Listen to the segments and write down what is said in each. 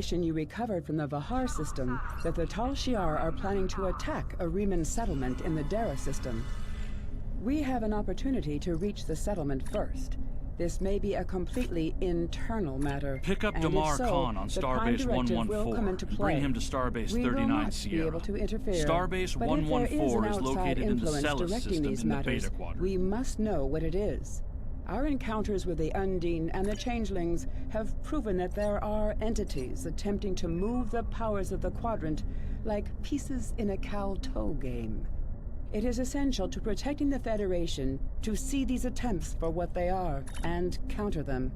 information you recovered from the Vahar system that the Tal Shiar are planning to attack a Riemann settlement in the Dara system. We have an opportunity to reach the settlement first. This may be a completely internal matter. Pick up Damar Khan on Starbase 114 and bring him to Starbase 39 Sierra. Be able to interfere, Starbase 114 is located in the Celis system in the Beta Quadrant. We must know what it is. Our encounters with the Undine and the Changelings have proven that there are entities attempting to move the powers of the Quadrant like pieces in a cow-toe game. It is essential to protecting the Federation to see these attempts for what they are and counter them.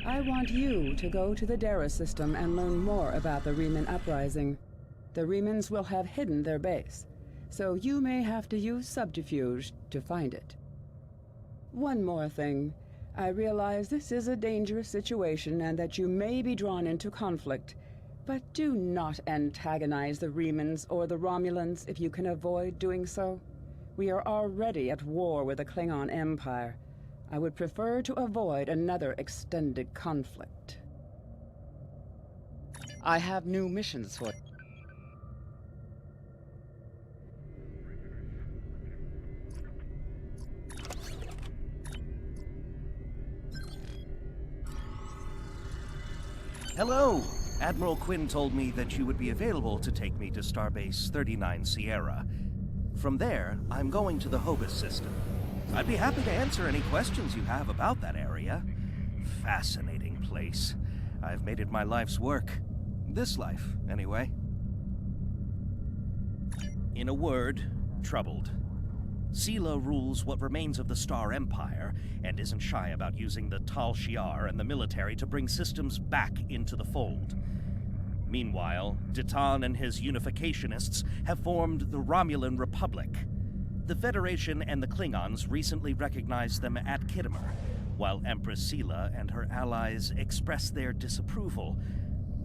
I want you to go to the Dara system and learn more about the Riemann uprising. The Riemanns will have hidden their base, so you may have to use subterfuge to find it. One more thing. I realize this is a dangerous situation and that you may be drawn into conflict, but do not antagonize the Riemanns or the Romulans if you can avoid doing so. We are already at war with the Klingon Empire. I would prefer to avoid another extended conflict. I have new missions for you. Hello! Admiral Quinn told me that you would be available to take me to Starbase 39 Sierra. From there, I'm going to the Hobus system. I'd be happy to answer any questions you have about that area. Fascinating place. I've made it my life's work. This life, anyway. In a word, troubled. Sela rules what remains of the Star Empire, and isn't shy about using the Tal Shiar and the military to bring systems back into the fold. Meanwhile, Ditan and his unificationists have formed the Romulan Republic. The Federation and the Klingons recently recognized them at Khitomer, while Empress Sela and her allies express their disapproval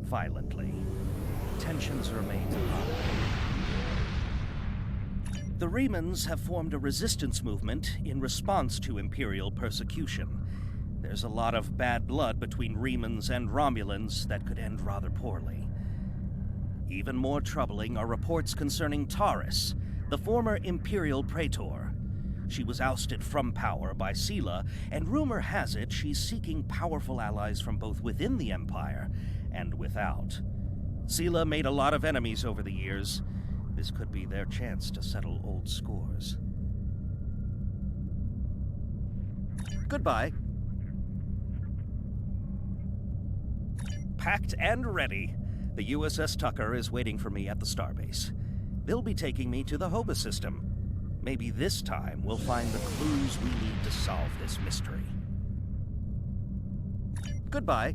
violently. Tensions remain high. The Riemanns have formed a resistance movement in response to Imperial persecution. There's a lot of bad blood between Riemanns and Romulans that could end rather poorly. Even more troubling are reports concerning Taris, the former Imperial Praetor. She was ousted from power by Sela, and rumor has it she's seeking powerful allies from both within the Empire and without. Sela made a lot of enemies over the years. This could be their chance to settle old scores. Goodbye. Packed and ready. The USS Tucker is waiting for me at the starbase. They'll be taking me to the Hobus system. Maybe this time we'll find the clues we need to solve this mystery. Goodbye.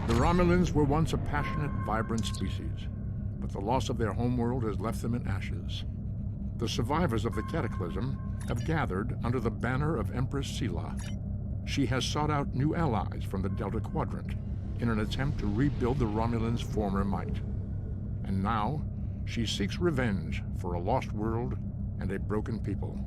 The Romulans were once a passionate, vibrant species, but the loss of their homeworld has left them in ashes. The survivors of the Cataclysm have gathered under the banner of Empress Sela. She has sought out new allies from the Delta Quadrant in an attempt to rebuild the Romulans' former might. And now, she seeks revenge for a lost world and a broken people.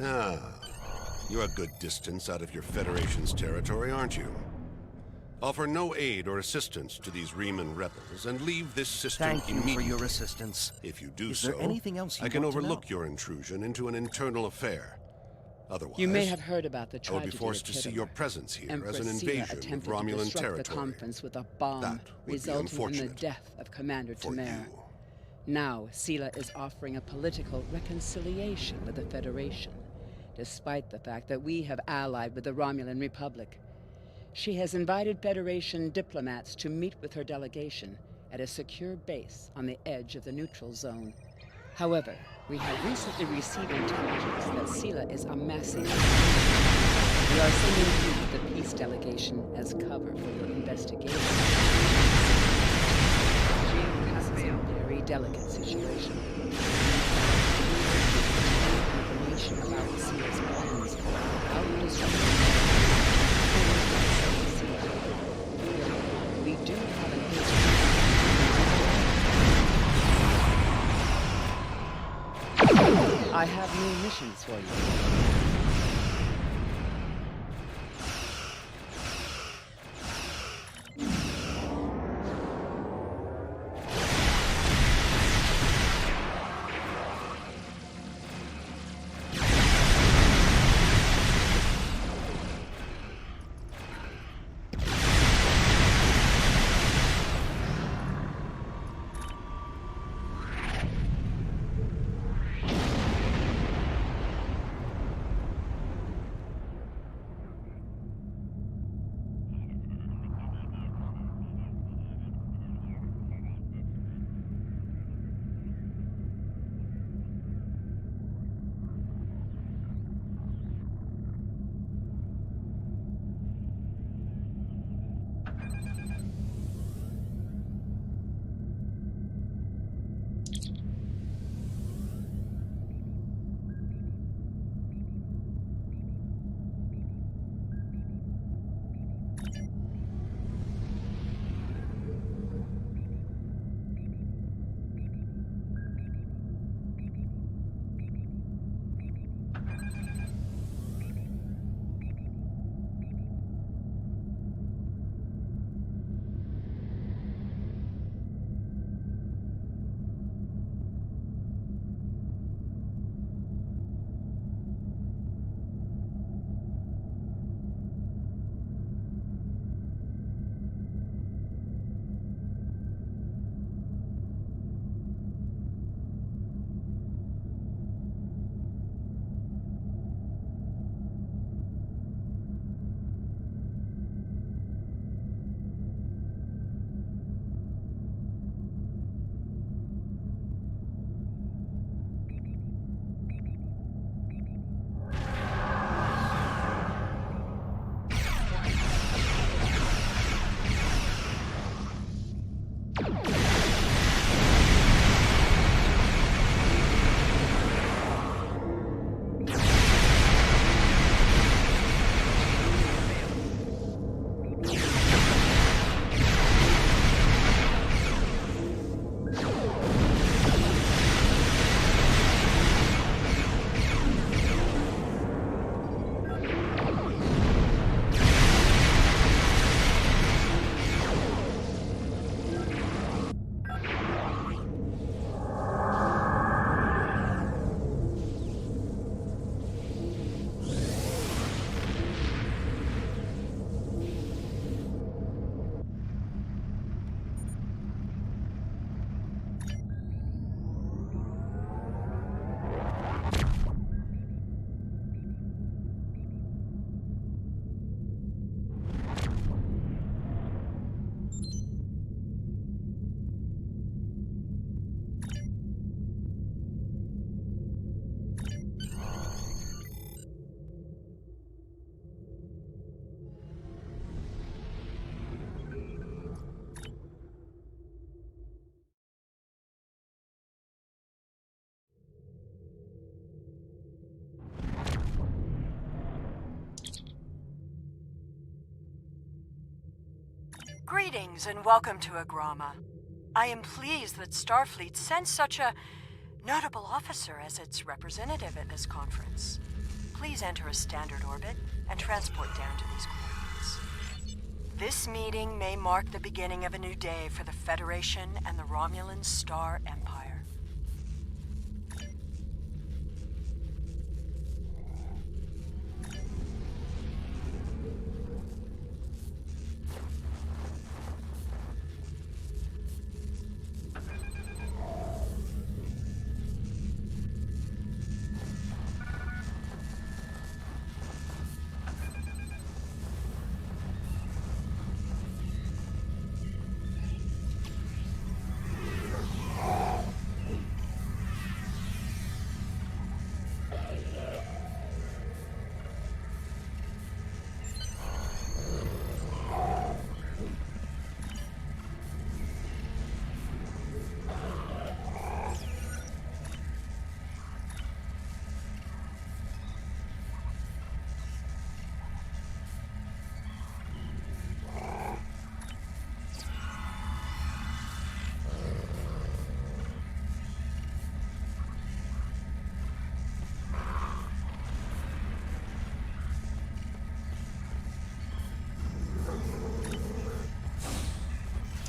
Ah, you're a good distance out of your Federation's territory, aren't you? Offer no aid or assistance to these Riemann rebels, and leave this system immediately. Thank you for your assistance. If you do Is so, there anything else you I can want to overlook know? your intrusion into an internal affair. Otherwise, You may have heard about the I would tragedy be forced to of see Kittimer. your presence here Empress as an Sela invasion of attempted to Romulan disrupt territory. the conference with a bomb, That would be resulting in the unfortunate death of Commander for Temer. you. Now, Sela is offering a political reconciliation with the Federation, despite the fact that we have allied with the Romulan Republic. She has invited Federation diplomats to meet with her delegation at a secure base on the edge of the neutral zone. However, we have recently received intelligence that Sela is amassing. We are sending you, the peace delegation, as cover for your investigation. This is a very delicate situation. Information about Sela's plans, how to disrupt we do have an agent. I have new missions for you. Greetings and welcome to Agrama. I am pleased that Starfleet sent such a notable officer as its representative at this conference. please enter a standard orbit and transport down to these coordinates. This meeting may mark the beginning of a new day for the Federation and the Romulan Star Empire.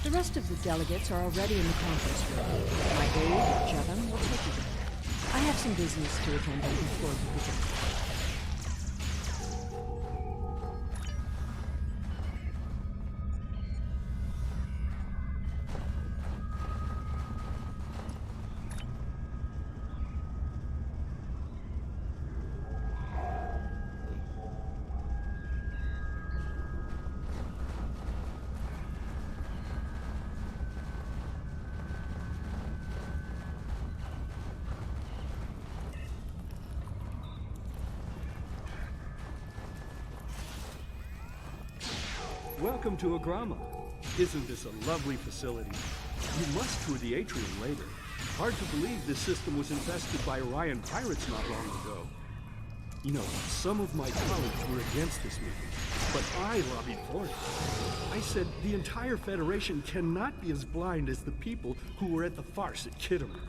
The rest of the delegates are already in the conference room. My aide, Jevon, will take you there. I have some business to attend to before you begin. Welcome to Agrama. Isn't this a lovely facility? You must tour the atrium later. Hard to believe this system was infested by Orion pirates not long ago. You know, some of my colleagues were against this meeting, but I lobbied for it. I said the entire Federation cannot be as blind as the people who were at the farce at Kittimer.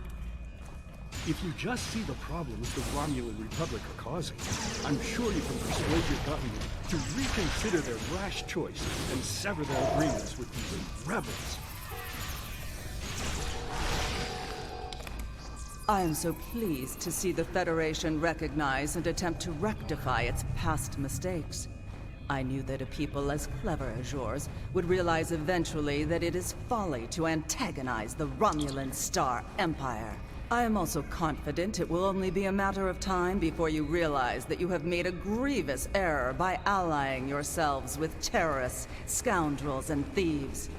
If you just see the problems the Romulan Republic are causing, I'm sure you can persuade your government to reconsider their rash choice and sever their agreements with these rebels. I am so pleased to see the Federation recognize and attempt to rectify its past mistakes. I knew that a people as clever as yours would realize eventually that it is folly to antagonize the Romulan Star Empire. I am also confident it will only be a matter of time before you realize that you have made a grievous error by allying yourselves with terrorists, scoundrels, and thieves.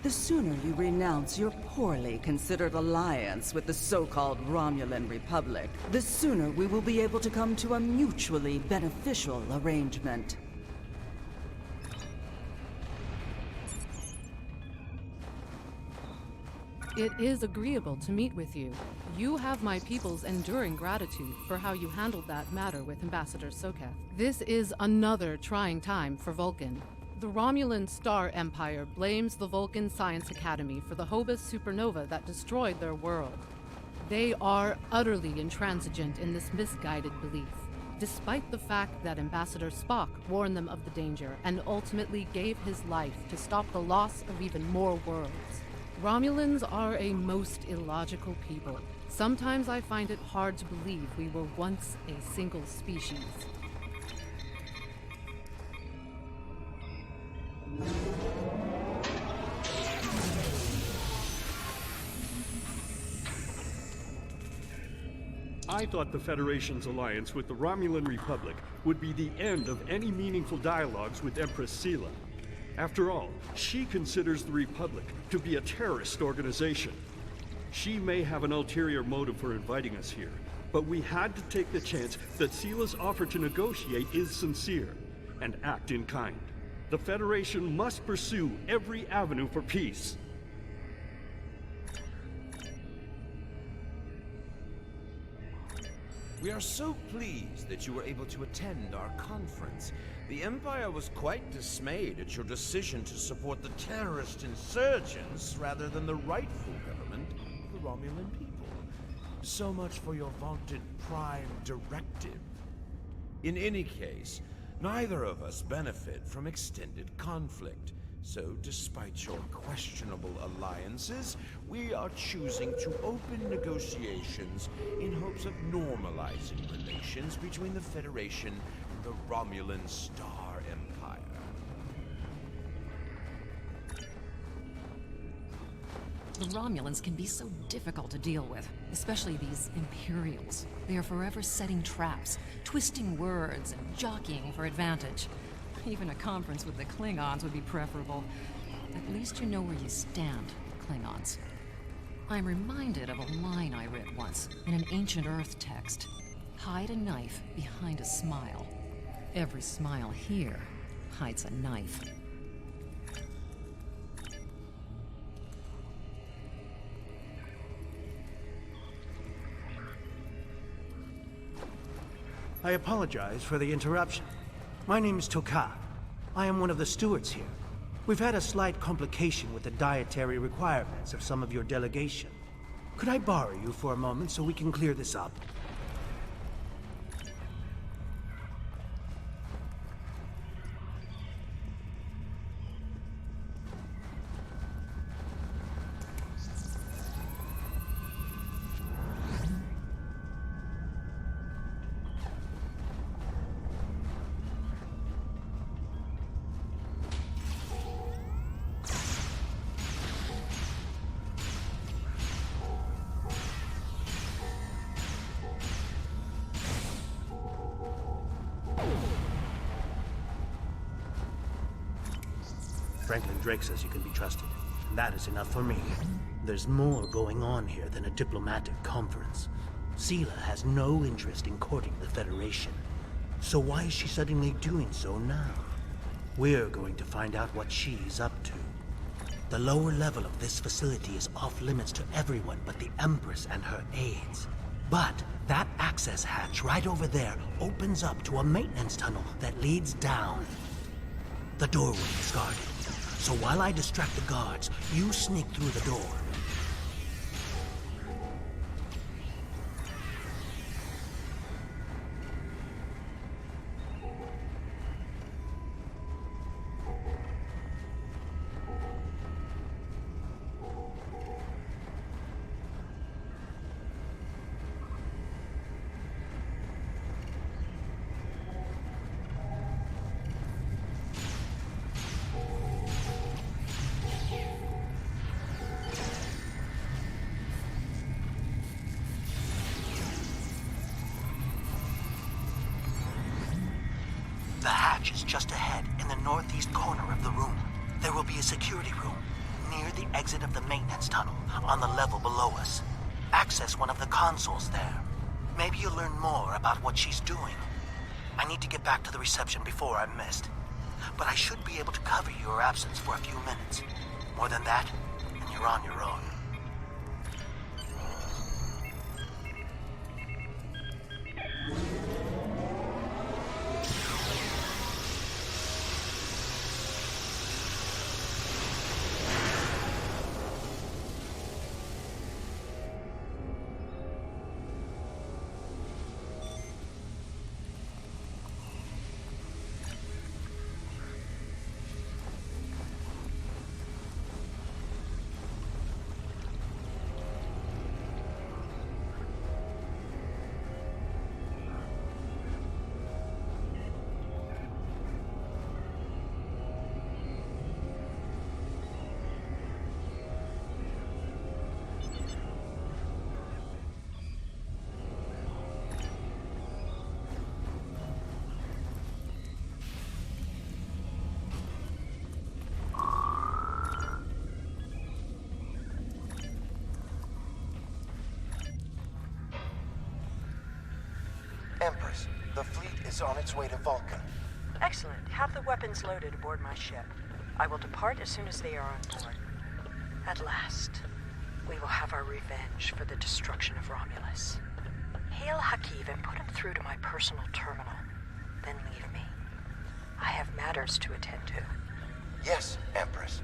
The sooner you renounce your poorly considered alliance with the so-called Romulan Republic, the sooner we will be able to come to a mutually beneficial arrangement. It is agreeable to meet with you. You have my people's enduring gratitude for how you handled that matter with Ambassador Soketh. This is another trying time for Vulcan. The Romulan Star Empire blames the Vulcan Science Academy for the Hobus supernova that destroyed their world. They are utterly intransigent in this misguided belief, despite the fact that Ambassador Spock warned them of the danger and ultimately gave his life to stop the loss of even more worlds. Romulans are a most illogical people. Sometimes I find it hard to believe we were once a single species. I thought the Federation's alliance with the Romulan Republic would be the end of any meaningful dialogues with Empress Sela. After all, she considers the Republic to be a terrorist organization. She may have an ulterior motive for inviting us here, but we had to take the chance that Sela's offer to negotiate is sincere, and act in kind. The Federation must pursue every avenue for peace. We are so pleased that you were able to attend our conference. The Empire was quite dismayed at your decision to support the terrorist insurgents rather than the rightful government of the Romulan people. So much for your vaunted Prime Directive. In any case, neither of us benefit from extended conflict. So, despite your questionable alliances, we are choosing to open negotiations in hopes of normalizing relations between the Federation and the Romulan Star Empire. The Romulans can be so difficult to deal with, especially these Imperials. They are forever setting traps, twisting words, and jockeying for advantage. Even a conference with the Klingons would be preferable. At least you know where you stand, Klingons. I'm reminded of a line I read once in an ancient Earth text. Hide a knife behind a smile. Every smile here hides a knife. I apologize for the interruption. My name is Toka. I am one of the stewards here. We've had a slight complication with the dietary requirements of some of your delegation. Could I borrow you for a moment so we can clear this up? Franklin Drake says you can be trusted, and that is enough for me. There's more going on here than a diplomatic conference. Sela has no interest in courting the Federation. So why is she suddenly doing so now? We're going to find out what she's up to. The lower level of this facility is off limits to everyone but the Empress and her aides. But that access hatch right over there opens up to a maintenance tunnel that leads down. The doorway is guarded. So while I distract the guards, you sneak through the door. The hatch is just ahead in the northeast corner of the room. There will be a security room near the exit of the maintenance tunnel on the level below us. Access one of the consoles there. Maybe you'll learn more about what she's doing. I need to get back to the reception before I'm missed. But I should be able to cover your absence for a few minutes. More than that, and you're on your own. Empress, the fleet is on its way to Vulcan. Excellent. Have the weapons loaded aboard my ship. I will depart as soon as they are on board. At last, we will have our revenge for the destruction of Romulus. Hail Hakiv and put him through to my personal terminal. Then leave me. I have matters to attend to. Yes, Empress.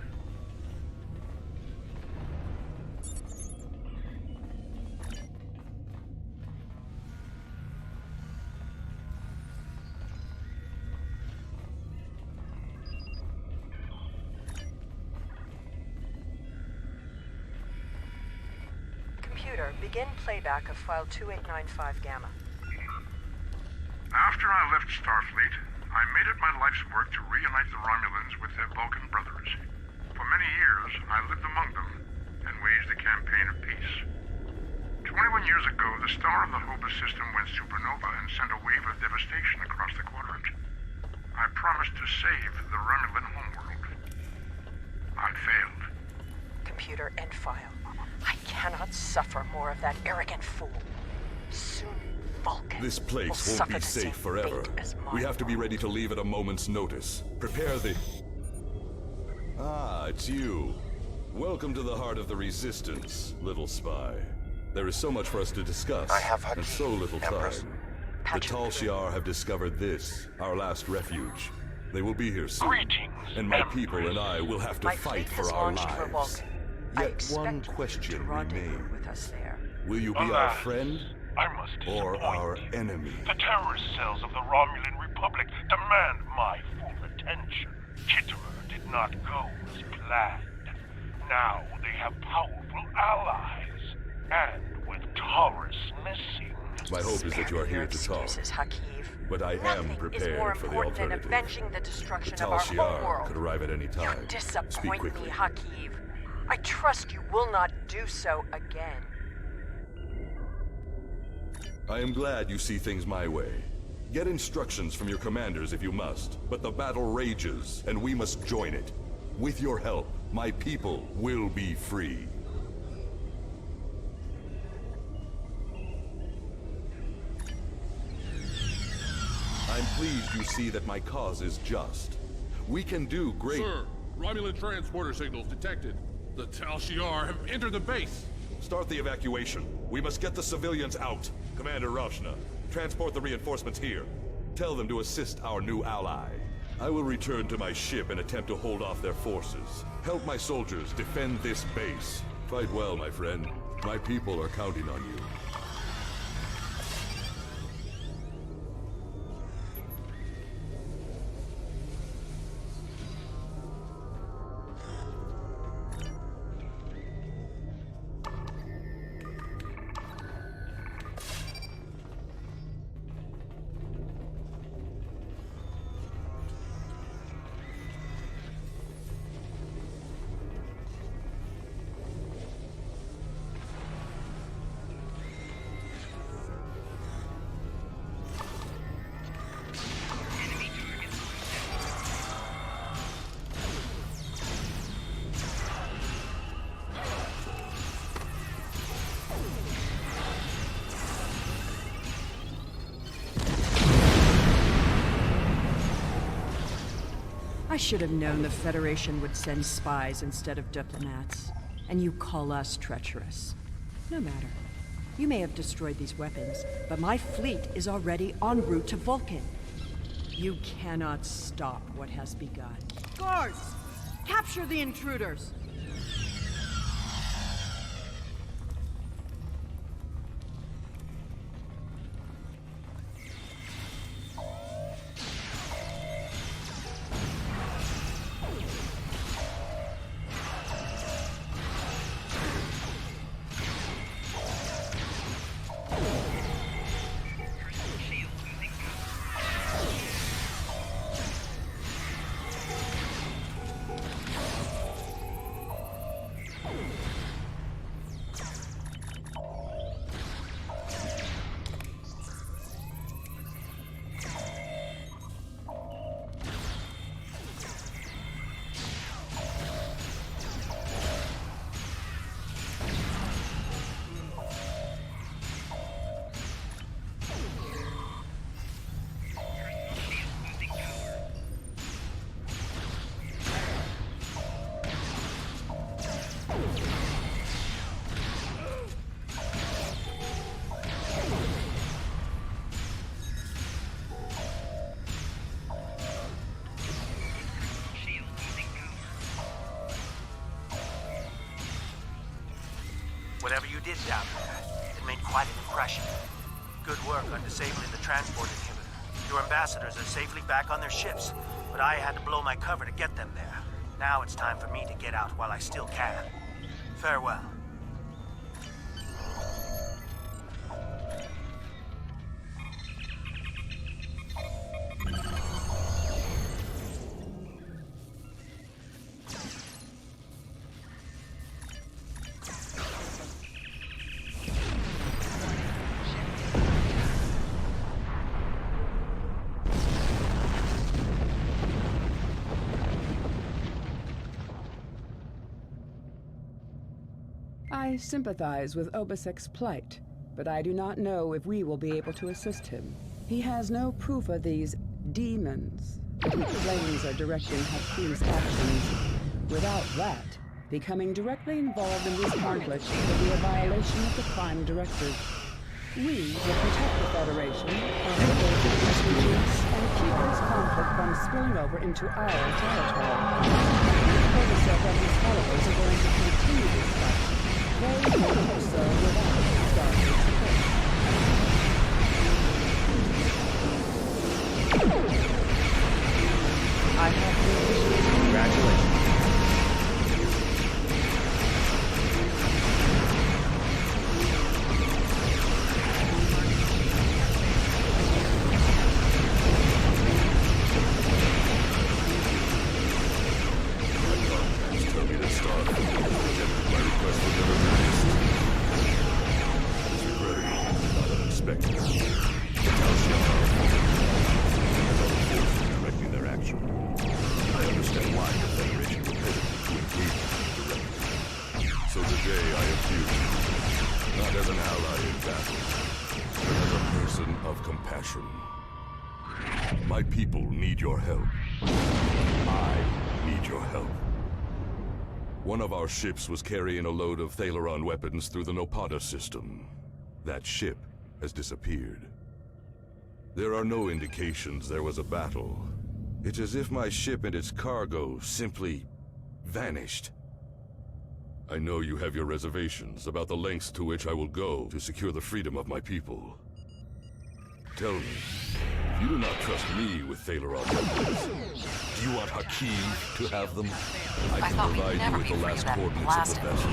Computer, begin playback of file 2895 Gamma. After I left Starfleet, I made it my life's work to reunite the Romulans with their Vulcan brothers. For many years, I lived among them and waged a campaign of peace. 21 years ago, the star of the Hobus system went supernova and sent a wave of devastation across the quadrant. I promised to save the Romulan homeworld. I failed. Computer, end file. I cannot suffer more of that arrogant fool. Soon, Vulcan This place won't be safe forever. We have to be ready to leave at a moment's notice. Prepare the... Ah, it's you. Welcome to the heart of the Resistance, little spy. There is so much for us to discuss, and so little time. The Tal Shiar have discovered this, our last refuge. They will be here soon. And my people and I will have to fight for our lives. Yet one question remains. Will you be our friend or our enemy? The terrorist cells of the Romulan Republic demand my full attention. Kitterer did not go as planned. Now they have powerful allies. And with Taurus missing... My hope is that you are here to talk. But I am prepared for the alternative. The destruction Tal of our Shiar homeworld. could arrive at any time. You disappoint Speak quickly. me, Hakiv. I trust you will not do so again. I am glad you see things my way. Get instructions from your commanders if you must, but the battle rages, and we must join it. With your help, my people will be free. I'm pleased you see that my cause is just. We can do great... Sir, Romulan transporter signals detected. The Tal Shiar have entered the base. Start the evacuation. We must get the civilians out. Commander Roshna, transport the reinforcements here. Tell them to assist our new ally. I will return to my ship and attempt to hold off their forces. Help my soldiers defend this base. Fight well, my friend. My people are counting on you. I should have known the Federation would send spies instead of diplomats. And you call us treacherous. No matter. You may have destroyed these weapons, but my fleet is already en route to Vulcan. You cannot stop what has begun. Guards! Capture the intruders! Whatever you did down there, it made quite an impression. Good work on disabling the transport inhibitor. Your ambassadors are safely back on their ships, but I had to blow my cover to get them there. Now it's time for me to get out while I still can. Farewell. I sympathize with Obasek's plight, but I do not know if we will be able to assist him. He has no proof of these demons that he claims are directing Hakeem's actions. Without that, becoming directly involved in this conflict will be a violation of the Prime Directive. We will protect the Federation, and keep this conflict from spilling over into our territory. Obasek and his followers are going to continue this fight. They will do so without Starfleet support. I have news. Congratulations. My people need your help. I need your help. One of our ships was carrying a load of Thalaron weapons through the Nopada system. That ship has disappeared. There are no indications there was a battle. It's as if my ship and its cargo simply vanished. I know you have your reservations about the lengths to which I will go to secure the freedom of my people. Tell me, if you do not trust me with Thalaron weapons, do you want Hakeem to have them? I can provide you with the last coordinates of the vessel.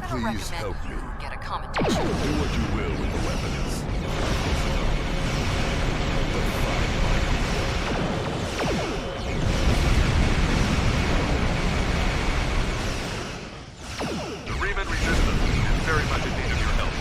Please help me. Get a commendation. Do what you will with the weapons. The Riemann resistance is very much in need of your help.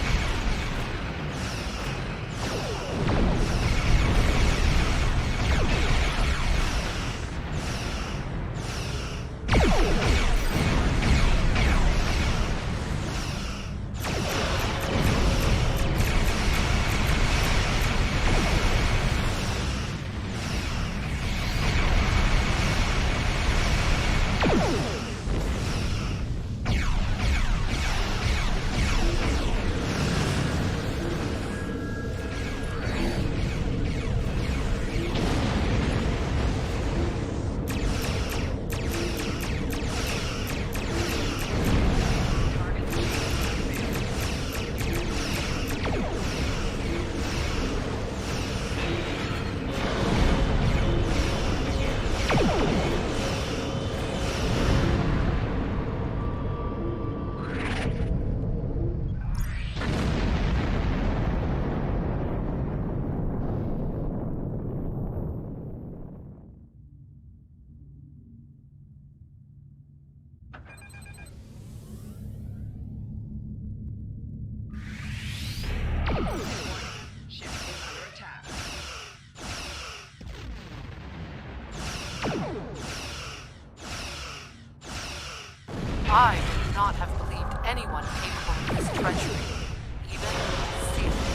I would not have believed anyone capable of this treachery, even Caesar.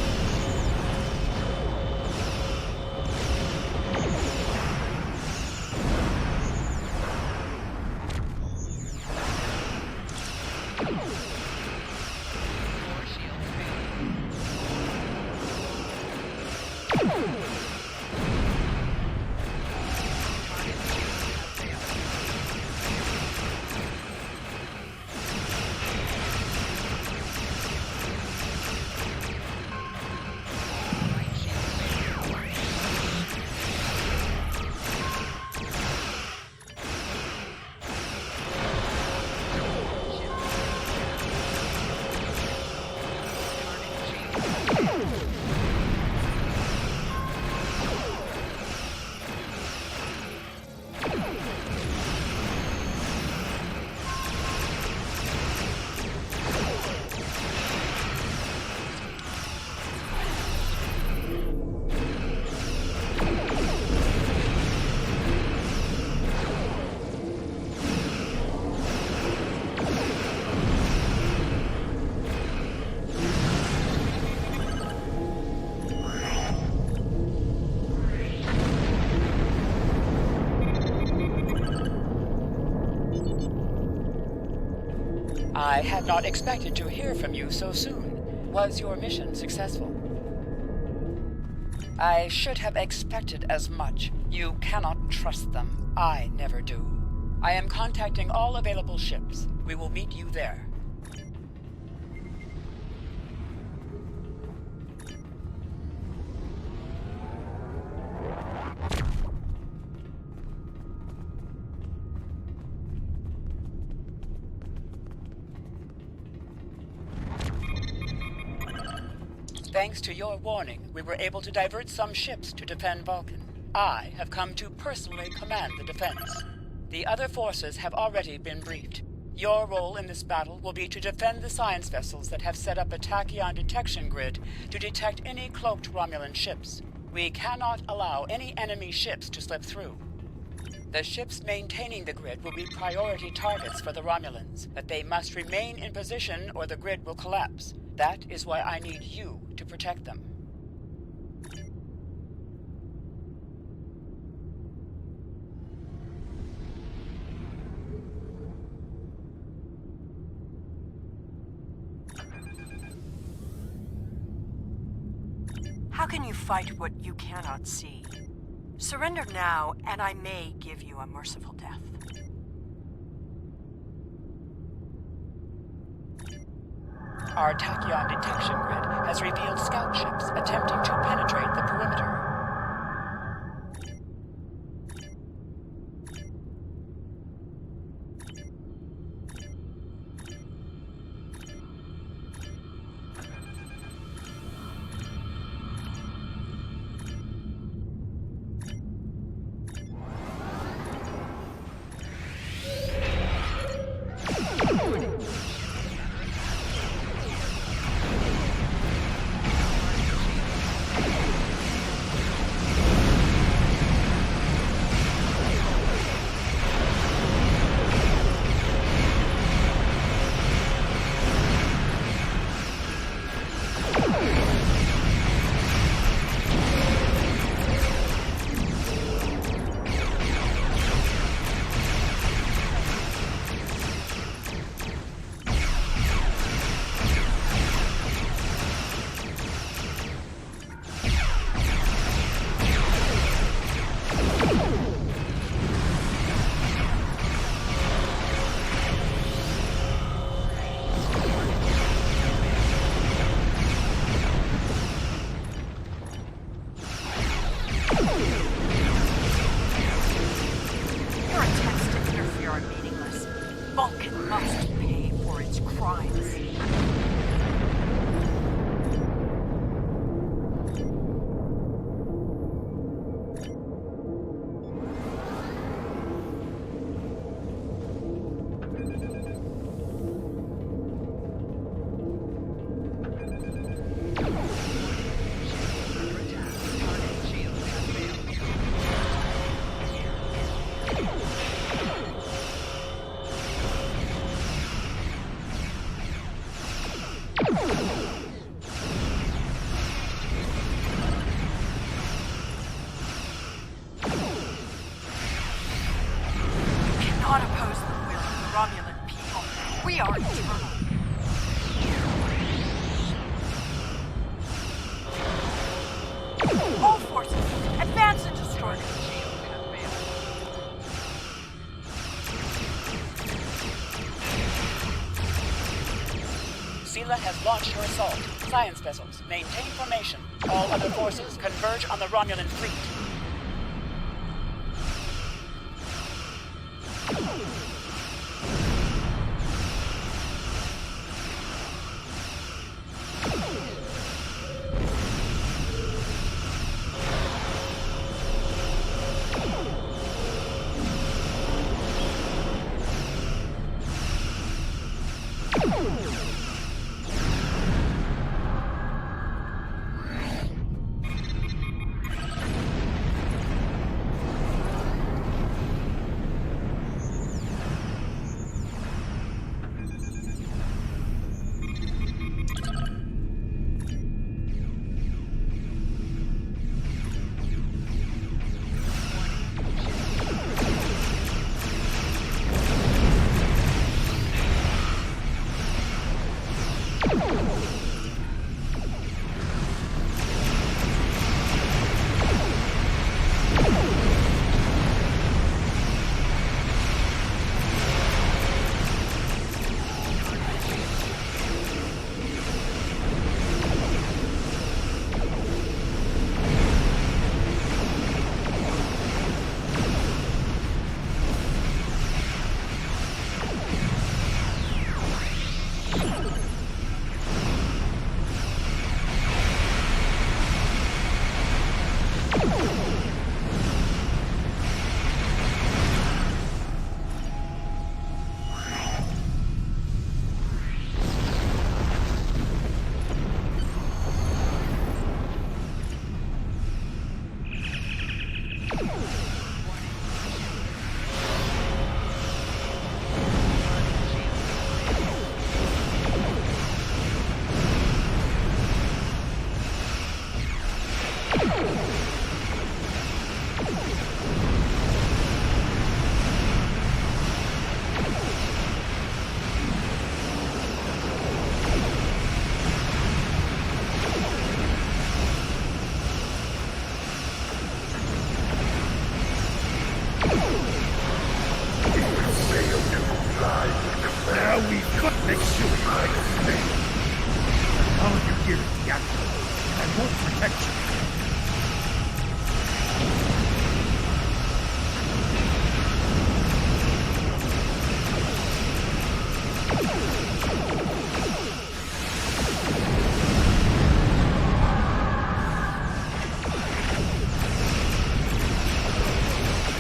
I had not expected to hear from you so soon. Was your mission successful? I should have expected as much. You cannot trust them. I never do. I am contacting all available ships. We will meet you there. Thanks to your warning, we were able to divert some ships to defend Vulcan. I have come to personally command the defense. The other forces have already been briefed. Your role in this battle will be to defend the science vessels that have set up a tachyon detection grid to detect any cloaked Romulan ships. We cannot allow any enemy ships to slip through. The ships maintaining the grid will be priority targets for the Romulans, but they must remain in position or the grid will collapse. That is why I need you to protect them. How can you fight what you cannot see? Surrender now, and I may give you a merciful death. Our tachyon detection grid has revealed scout ships attempting to penetrate the perimeter. Has launched her assault. Science vessels, maintain formation. All other forces converge on the Romulan fleet.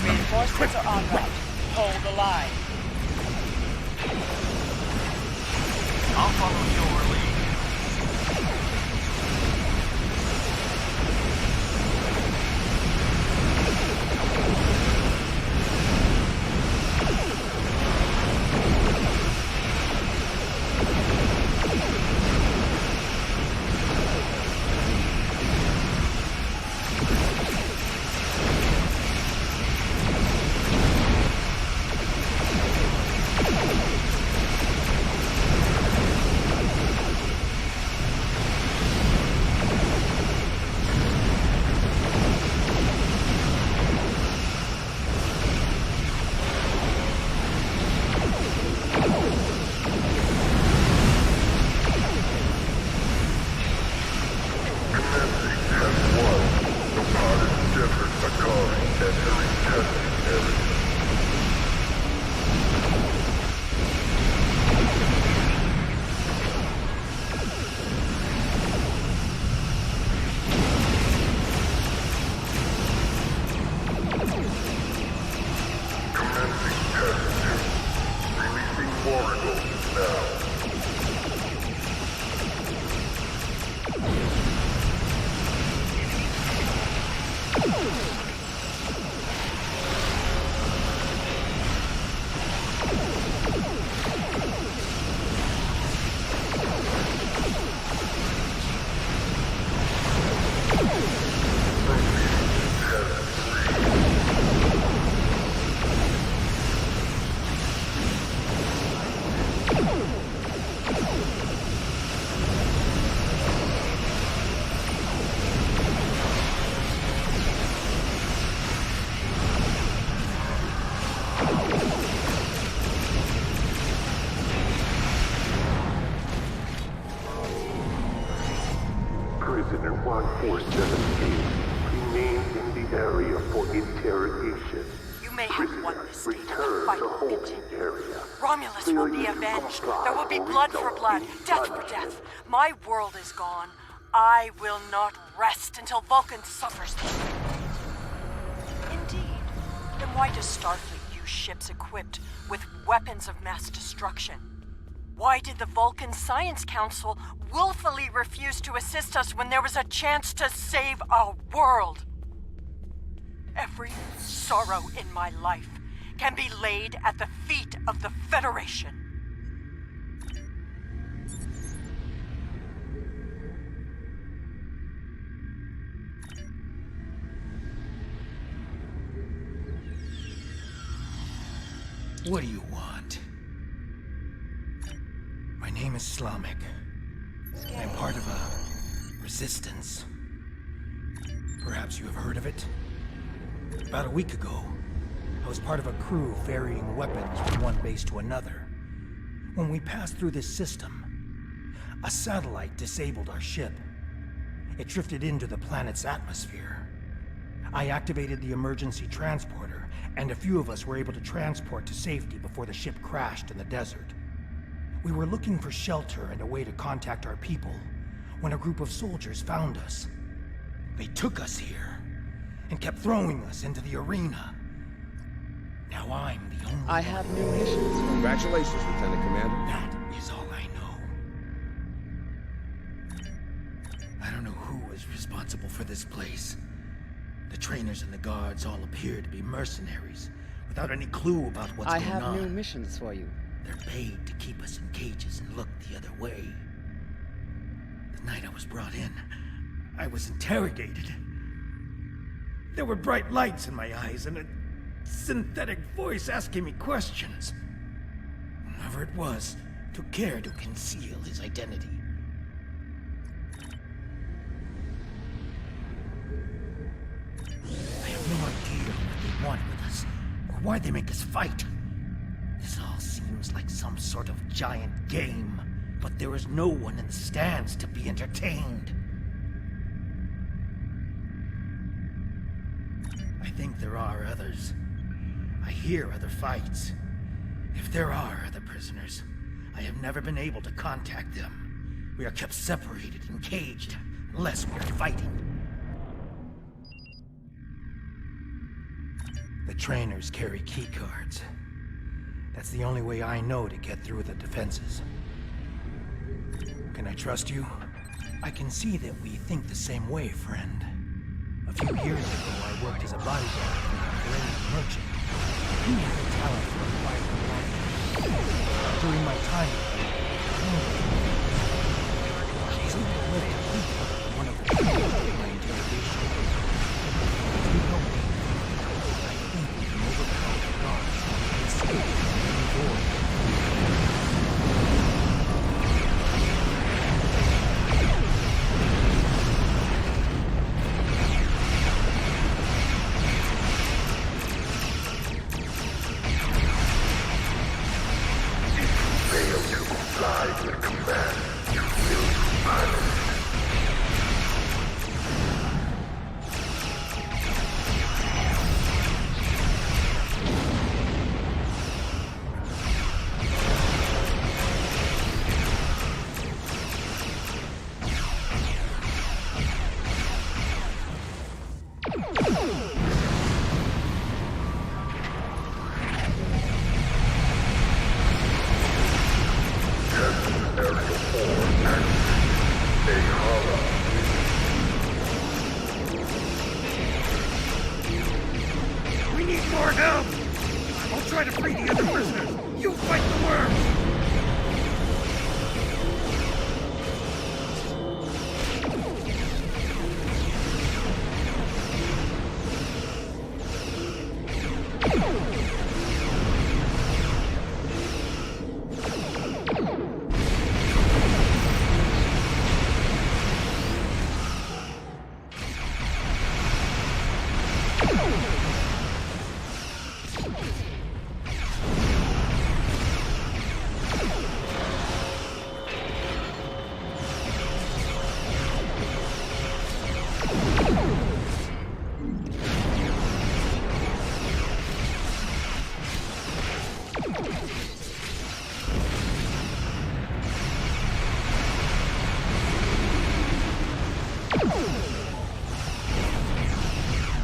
Reinforcements are en route. Hold the line. I'll follow your lead. Prisoner 1417 remains in the area for interrogation. You may have won this game, Return fight to will holding continue. area. Romulus will be avenged. There will be blood for blood, death for death. My world is gone. I will not rest until Vulcan suffers. Indeed. Then why does Starfleet use ships equipped with weapons of mass destruction? Why did the Vulcan Science Council willfully refuse to assist us when there was a chance to save our world? Every sorrow in my life can be laid at the feet of the Federation. What do you want? My name is Slamek. I'm part of a resistance. Perhaps you have heard of it? About a week ago, I was part of a crew ferrying weapons from one base to another. When we passed through this system, a satellite disabled our ship. It drifted into the planet's atmosphere. I activated the emergency transporter, and a few of us were able to transport to safety before the ship crashed in the desert. We were looking for shelter and a way to contact our people when a group of soldiers found us. They took us here and kept throwing us into the arena. Now I'm the only I have new missions. Congratulations, Lieutenant Commander. That is all I know. I don't know who was responsible for this place. The trainers and the guards all appear to be mercenaries, without any clue about what's going on. I have new missions for you. They're paid to keep us in cages and look the other way. The night I was brought in, I was interrogated. There were bright lights in my eyes and a synthetic voice asking me questions. Whoever it was took care to conceal his identity. I have no idea what they want with us, or why they make us fight. This all seems like some sort of giant game, but there is no one in the stands to be entertained. I think there are others. I hear other fights. If there are other prisoners, I have never been able to contact them. We are kept separated and caged, unless we are fighting. The trainers carry key cards. That's the only way I know to get through the defenses. Can I trust you? I can see that we think the same way, friend. A few years ago, I worked as a bodyguard for a brave merchant. He had the talent for acquiring language. During my time I was able to lift a key one of the keys of my interrogation. You know me. I think we can overcome the guards and escape from the door. We need more help! I'll try to free the other prisoners. You fight the worms!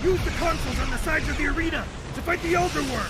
Use the consoles on the sides of the arena to fight the Elder Worm!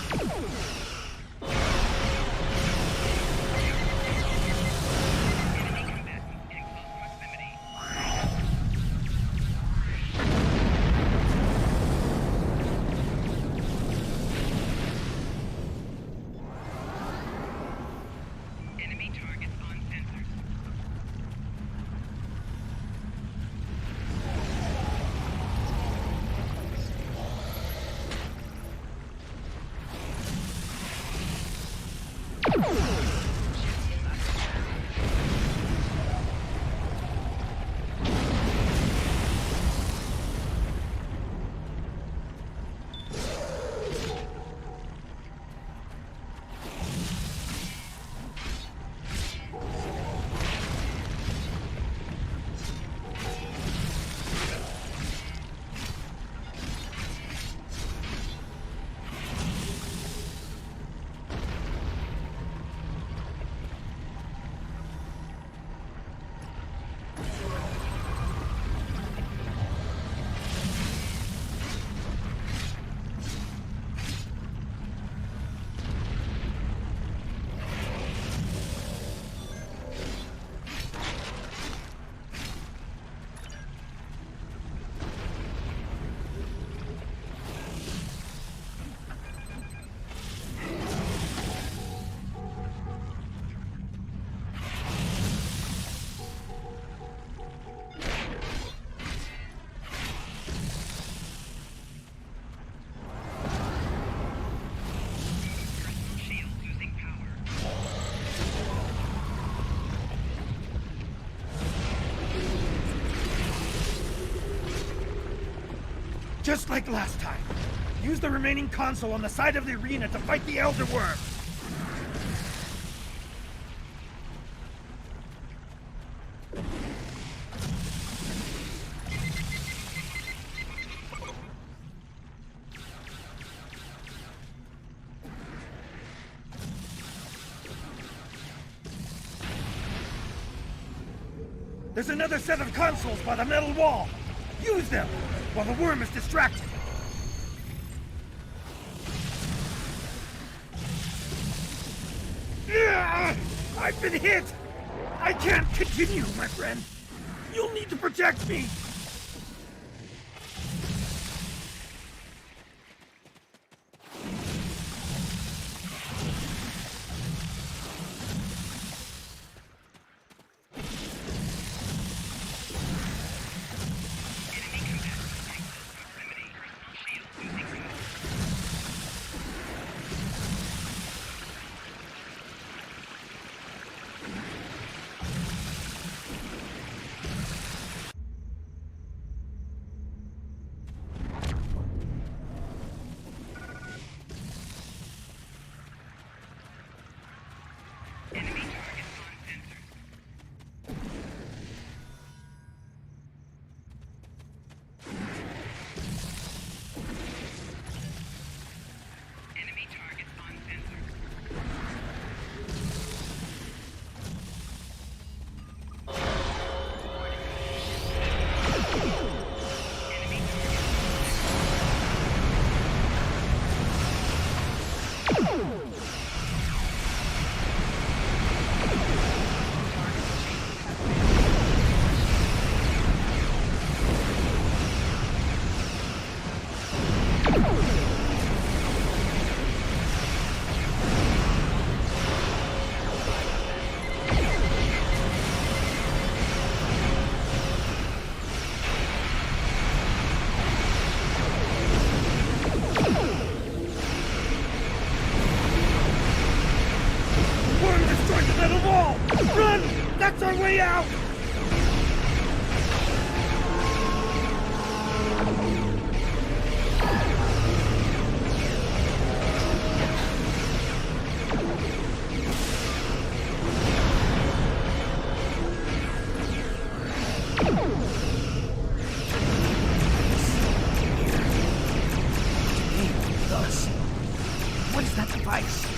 Just like last time. Use the remaining console on the side of the arena to fight the Elder Worm. There's another set of consoles by the metal wall. Use them while the worm is distracted. I've been hit! I can't continue, my friend. You'll need to protect me. That's our way out! Thus, what is that device?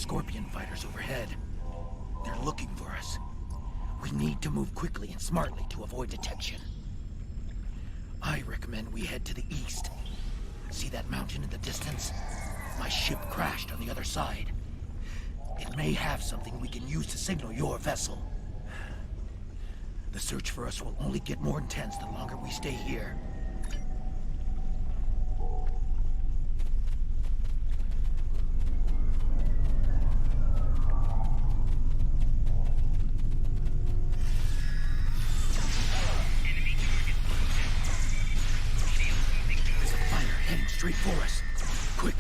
Scorpion fighters overhead. They're looking for us. We need to move quickly and smartly to avoid detection. I recommend we head to the east. See that mountain in the distance? My ship crashed on the other side. It may have something we can use to signal your vessel. The search for us will only get more intense the longer we stay here. There's a fighter heading straight for us. Quick,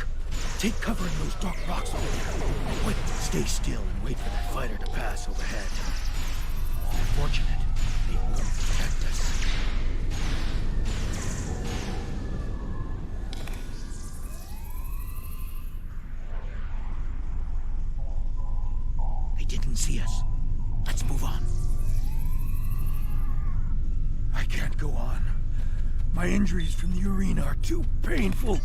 take cover in those dark rocks over there. Wait, stay still and wait for that fighter to pass overhead. We're fortunate. They won't protect us. They didn't see us. Let's move on. I can't go on. My injuries from the arena are too painful.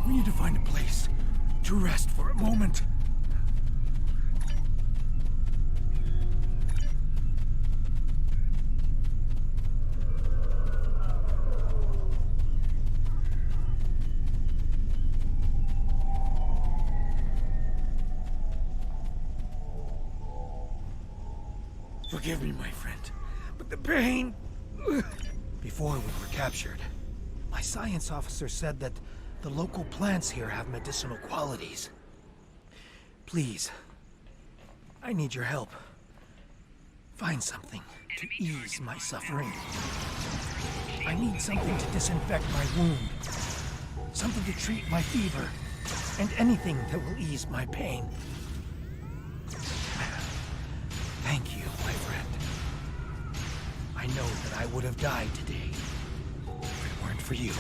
We need to find a place to rest for a moment. Forgive me, my friend, but the pain... Before we were captured, my science officer said that the local plants here have medicinal qualities. Please, I need your help. Find something to ease my suffering. I need something to disinfect my wound, something to treat my fever, and anything that will ease my pain. Thank you, my friend. I know that I would have died today if it weren't for you.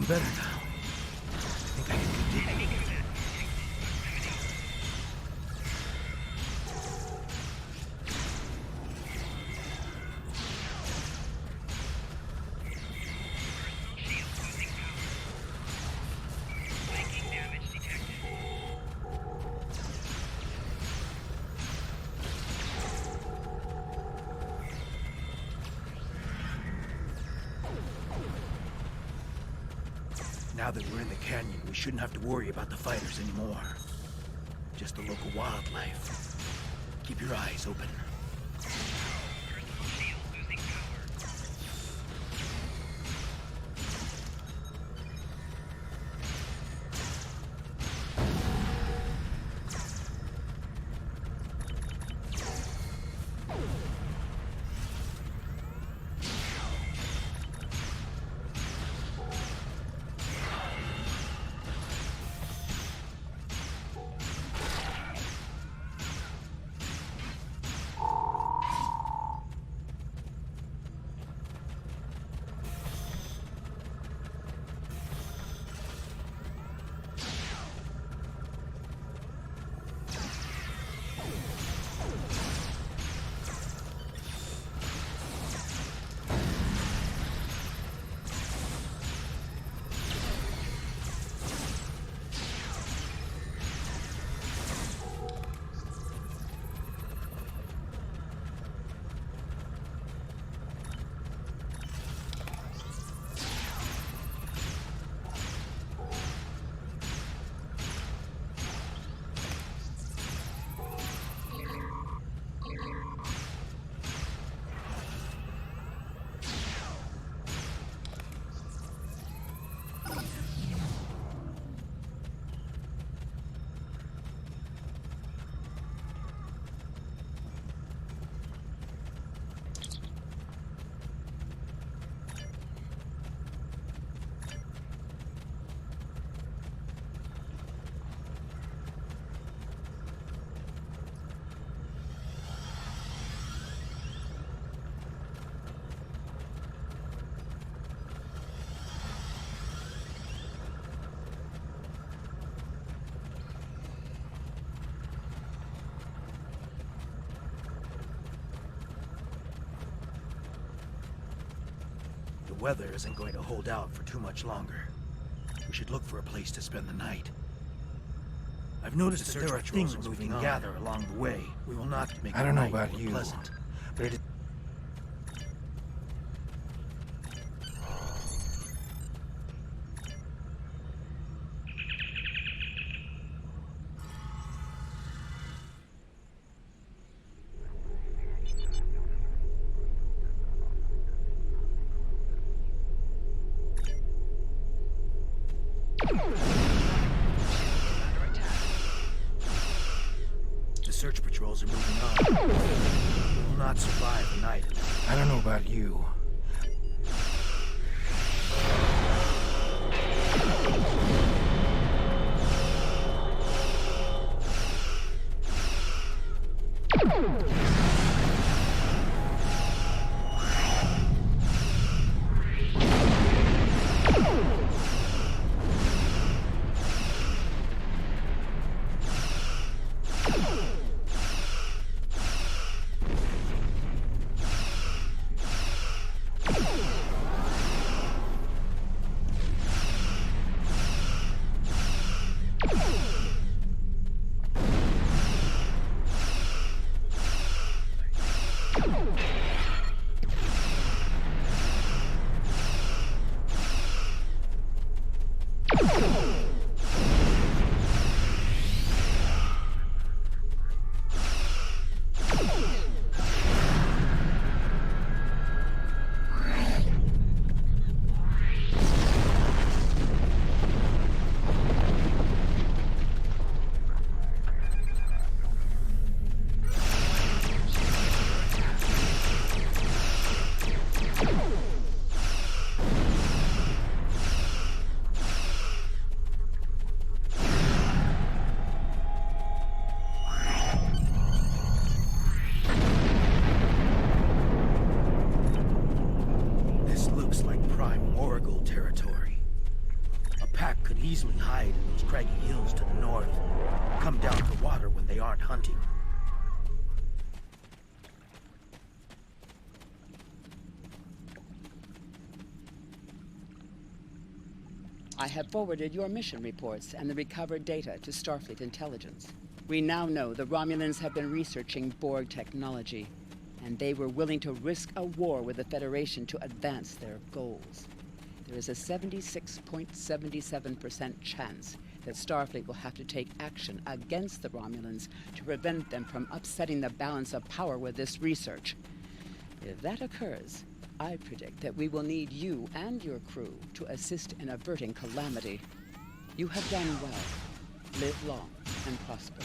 better now. I think I can continue. Now that we're in the canyon, we shouldn't have to worry about the fighters anymore. Just the local wildlife. Keep your eyes open. The weather isn't going to hold out for too much longer. We should look for a place to spend the night. I've noticed that there are things we can gather along the way. We will not make I don't know night about more you, pleasant, but it The search patrols are moving on. We will not survive the night. I don't know about you. those craggy hills to the north. Come down for water when they aren't hunting. I have forwarded your mission reports and the recovered data to Starfleet Intelligence. We now know the Romulans have been researching Borg technology, and they were willing to risk a war with the Federation to advance their goals. There is a 76.77% chance that Starfleet will have to take action against the Romulans to prevent them from upsetting the balance of power with this research. If that occurs, I predict that we will need you and your crew to assist in averting calamity. You have done well. Live long and prosper.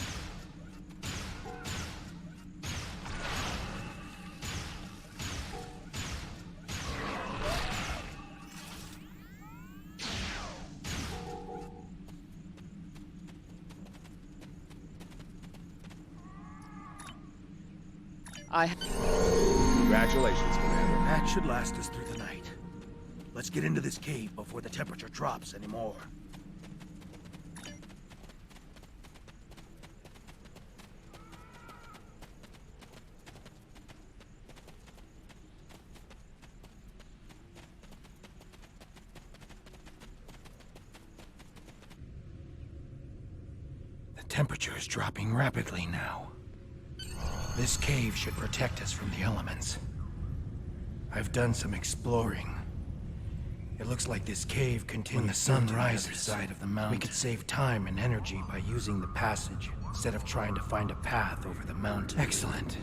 Congratulations, Commander. That should last us through the night. Let's get into this cave before the temperature drops anymore. The temperature is dropping rapidly now. This cave should protect us from the elements. I've done some exploring. It looks like this cave continues. When the sun rises, side of the mountain, we could save time and energy by using the passage instead of trying to find a path over the mountain. Excellent.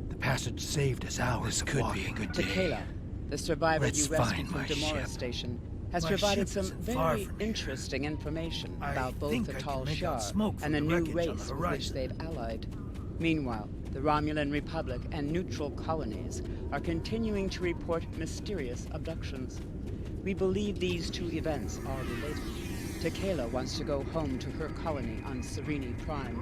The passage saved us hours of walking. This could be a good day. Tequila, the survivor you rescued from Demora Station, has provided some very interesting information about both the Tal Shiar and the new race with which they've allied. Meanwhile, the Romulan Republic and neutral colonies are continuing to report mysterious abductions. We believe these two events are related. Tequila wants to go home to her colony on Serene Prime.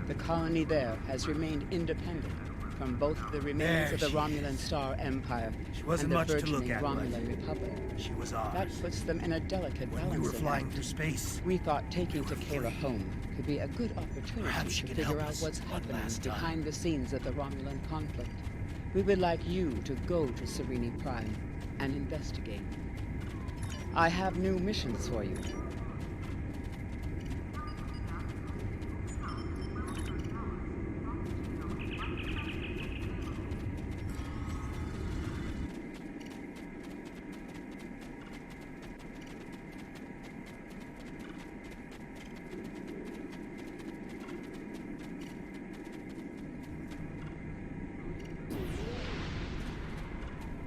The colony there has remained independent from both the remains of the Romulan Star Empire and the burgeoning Romulan Republic. She was ours. That puts them in a delicate balance. We were flying through space. We thought taking Tequila home could be a good opportunity to figure out what's happening behind the scenes of the Romulan conflict. We would like you to go to Serene Prime and investigate. I have new missions for you.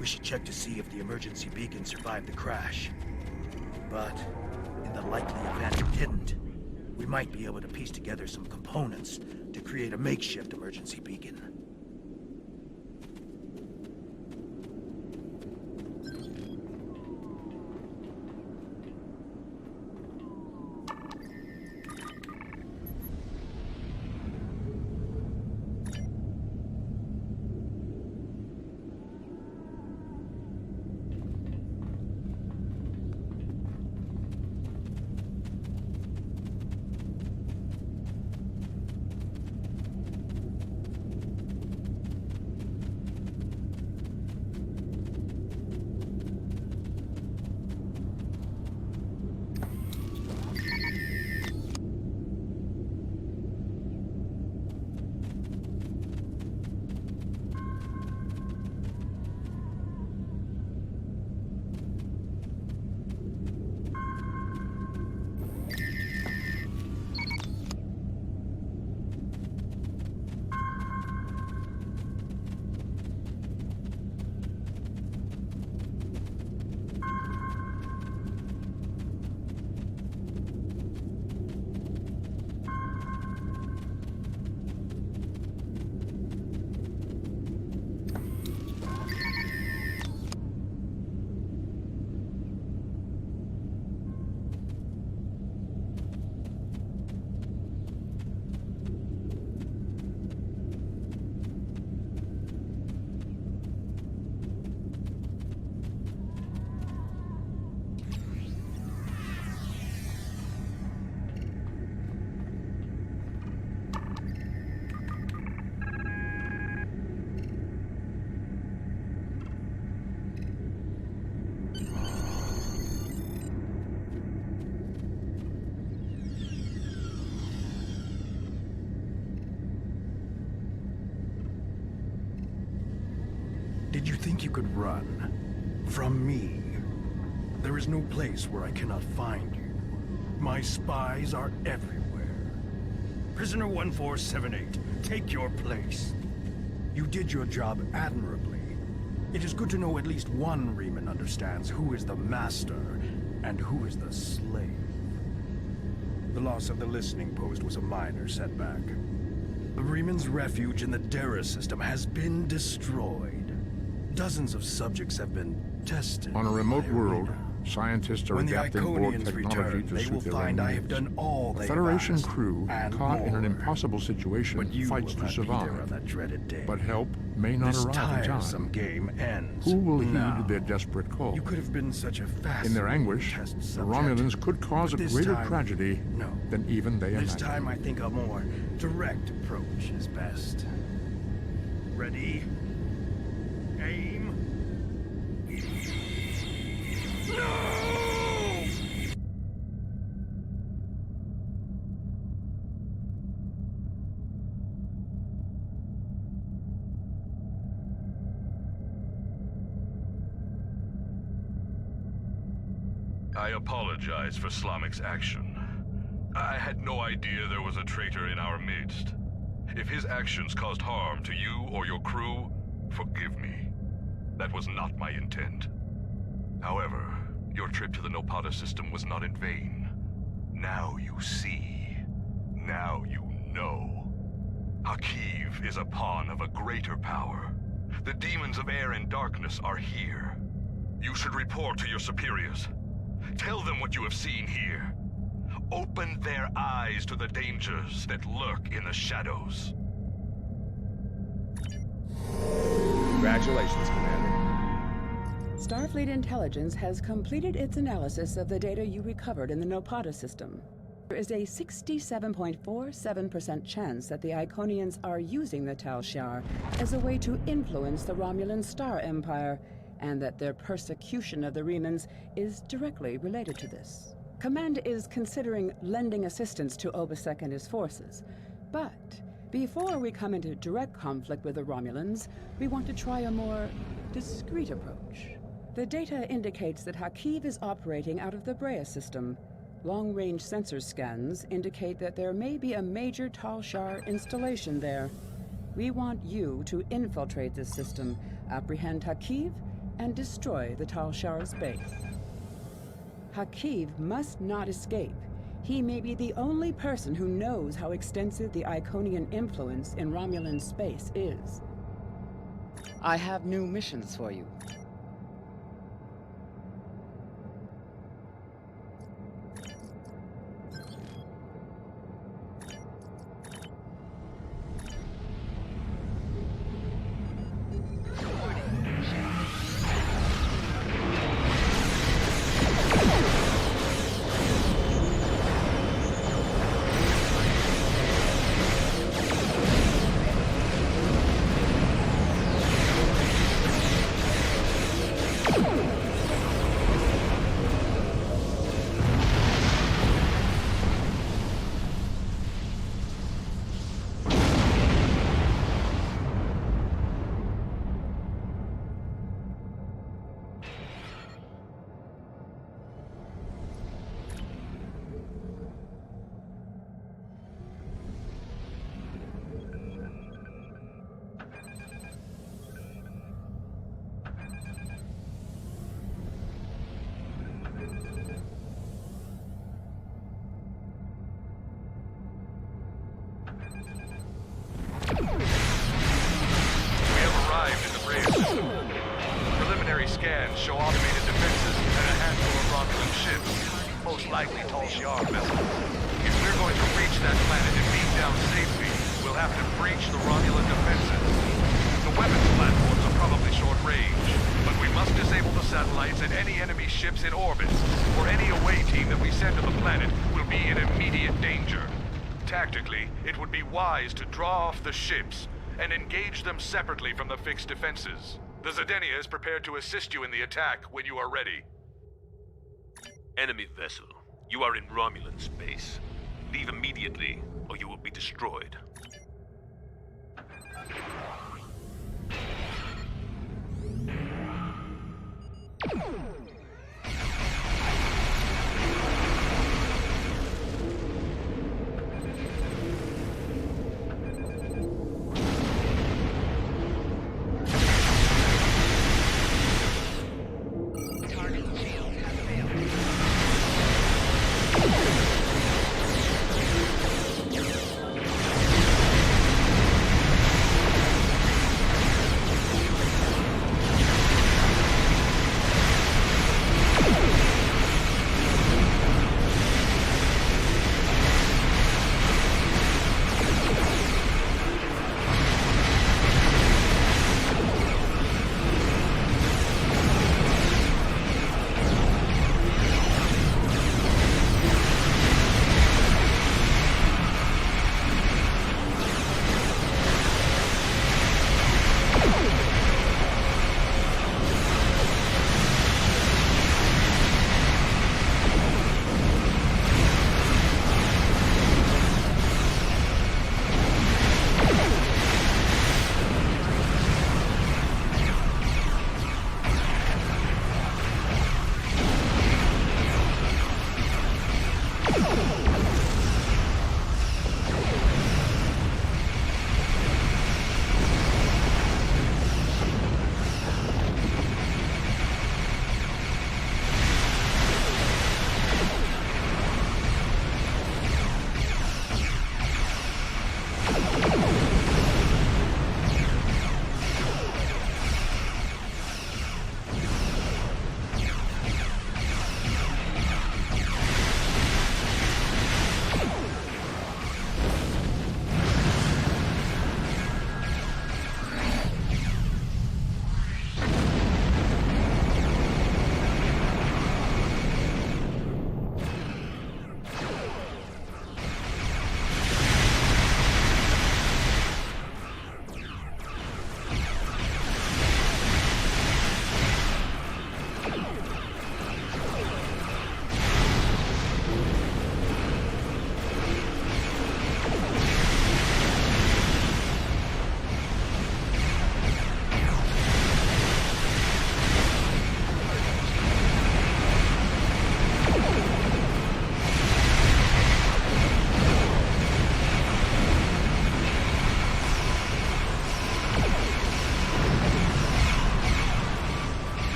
We should check to see if the emergency beacon survived the crash. But, in the likely event it didn't, we might be able to piece together some components to create a makeshift emergency beacon. Did you think you could run from me? There is no place where I cannot find you. My spies are everywhere. Prisoner 1478, take your place. You did your job admirably. It is good to know at least one Riemann understands who is the master and who is the slave. The loss of the listening post was a minor setback. The Riemann's refuge in the Dera system has been destroyed. Dozens of subjects have been tested. On a remote world, scientists are when adapting Borg technology to suit their own I have done all needs. they A Federation asked, crew caught in an impossible situation fights to survive. On that dreaded day. But help may not this arrive in tiresome time. Game ends. Who will now. heed their desperate call? You could have been such a fascinating In their anguish, test the subject. Romulans could cause a But this greater time, tragedy than even they This imagined. time I think a more direct approach is best. Ready? Aim. No! I apologize for Slamic's action. I had no idea there was a traitor in our midst. If his actions caused harm to you or your crew, forgive me. That was not my intent. However, your trip to the Nopata system was not in vain. Now you see. Now you know. Hakiv is a pawn of a greater power. The demons of air and darkness are here. You should report to your superiors. Tell them what you have seen here. Open their eyes to the dangers that lurk in the shadows. Congratulations, Commander. Starfleet Intelligence has completed its analysis of the data you recovered in the Nopata system. There is a 67.47% chance that the Iconians are using the Tal Shiar as a way to influence the Romulan Star Empire, and that their persecution of the Riemans is directly related to this. Command is considering lending assistance to Obasek and his forces, but before we come into direct conflict with the Romulans, we want to try a more discreet approach. The data indicates that Hakiv is operating out of the Brea system. Long-range sensor scans indicate that there may be a major Tal Shiar installation there. We want you to infiltrate this system, apprehend Hakiv, and destroy the Tal Shiar's base. Hakiv must not escape. He may be the only person who knows how extensive the Iconian influence in Romulan space is. I have new missions for you. Scans show automated defenses and a handful of Romulan ships, most likely Tal Shiar vessels. If we're going to reach that planet and beam down safely, we'll have to breach the Romulan defenses. The weapons platforms are probably short range, but we must disable the satellites and any enemy ships in orbit, or any away team that we send to the planet will be in immediate danger. Tactically, it would be wise to draw off the ships and engage them separately from the fixed defenses. The Zedenia is prepared to assist you in the attack when you are ready. Enemy vessel, you are in Romulan space. Leave immediately, or you will be destroyed.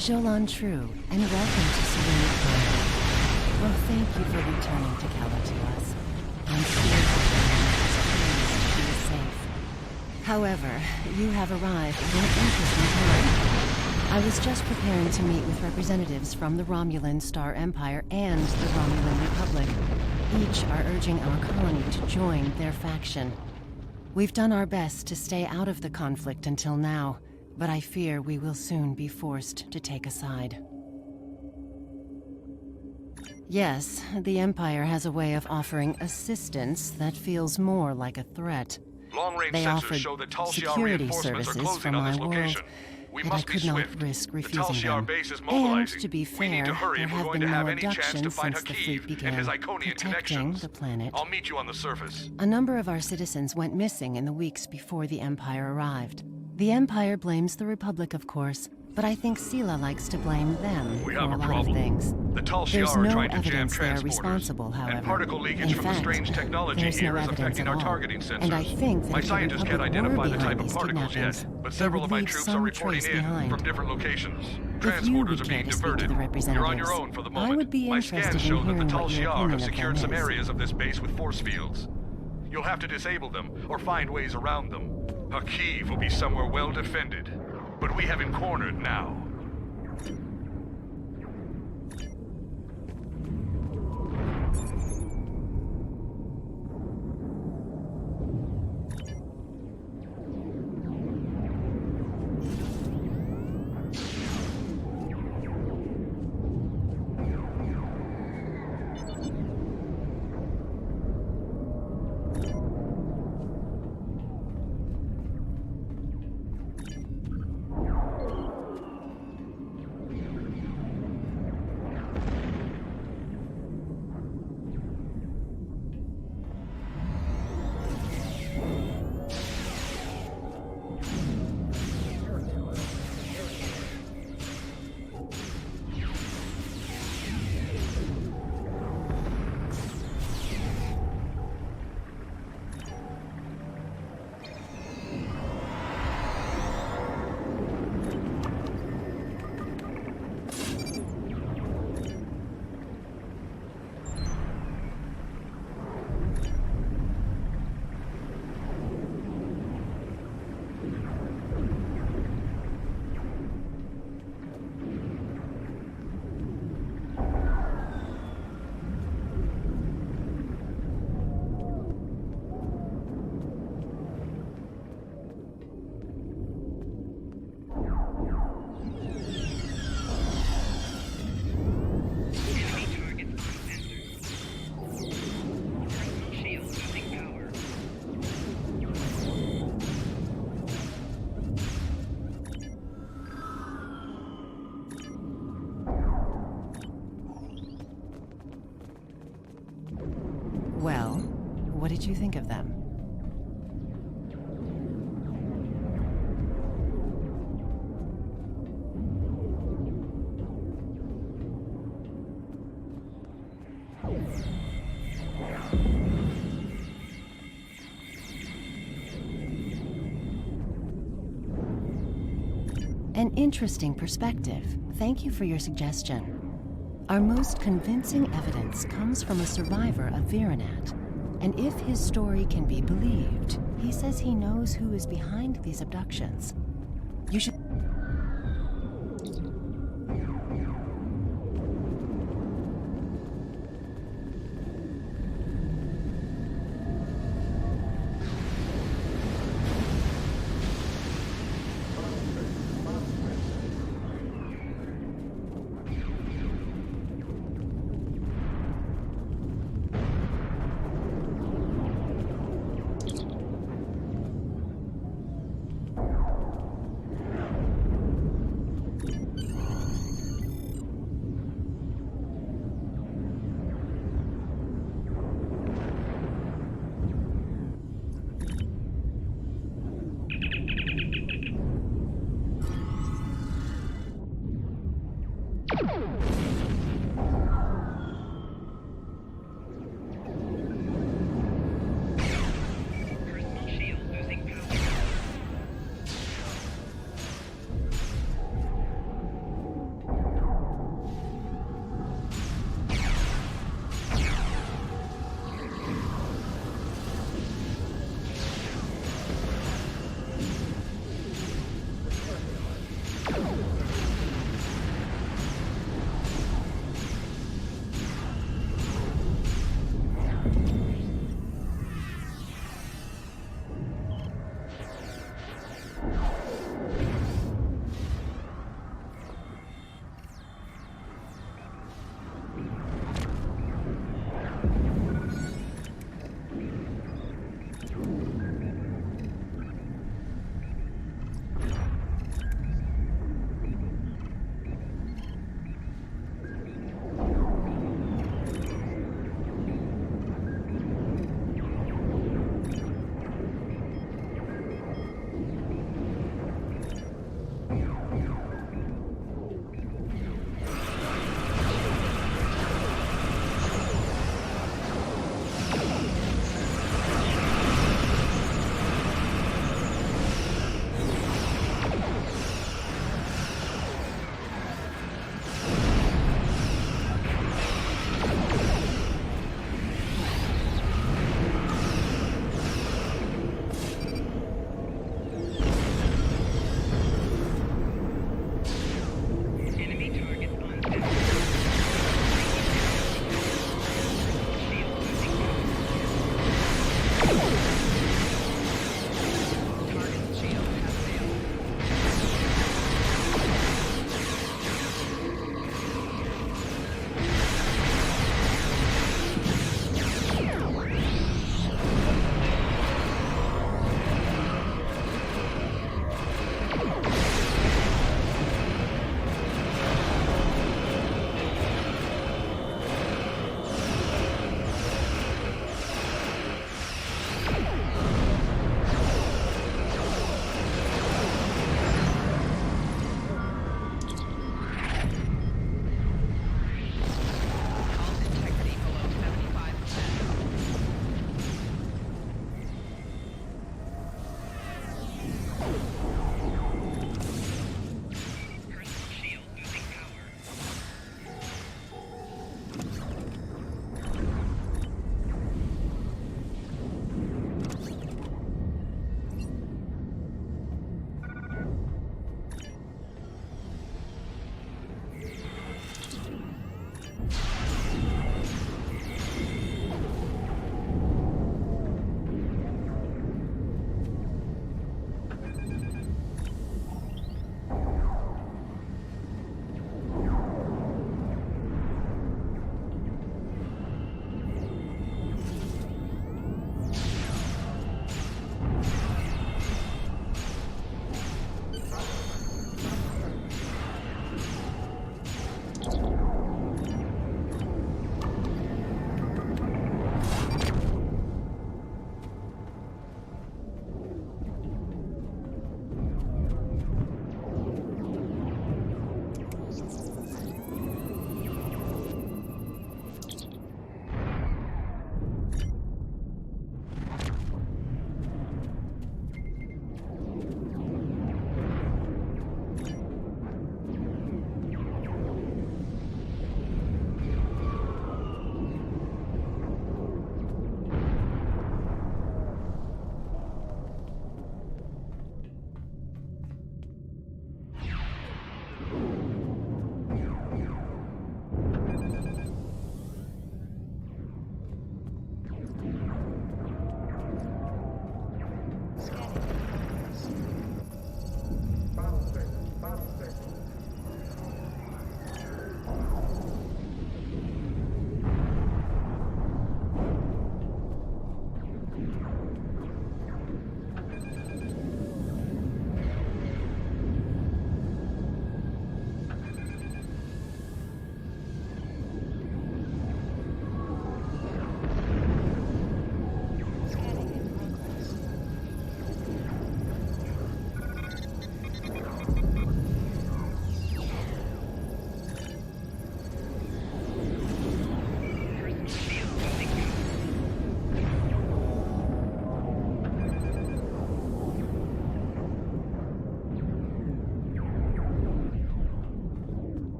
Jolan True, and welcome to Serene Planet. Well, thank you for returning to Kala to us. I'm sure that you are safe. However, you have arrived at an interesting time. I was just preparing to meet with representatives from the Romulan Star Empire and the Romulan Republic. Each are urging our colony to join their faction. We've done our best to stay out of the conflict until now, but I fear we will soon be forced to take a side. Yes, the Empire has a way of offering assistance that feels more like a threat. Long-range They sensors offered show that Tal Shiar security reinforcements are services closing from on my this world, location. We and I must be could not swift. risk The Tal refusing Shiar them. base is And mobilizing. to be We need fair, to hurry there if we're have going been to have no any chance to abductions find since the fleet Hakiv began and his Iconian protecting connections. the planet. I'll meet you on the surface. A number of our citizens went missing in the weeks before the Empire arrived. The Empire blames the Republic, of course, but I think Sela likes to blame them We for have a a lot problem. of things. The Tal There's Shiar are no trying to jam evidence they are transporters, responsible, however. and particle leakage In from fact, the strange technology there's here no is evidence affecting at our all. targeting sensors. And I think that My if the scientists can't Republic identify were the type behind of these particles kidnappings, yet, but they several would of my leave troops are some reporting trace in behind. from different locations. If you Transporters would are care being to speak to diverted. the representatives, You're on your own for the moment. I would be My interested scans in show that the hearing Tal what your Shiar opinion have of secured them some is. areas of this base with force fields. You'll have to disable them, or find ways around them. Hakiv will be somewhere well defended, but we have him cornered now. Well, what did you think of them? An interesting perspective. Thank you for your suggestion. Our most convincing evidence comes from a survivor of Virenat. And if his story can be believed, he says he knows who is behind these abductions. You should...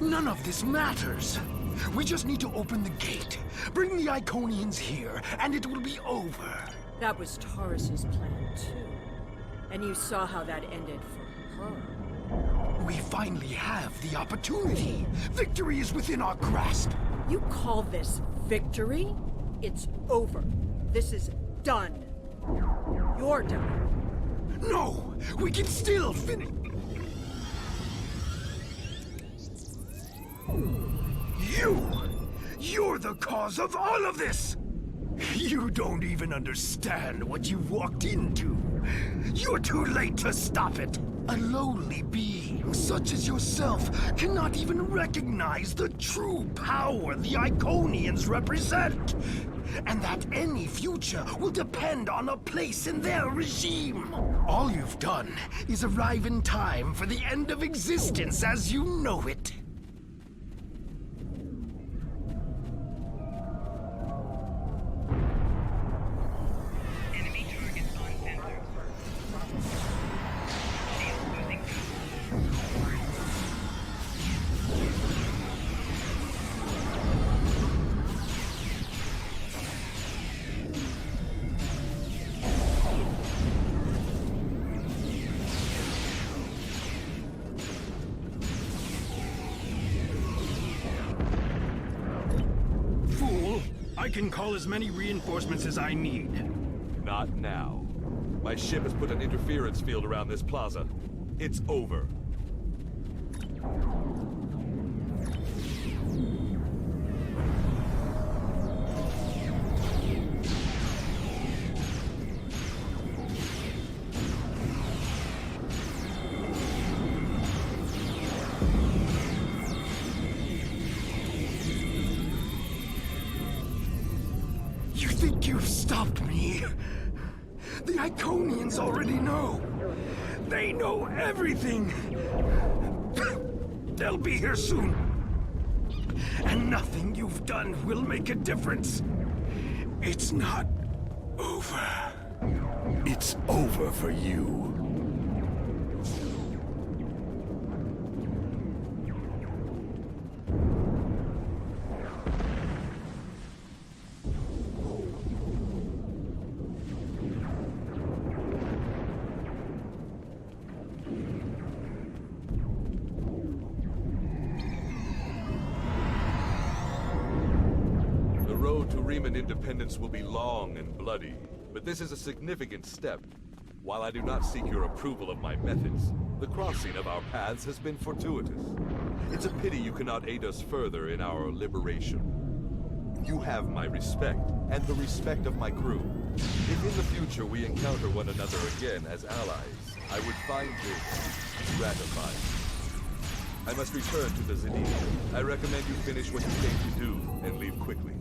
None of this matters. We just need to open the gate, bring the Iconians here, and it will be over. That was Taurus's plan, too. And you saw how that ended for her. We finally have the opportunity. Victory is within our grasp. You call this victory? It's over. This is done. You're done. No! We can still finish. You're the cause of all of this! You don't even understand what you walked into. You're too late to stop it. A lowly being such as yourself cannot even recognize the true power the Iconians represent. And that any future will depend on a place in their regime. All you've done is arrive in time for the end of existence as you know it. I can call as many reinforcements as I need. Not now. My ship has put an interference field around this plaza. It's over. You think you've stopped me? The Iconians already know. They know everything. They'll be here soon. And nothing you've done will make a difference. It's not over. It's over for you. Independence will be long and bloody, but this is a significant step. While I do not seek your approval of my methods, the crossing of our paths has been fortuitous. It's a pity you cannot aid us further in our liberation. You have my respect, and the respect of my crew. If in the future we encounter one another again as allies, I would find this gratifying. I must return to the Zenith. I recommend you finish what you came to do and leave quickly.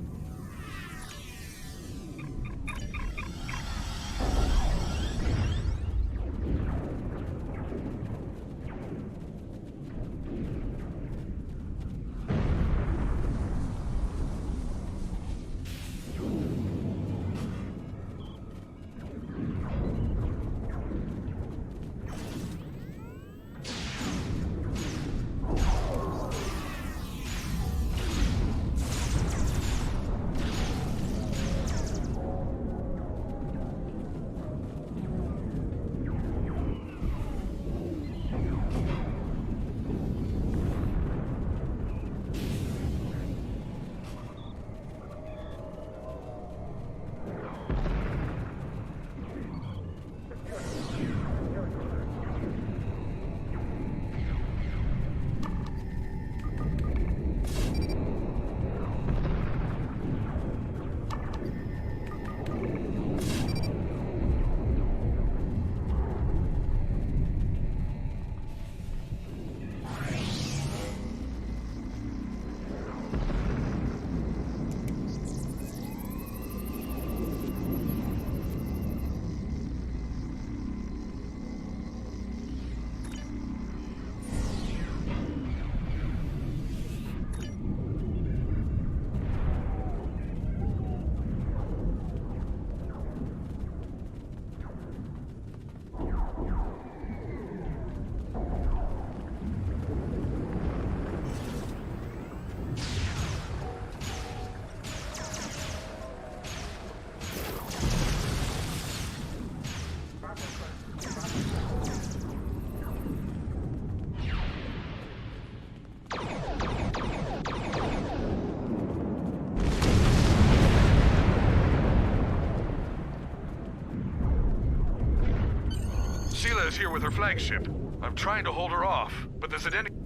with her flagship. I'm trying to hold her off, but there's an enemy.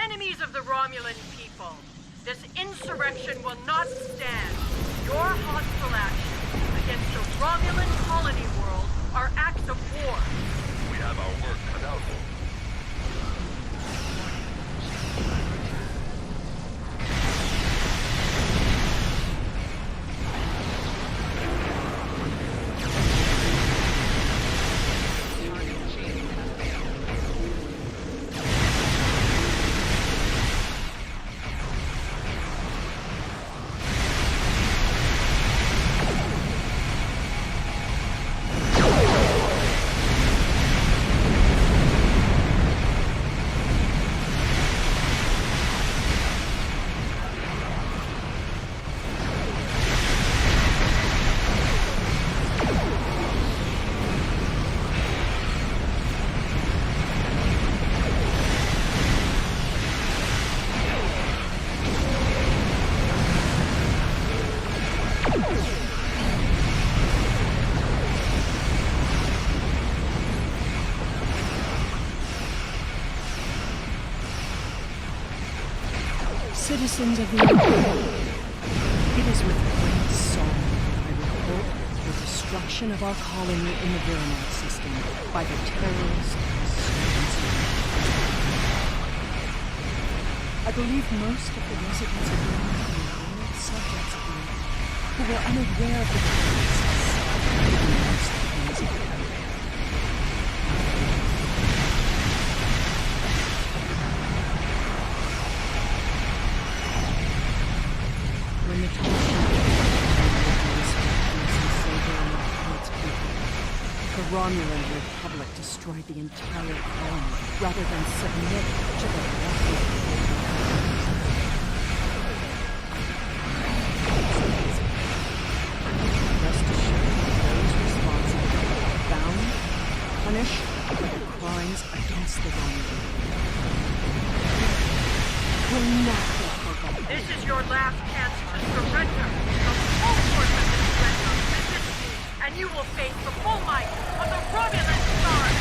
Enemies of the Romulan people, this insurrection will not stand. Your hostile actions against the Romulan colony world are acts of war. We have our work cut out for us. Citizens of the Empire, it is with great sorrow I report the destruction of our colony in the Vironite system by the terrorist insurgency. I believe most of the residents of the Empire were subjects of the Empire who were unaware of the consequences hidden amongst the things of the Empire. When the Talshar the Romulan Republic destroyed the entire colony rather than submit to the wrath of the Rest assured, those responsible are bound, punished for the crimes against the Romulan. Will not be forgotten. This is your last chance to surrender. The full force of this surrender resists you, and you will face the full might of the Romulan Stars.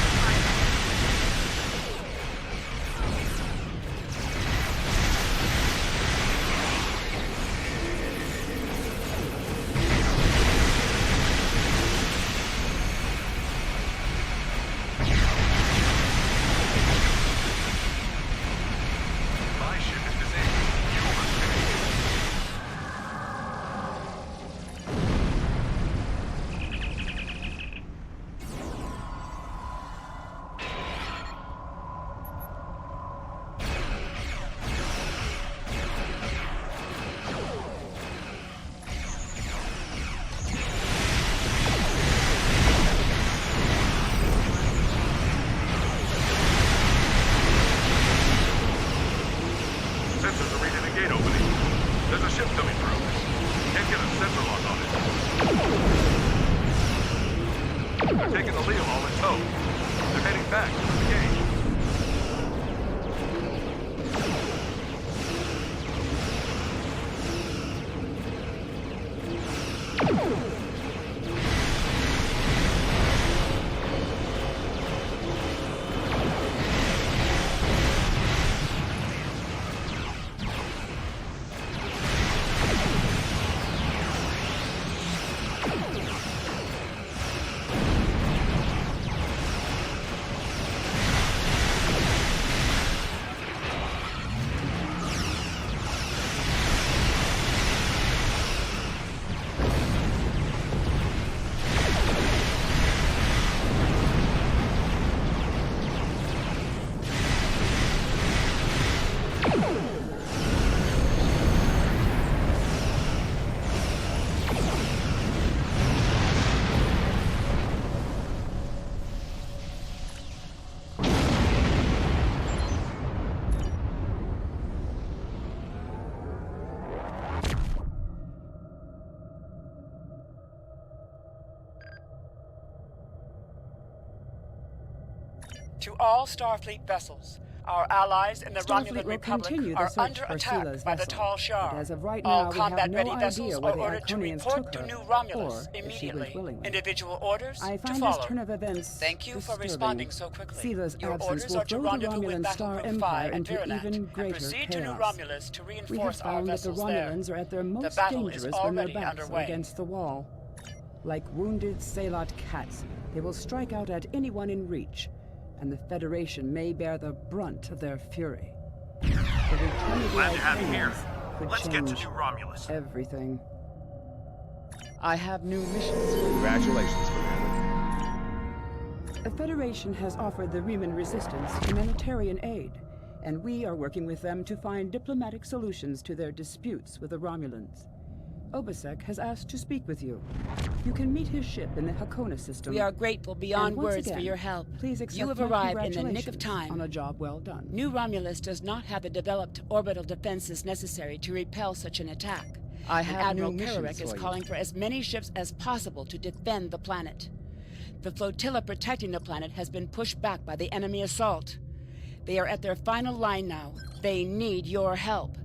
To all Starfleet vessels, Our allies in the Starfleet Romulan will Republic continue the are search under for attack Seela's by the vessel, Tal Shiar. but as of right All now, we have combat-ready no vessels idea are where the ordered to Iconians report took to her, New Romulus or if she went immediately. willingly. Individual orders I to find follow. this turn of events Thank you for disturbing. responding so quickly. Seela's Your absence orders will are to throw the rendezvous with Romulan Battle Star Group Empire 5 at into Virinak even and greater proceed to New chaos. Romulus to We have reinforce our found that the vessels there. Romulans are at their most battle is dangerous when their already backs are underway. against the wall. Like wounded Salot cats, they will strike out at anyone in reach, and the Federation may bear the brunt of their fury. The return of the Glad to have you here. Iconians could Let's get to change New Romulus. everything. I have new missions for you. Congratulations, Commander. The Federation has offered the Riemann Resistance humanitarian aid, and we are working with them to find diplomatic solutions to their disputes with the Romulans. Obasek has asked to speak with you. You can meet his ship in the Hakona system. We are grateful beyond And once words for again, your help. Please accept You have my arrived in the nick of congratulations time. on a job well done. New Romulus does not have the developed orbital defenses necessary to repel such an attack. I And have Admiral new missions Kararek is for you. calling for as many ships as possible to defend the planet. The flotilla protecting the planet has been pushed back by the enemy assault. They are at their final line now. They need your help.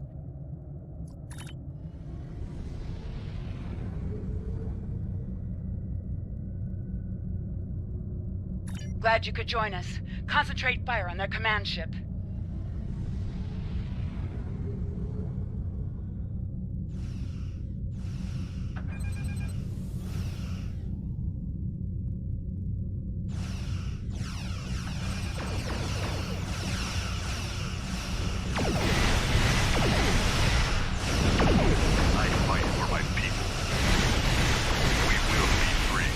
Glad you could join us. Concentrate fire on their command ship. I fight for my people. We will be free.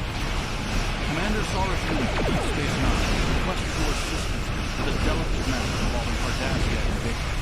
Commander Saurus Unit, Deep Space Nine, requests your assistance with a delicate matter involving Cardassia and Victor.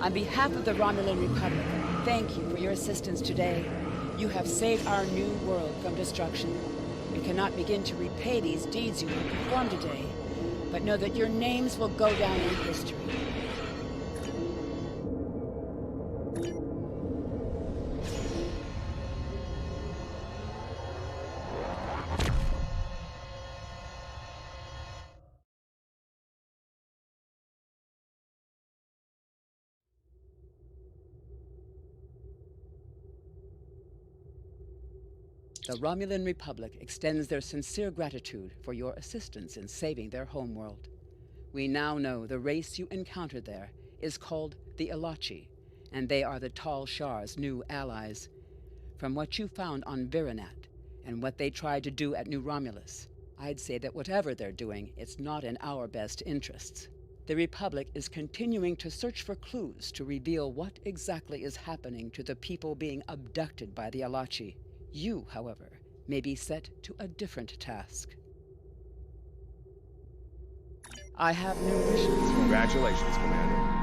On behalf of the Romulan Republic, thank you for your assistance today. You have saved our new world from destruction. We cannot begin to repay these deeds you have performed today, but know that your names will go down in history. The Romulan Republic extends their sincere gratitude for your assistance in saving their homeworld. We now know the race you encountered there is called the Elachi, and they are the Tal Shar's new allies. From what you found on Virinat and what they tried to do at New Romulus, I'd say that whatever they're doing, it's not in our best interests. The Republic is continuing to search for clues to reveal what exactly is happening to the people being abducted by the Elachi. You, however, may be set to a different task. I have new missions. Congratulations, Commander.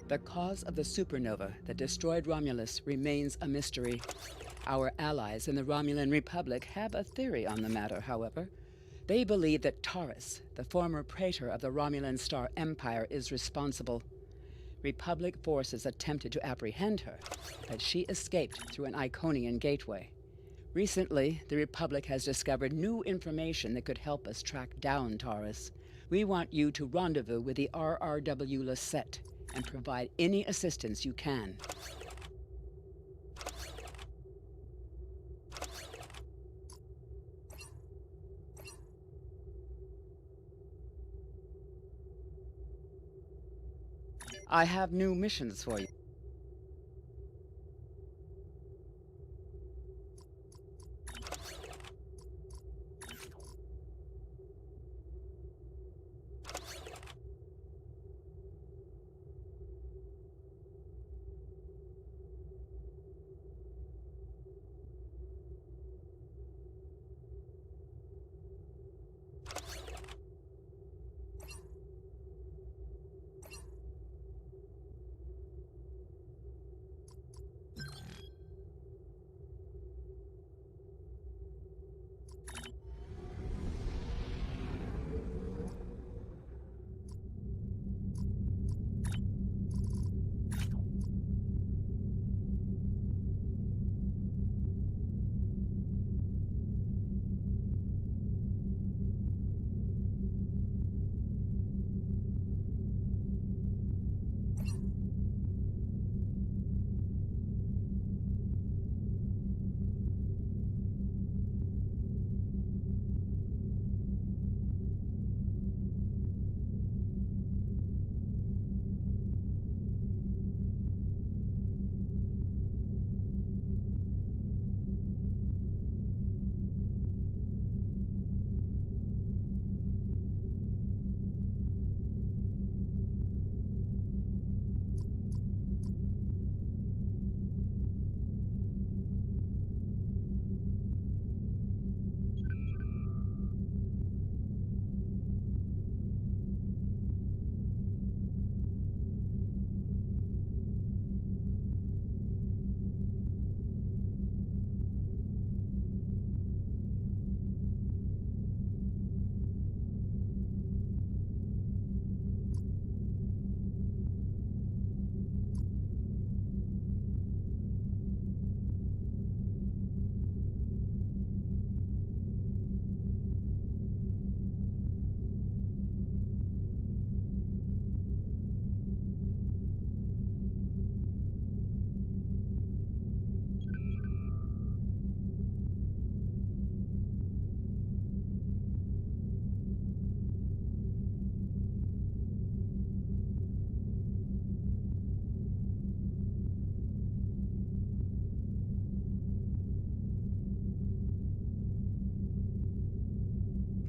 The cause of the supernova that destroyed Romulus remains a mystery. Our allies in the Romulan Republic have a theory on the matter, however. They believe that Taurus, the former praetor of the Romulan Star Empire, is responsible. Republic forces attempted to apprehend her, but she escaped through an Iconian gateway. Recently, the Republic has discovered new information that could help us track down Taurus. We want you to rendezvous with the RRW Lisette and provide any assistance you can. I have new missions for you.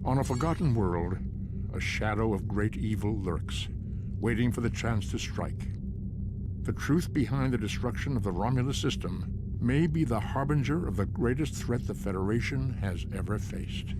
On a forgotten world, a shadow of great evil lurks, waiting for the chance to strike. The truth behind the destruction of the Romulus system may be the harbinger of the greatest threat the Federation has ever faced.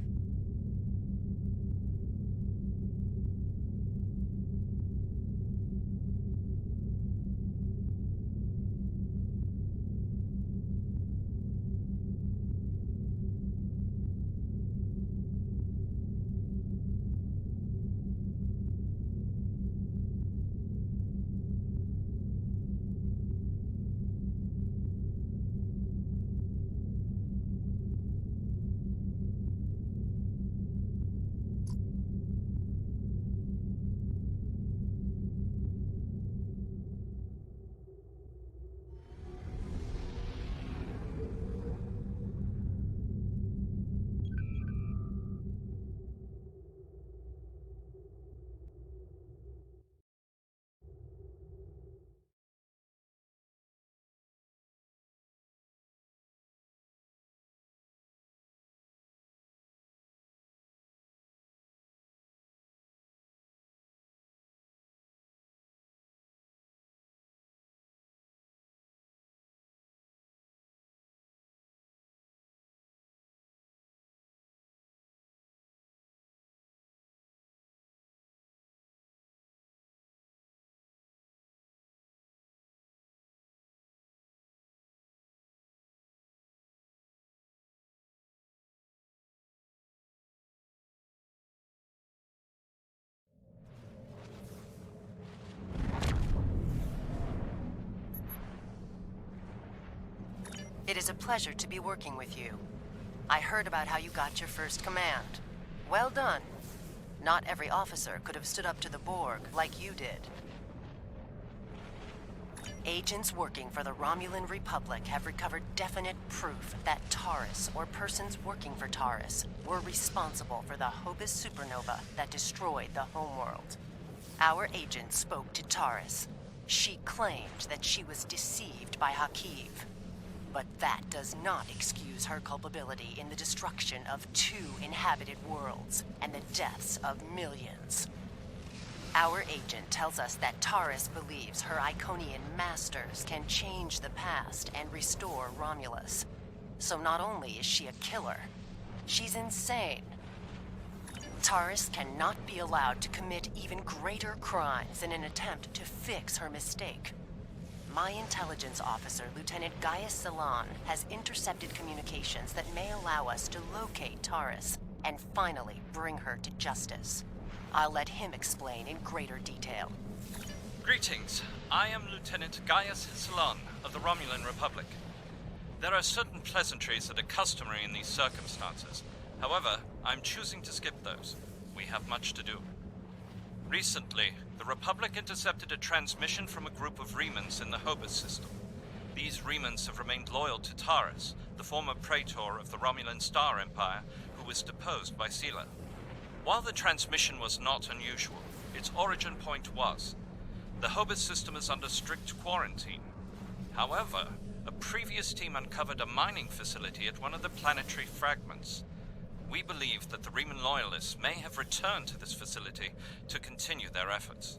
It is a pleasure to be working with you. I heard about how you got your first command. Well done. Not every officer could have stood up to the Borg like you did. Agents working for the Romulan Republic have recovered definite proof that Taurus, or persons working for Taurus, were responsible for the Hobus supernova that destroyed the homeworld. Our agent spoke to Taurus. She claimed that she was deceived by Hakiv. But that does not excuse her culpability in the destruction of 2 inhabited worlds and the deaths of millions. Our agent tells us that Taurus believes her Iconian masters can change the past and restore Romulus. So not only is she a killer, she's insane. Taurus cannot be allowed to commit even greater crimes in an attempt to fix her mistake. My intelligence officer, Lieutenant Gaius Salon, has intercepted communications that may allow us to locate Taurus and finally bring her to justice. I'll let him explain in greater detail. Greetings. I am Lieutenant Gaius Salon of the Romulan Republic. There are certain pleasantries that are customary in these circumstances. However, I'm choosing to skip those. We have much to do. Recently, the Republic intercepted a transmission from a group of Remans in the Hobus system. These Remans have remained loyal to Taurus, the former praetor of the Romulan Star Empire, who was deposed by Sela. While the transmission was not unusual, its origin point was. The Hobus system is under strict quarantine. However, a previous team uncovered a mining facility at one of the planetary fragments. We believe that the Reman loyalists may have returned to this facility to continue their efforts.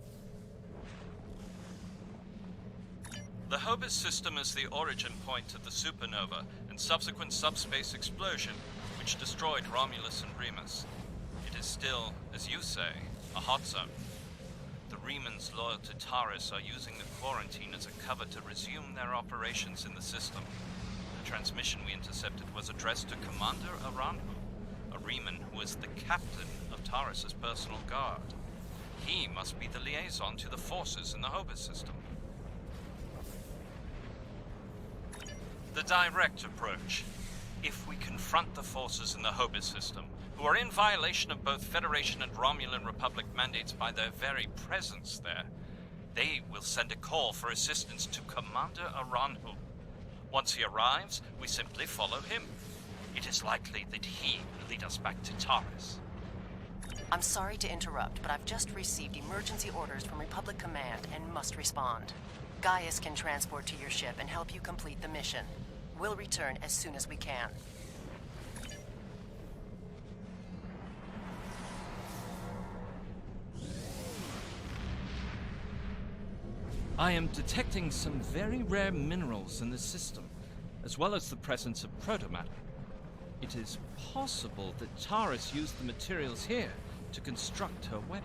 The Hobus system is the origin point of the supernova and subsequent subspace explosion, which destroyed Romulus and Remus. It is still, as you say, a hot zone. The Remans loyal to Taurus are using the quarantine as a cover to resume their operations in the system. The transmission we intercepted was addressed to Commander Aranhu, a Reman who is the captain of Taurus's personal guard. He must be the liaison to the forces in the Hobus system. The direct approach. If we confront the forces in the Hobus system, who are in violation of both Federation and Romulan Republic mandates by their very presence there, they will send a call for assistance to Commander Aranhu. Once he arrives, we simply follow him. It is likely that he will lead us back to Taurus. I'm sorry to interrupt, but I've just received emergency orders from Republic Command and must respond. Gaius can transport to your ship and help you complete the mission. We'll return as soon as we can. I am detecting some very rare minerals in the system, as well as the presence of protomatter. It is possible that Taurus used the materials here to construct her weapon.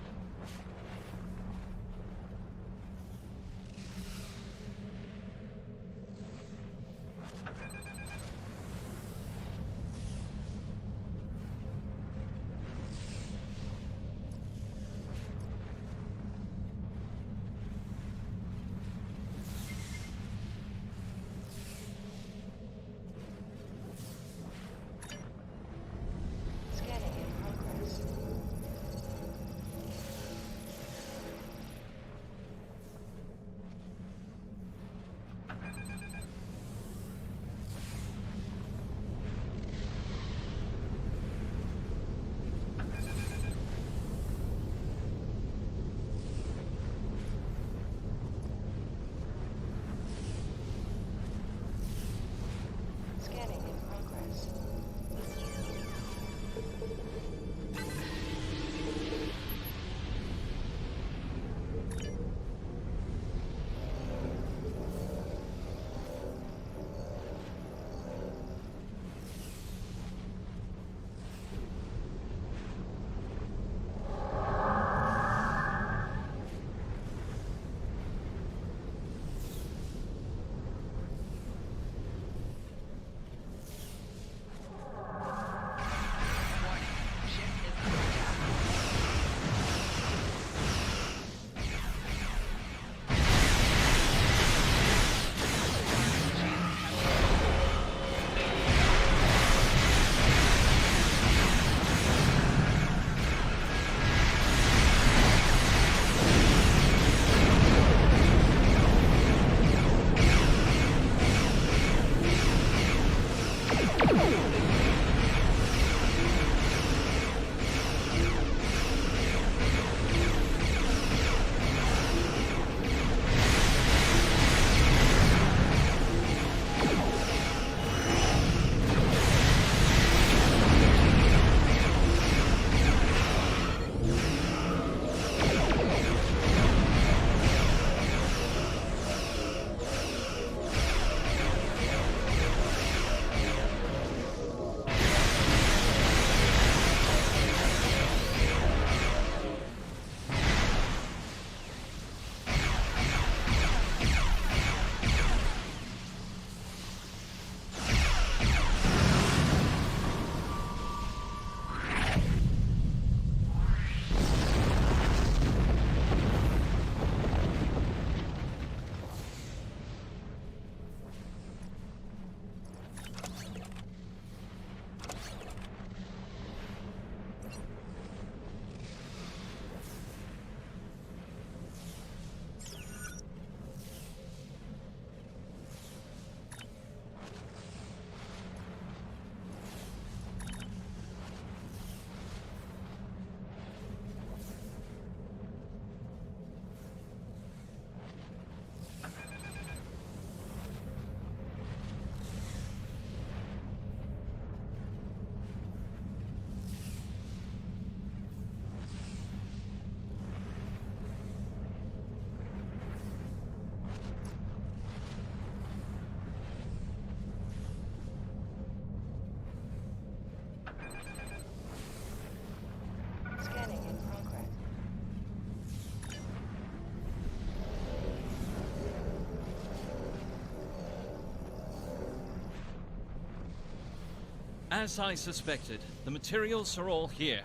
As I suspected, the materials are all here.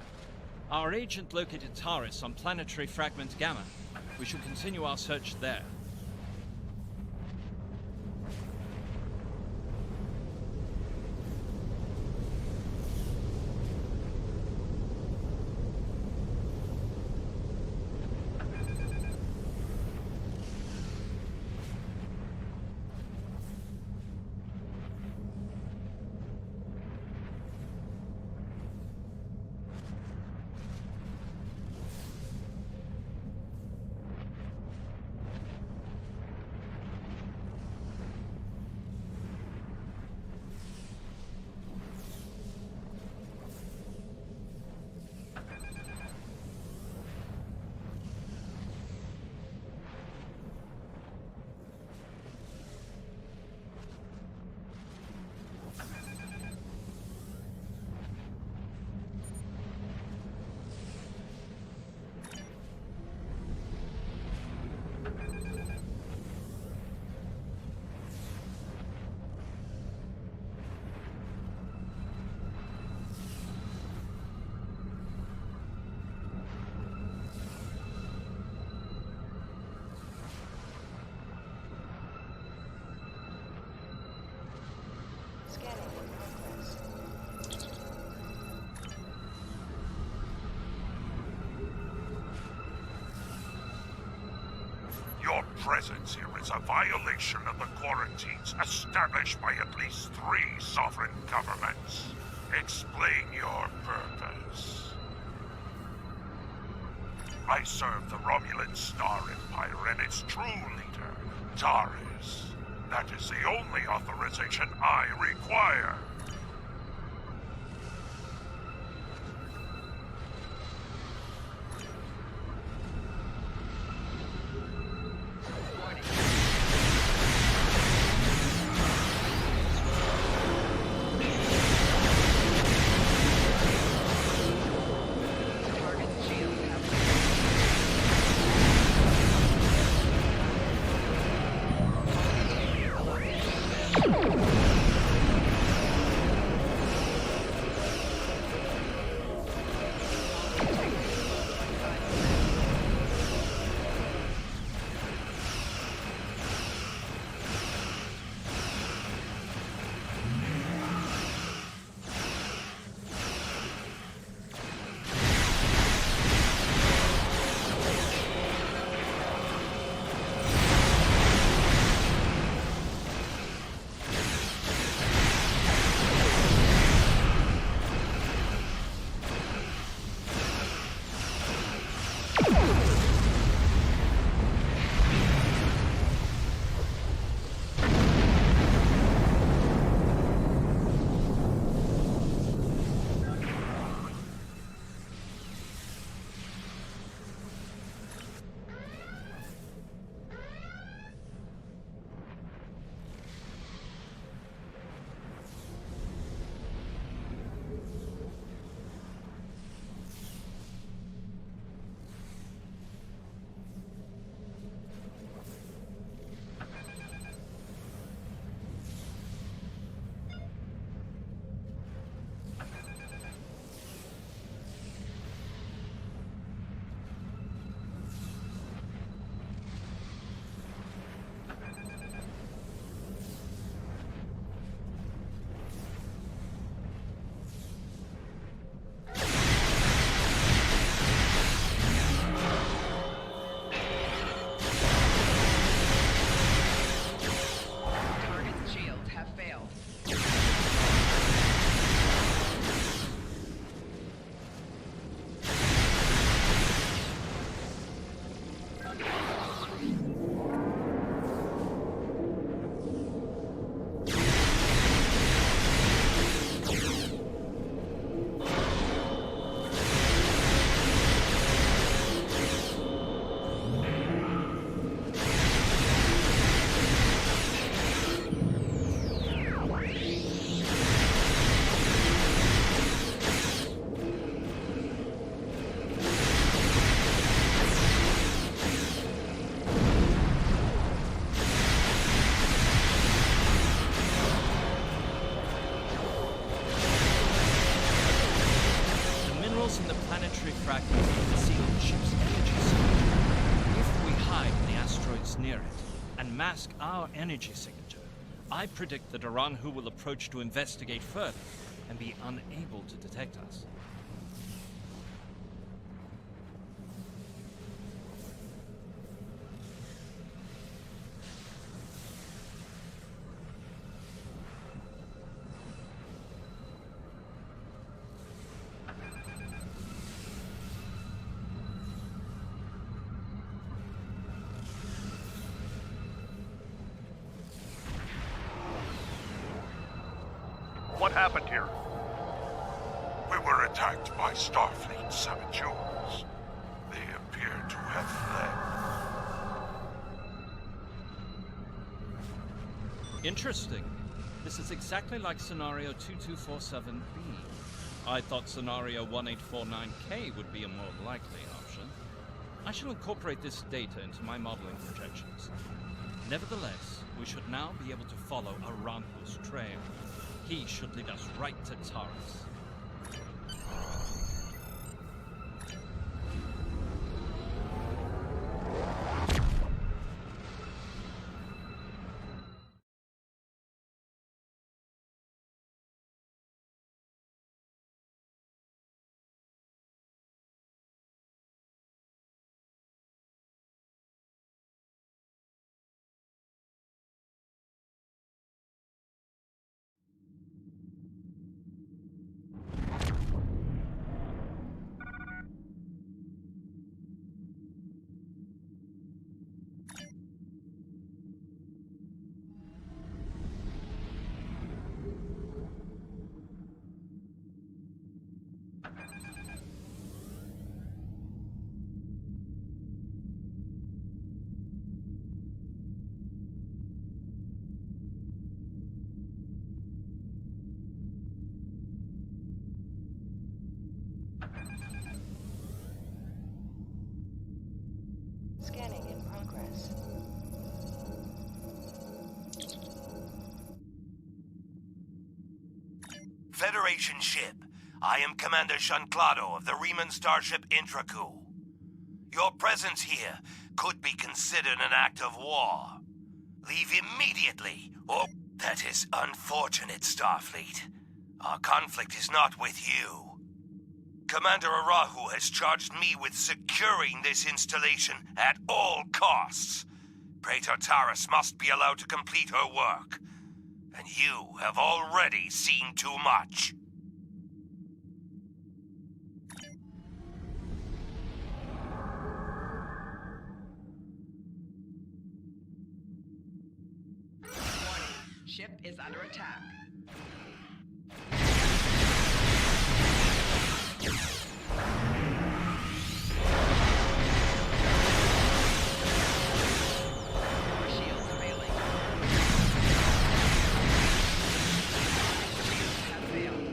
Our agent located Taurus on planetary fragment Gamma. We shall continue our search there. Your presence here is a violation of the quarantines established by at least 3 sovereign governments. Explain your purpose. I serve the Romulan Star Empire and its true leader, Taurus. That is the only authorization I require. tracking the concealed ship's energy signature. If we hide in the asteroids near it and mask our energy signature, I predict that Aranhu will approach to investigate further and be unable to detect us. What happened here? We were attacked by Starfleet saboteurs. They appear to have fled. Interesting. This is exactly like Scenario 2247B. I thought Scenario 1849K would be a more likely option. I shall incorporate this data into my modeling projections. Nevertheless, we should now be able to follow Aranhu's trail. He should lead us right to Taurus. Scanning in progress. Federation ship. I am Commander Shanclado of the Riemann starship Intraku. Your presence here could be considered an act of war. Leave immediately, or... That is unfortunate, Starfleet. Our conflict is not with you. Commander Arahu has charged me with securing this installation at all costs. Praetor Taurus must be allowed to complete her work. And you have already seen too much. Ship is under attack. Our shields failing. Shields have failed.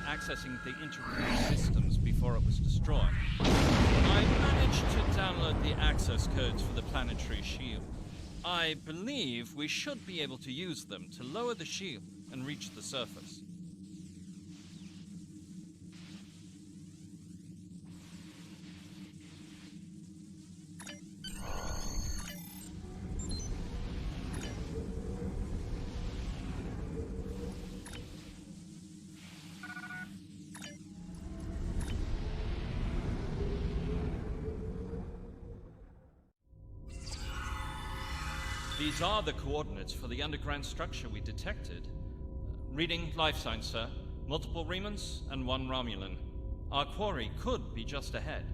Accessing the integrated systems before it was destroyed. I managed to download the access codes for the planetary shield. I believe we should be able to use them to lower the shield and reach the surface. These are the coordinates for the underground structure we detected. Reading life signs, sir. Multiple Riemans and one Romulan. Our quarry could be just ahead.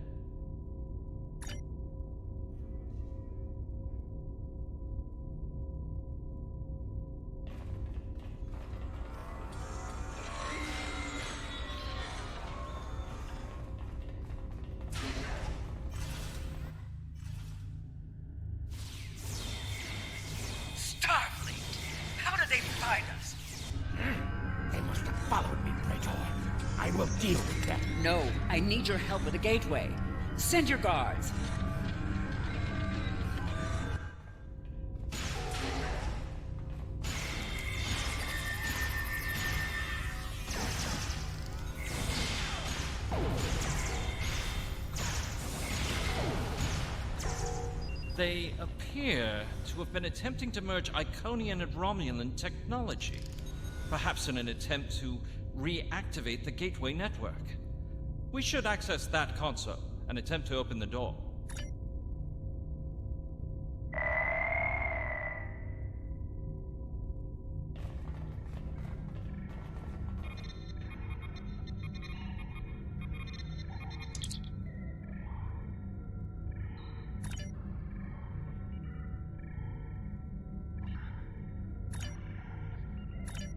deal with that. No, I need your help with the gateway. Send your guards. They appear to have been attempting to merge Iconian and Romulan technology, perhaps in an attempt to reactivate the gateway network. We should access that console and attempt to open the door.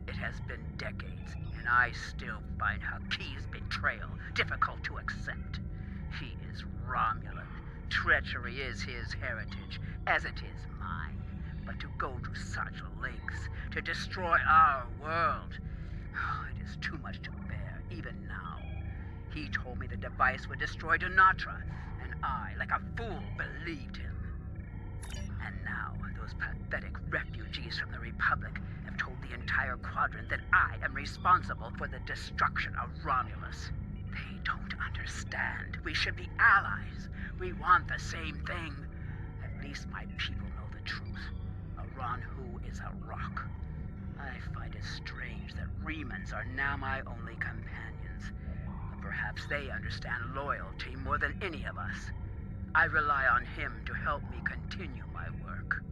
It has been decades, and I still find Haki's betrayal difficult to accept. He is Romulan. Treachery is his heritage, as it is mine. But to go to such lengths to destroy our world, it is too much to bear, even now. He told me the device would destroy Donatra, and I, like a fool, believed him. And now, those pathetic refugees from the Republic have told the entire Quadrant that I am responsible for the destruction of Romulus. They don't understand. We should be allies. We want the same thing. At least my people know the truth. Aranhu is a rock. I find it strange that Remans are now my only companions. But perhaps they understand loyalty more than any of us. I rely on him to help me continue my work.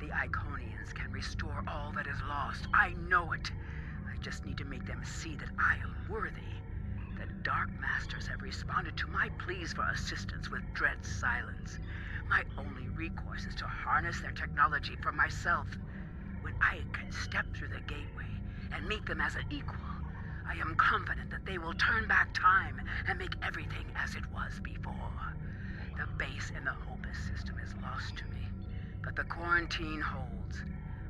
The Iconians can restore all that is lost. I know it. I just need to make them see that I am worthy. The Dark Masters have responded to my pleas for assistance with dread silence. My only recourse is to harness their technology for myself. When I can step through the gateway and meet them as an equal, I am confident that they will turn back time and make everything as it was before. The base in the Hobus system is lost to me, but the quarantine holds.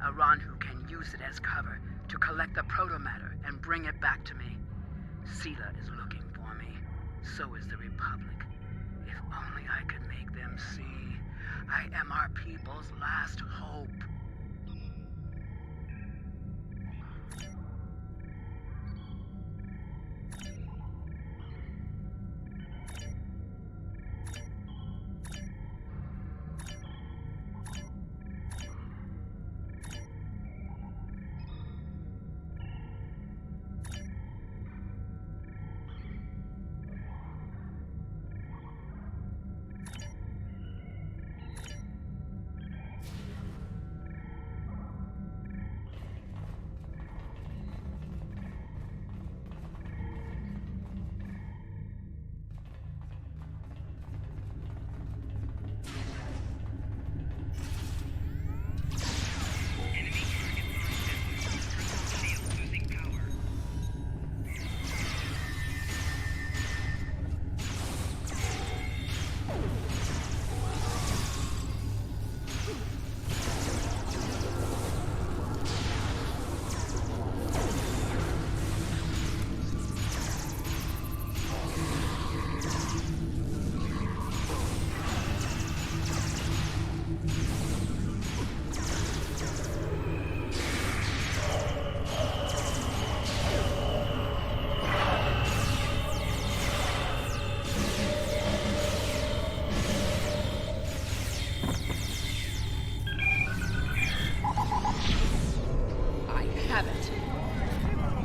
Aranhu can use it as cover to collect the protomatter and bring it back to me. Sela is looking for me. So is the Republic. If only I could make them see. I am our people's last hope.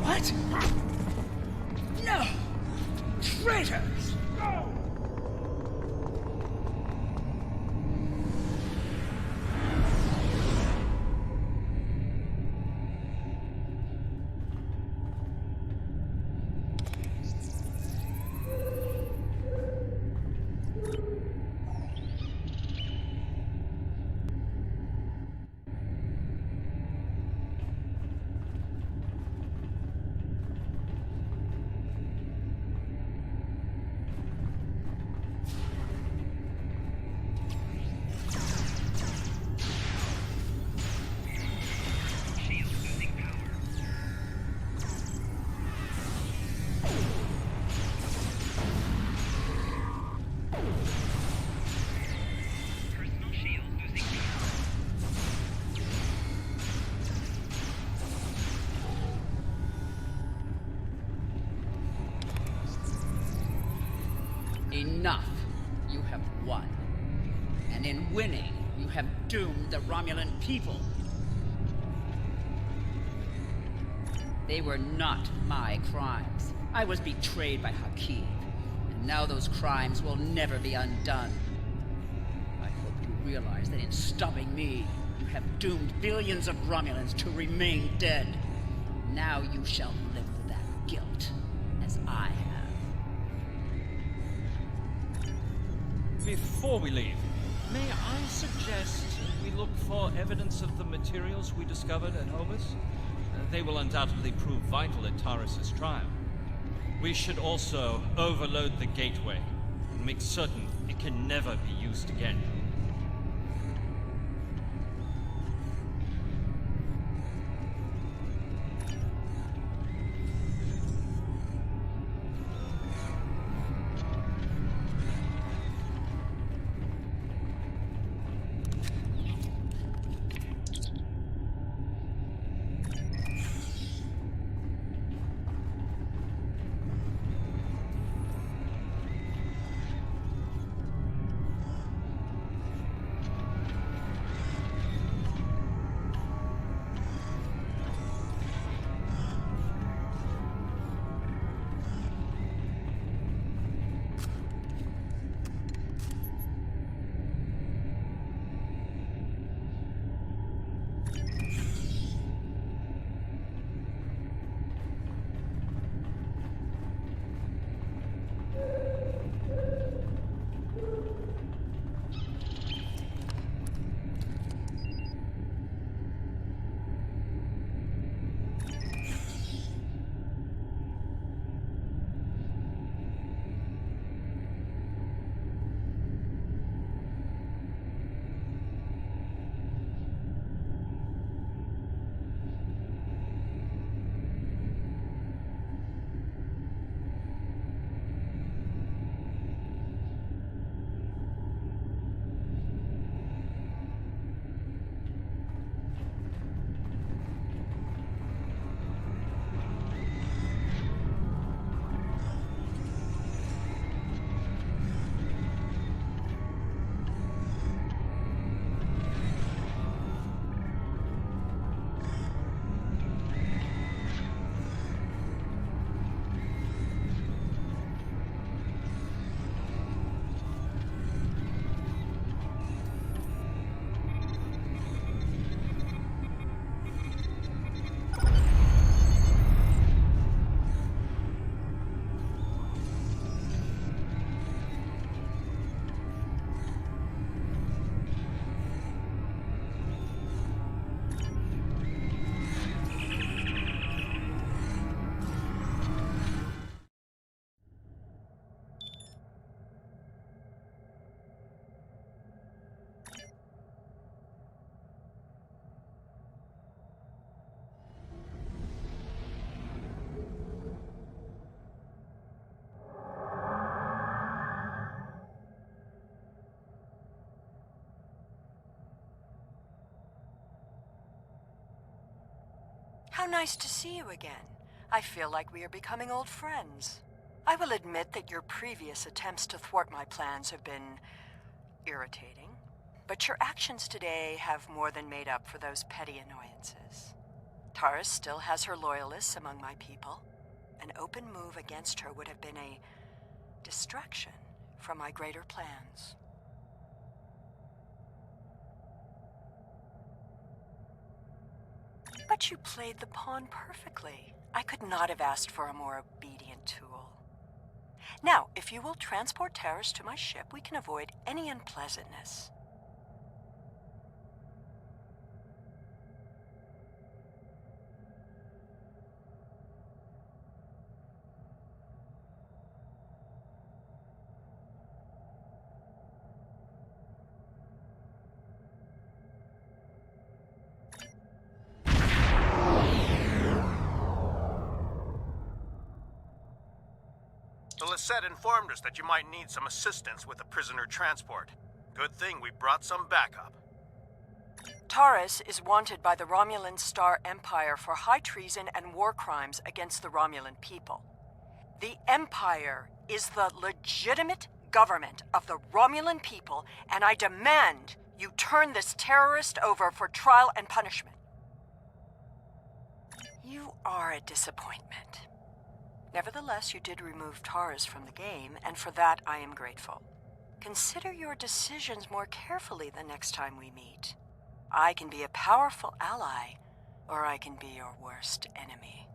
What? No! Traitors! Enough! You have won. And in winning, you have doomed the Romulan people. They were not my crimes. I was betrayed by Hakeem, and now those crimes will never be undone. I hope you realize that in stopping me, you have doomed billions of Romulans to remain dead. Now you shall live with that guilt, as I have. Before we leave, may I suggest we look for evidence of the materials we discovered at Hobus? They will undoubtedly prove vital at Taurus's trial. We should also overload the gateway and make certain it can never be used again. How nice to see you again. I feel like we are becoming old friends. I will admit that your previous attempts to thwart my plans have been irritating, but your actions today have more than made up for those petty annoyances. Taurus still has her loyalists among my people. An open move against her would have been a distraction from my greater plans. But you played the pawn perfectly. I could not have asked for a more obedient tool. Now, if you will transport Taurus to my ship, we can avoid any unpleasantness. The Lisette informed us that you might need some assistance with the prisoner transport. Good thing we brought some backup. Taurus is wanted by the Romulan Star Empire for high treason and war crimes against the Romulan people. The Empire is the legitimate government of the Romulan people, and I demand you turn this terrorist over for trial and punishment. You are a disappointment. Nevertheless, you did remove Taurus from the game, and for that I am grateful. Consider your decisions more carefully the next time we meet. I can be a powerful ally, or I can be your worst enemy.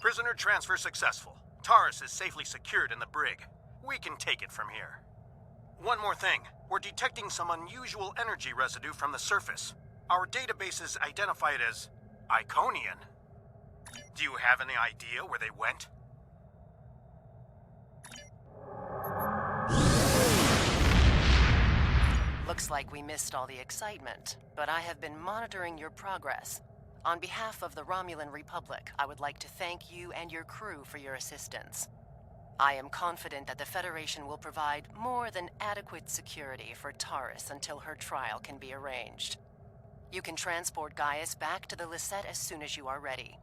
Prisoner transfer successful. Taurus is safely secured in the brig. We can take it from here. One more thing. We're detecting some unusual energy residue from the surface. Our databases identify it as Iconian. Do you have any idea where they went? Looks like we missed all the excitement, but I have been monitoring your progress. On behalf of the Romulan Republic, I would like to thank you and your crew for your assistance. I am confident that the Federation will provide more than adequate security for Taurus until her trial can be arranged. You can transport Gaius back to the Lisette as soon as you are ready.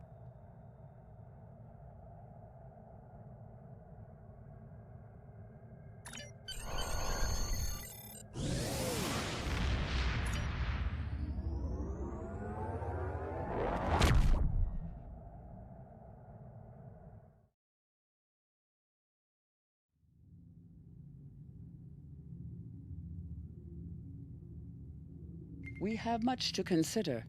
We have much to consider.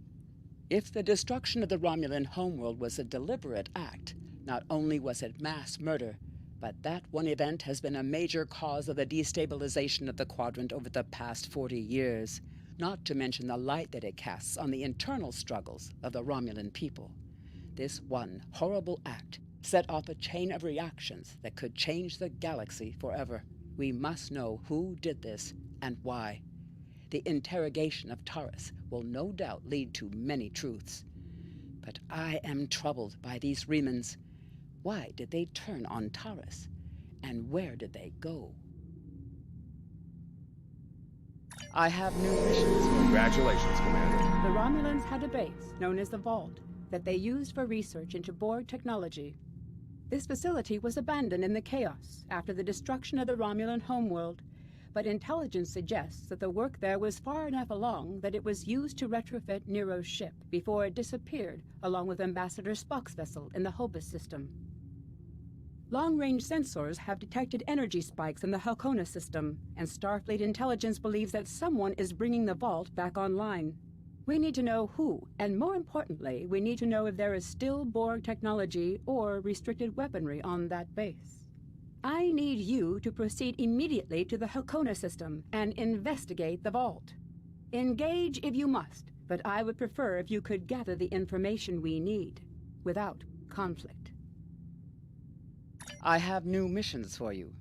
If the destruction of the Romulan homeworld was a deliberate act, not only was it mass murder, but that one event has been a major cause of the destabilization of the Quadrant over the past 40 years, not to mention the light that it casts on the internal struggles of the Romulan people. This one horrible act set off a chain of reactions that could change the galaxy forever. We must know who did this and why. The interrogation of Taurus will no doubt lead to many truths. But I am troubled by these remnants. Why did they turn on Taurus? And where did they go? I have new missions. Congratulations, Commander. The Romulans had a base, known as the Vault, that they used for research into Borg technology. This facility was abandoned in the chaos after the destruction of the Romulan homeworld, but intelligence suggests that the work there was far enough along that it was used to retrofit Nero's ship before it disappeared along with Ambassador Spock's vessel in the Hobus system. Long-range sensors have detected energy spikes in the Halcona system, and Starfleet intelligence believes that someone is bringing the Vault back online. We need to know who, and more importantly, we need to know if there is still Borg technology or restricted weaponry on that base. I need you to proceed immediately to the Halcona system and investigate the Vault. Engage if you must, but I would prefer if you could gather the information we need, without conflict. I have new missions for you.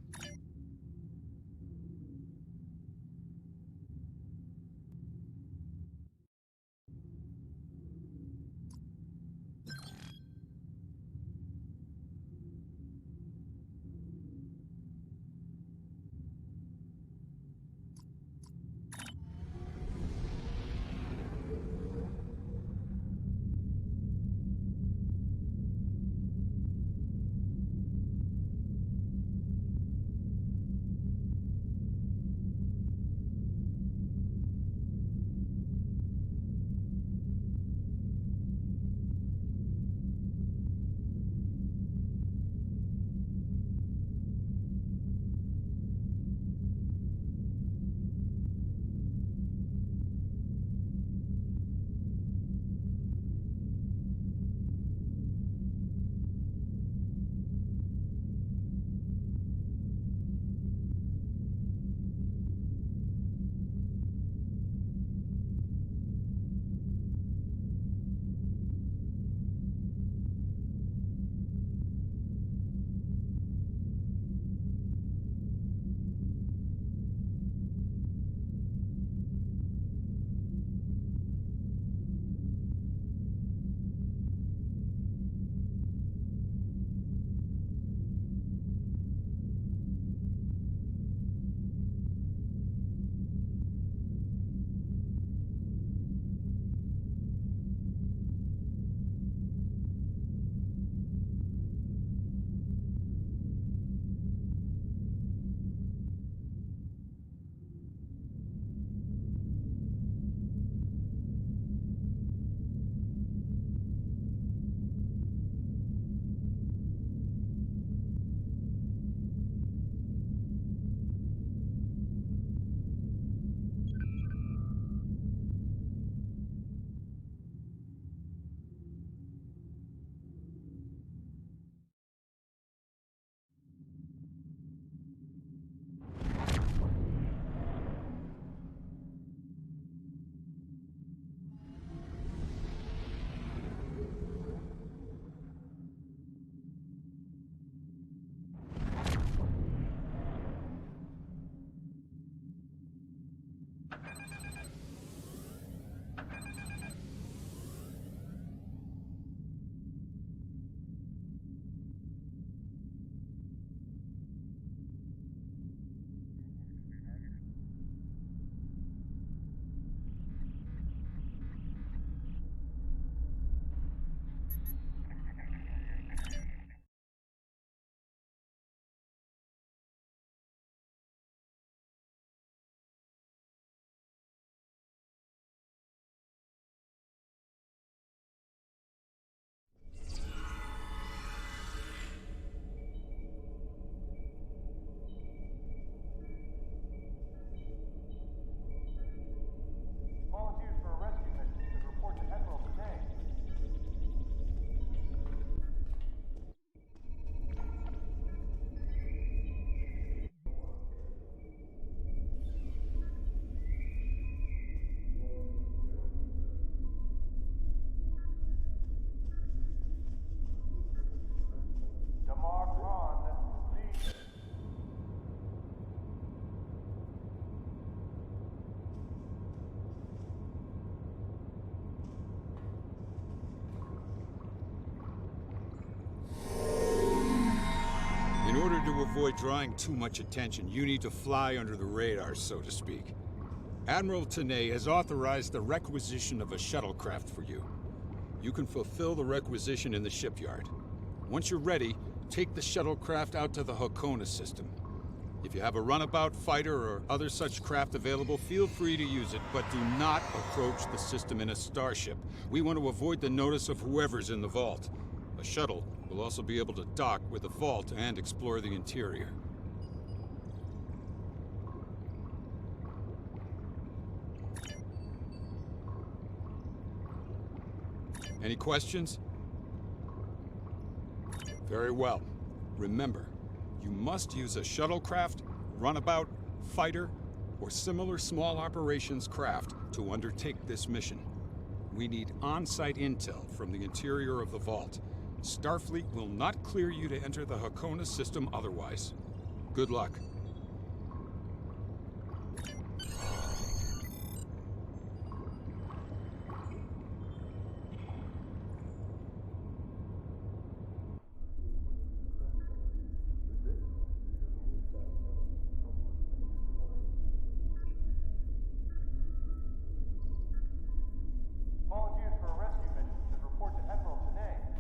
order to avoid drawing too much attention, you need to fly under the radar, so to speak. Admiral Tenay has authorized the requisition of a shuttlecraft for you. You can fulfill the requisition in the shipyard. Once you're ready, take the shuttlecraft out to the Hakona system. If you have a runabout, fighter, or other such craft available, feel free to use it, but do not approach the system in a starship. We want to avoid the notice of whoever's in the vault. A shuttle will also be able to dock with the vault and explore the interior. Any questions? Very well. Remember, you must use a shuttlecraft, runabout, fighter, or similar small operations craft to undertake this mission. We need on-site intel from the interior of the vault. Starfleet will not clear you to enter the Hakona system otherwise. Good luck. Volunteers for a rescue mission should report to Admiral Tenay.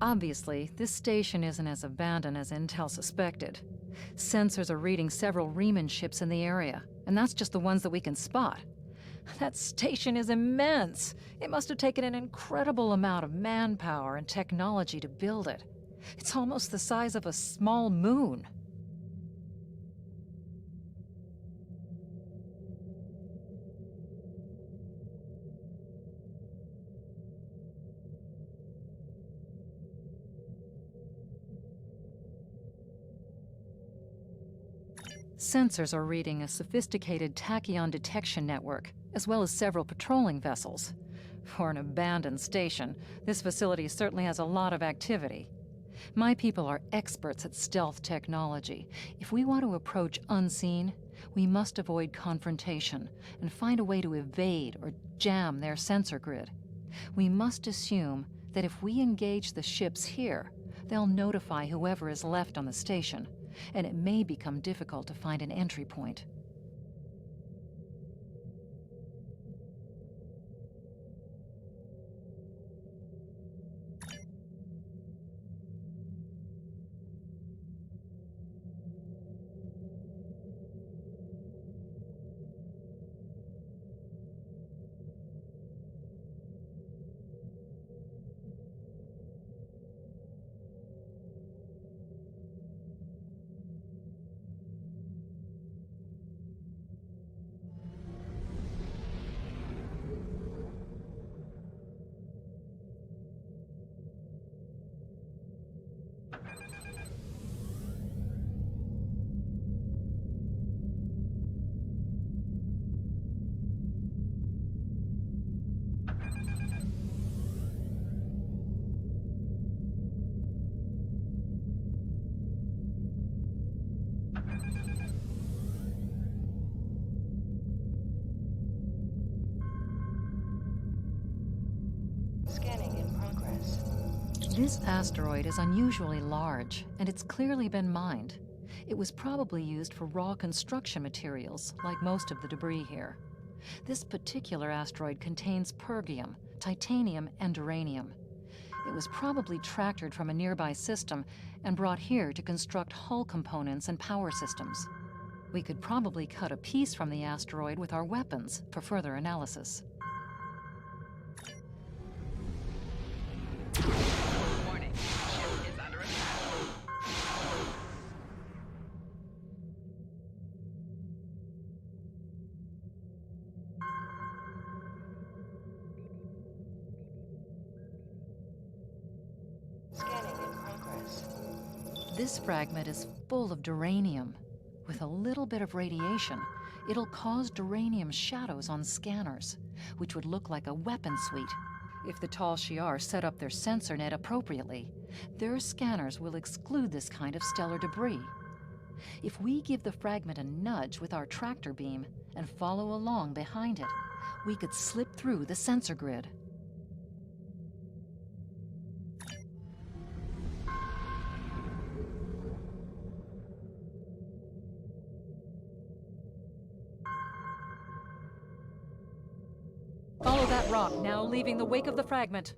Obviously, this station isn't as abandoned as Intel suspected. Sensors are reading several Riemann ships in the area, and that's just the ones that we can spot. That station is immense. It must have taken an incredible amount of manpower and technology to build it. It's almost the size of a small moon. Sensors are reading a sophisticated tachyon detection network, as well as several patrolling vessels. For an abandoned station, this facility certainly has a lot of activity. My people are experts at stealth technology. If we want to approach unseen, we must avoid confrontation and find a way to evade or jam their sensor grid. We must assume that if we engage the ships here, they'll notify whoever is left on the station, and it may become difficult to find an entry point. Scanning in progress. This asteroid is unusually large, and it's clearly been mined. It was probably used for raw construction materials, like most of the debris here. This particular asteroid contains pergium, titanium, and uranium. It was probably tractored from a nearby system and brought here to construct hull components and power systems. We could probably cut a piece from the asteroid with our weapons for further analysis. Warning, ship is under attack. Scanning in progress. This fragment is full of duranium. With a little bit of radiation, it'll cause duranium shadows on scanners, which would look like a weapon suite. If the Tal Shiar set up their sensor net appropriately, their scanners will exclude this kind of stellar debris. If we give the fragment a nudge with our tractor beam and follow along behind it, we could slip through the sensor grid. Follow that rock, now leaving the wake of the fragment.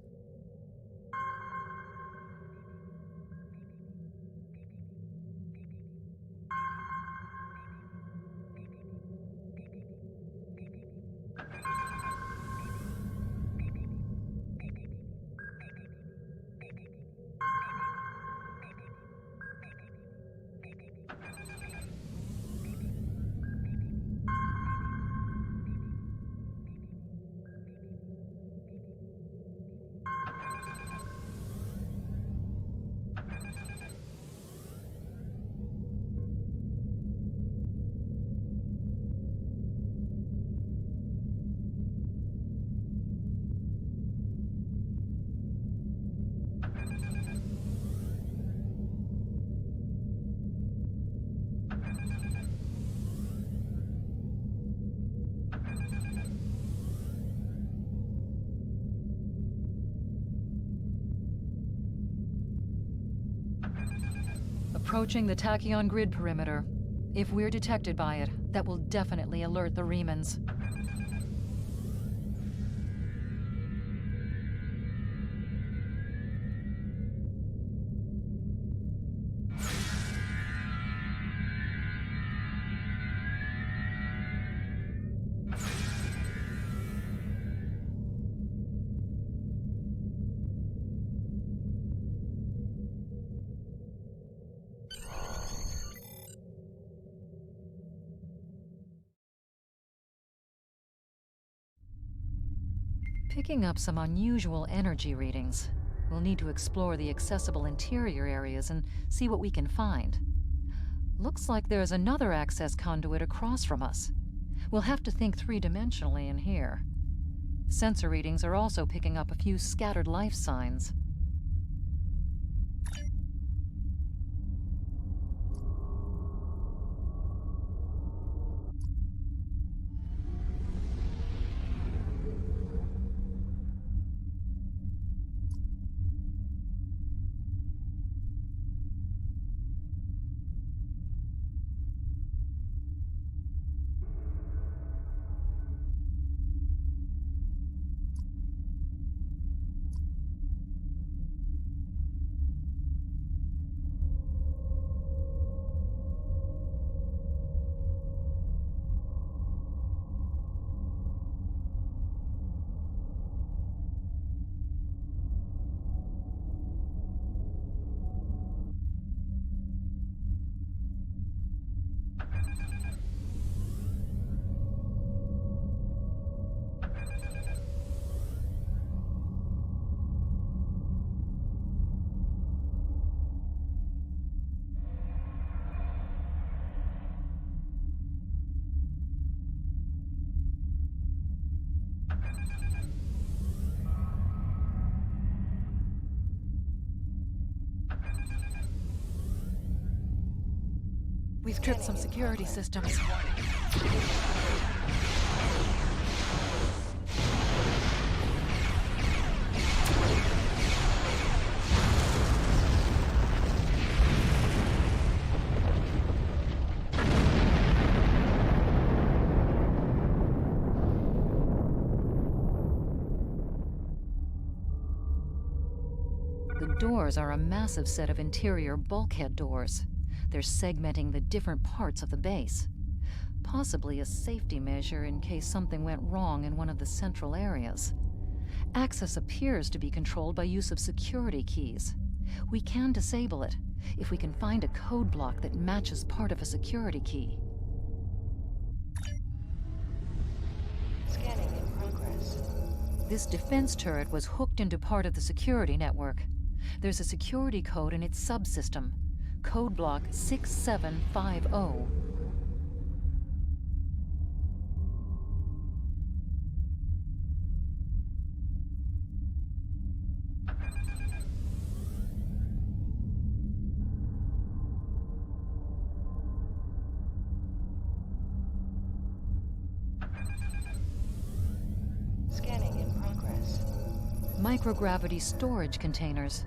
Approaching the tachyon grid perimeter. If we're detected by it, that will definitely alert the Riemans. Picking up some unusual energy readings. We'll need to explore the accessible interior areas and see what we can find. Looks like there's another access conduit across from us. We'll have to think three-dimensionally in here. Sensor readings are also picking up a few scattered life signs. We've tripped some security systems. The doors are a massive set of interior bulkhead doors. They're segmenting the different parts of the base. Possibly a safety measure in case something went wrong in one of the central areas. Access appears to be controlled by use of security keys. We can disable it if we can find a code block that matches part of a security key. Scanning in progress. This defense turret was hooked into part of the security network. There's a security code in its subsystem. Code block 6750. Scanning in progress. Microgravity storage containers.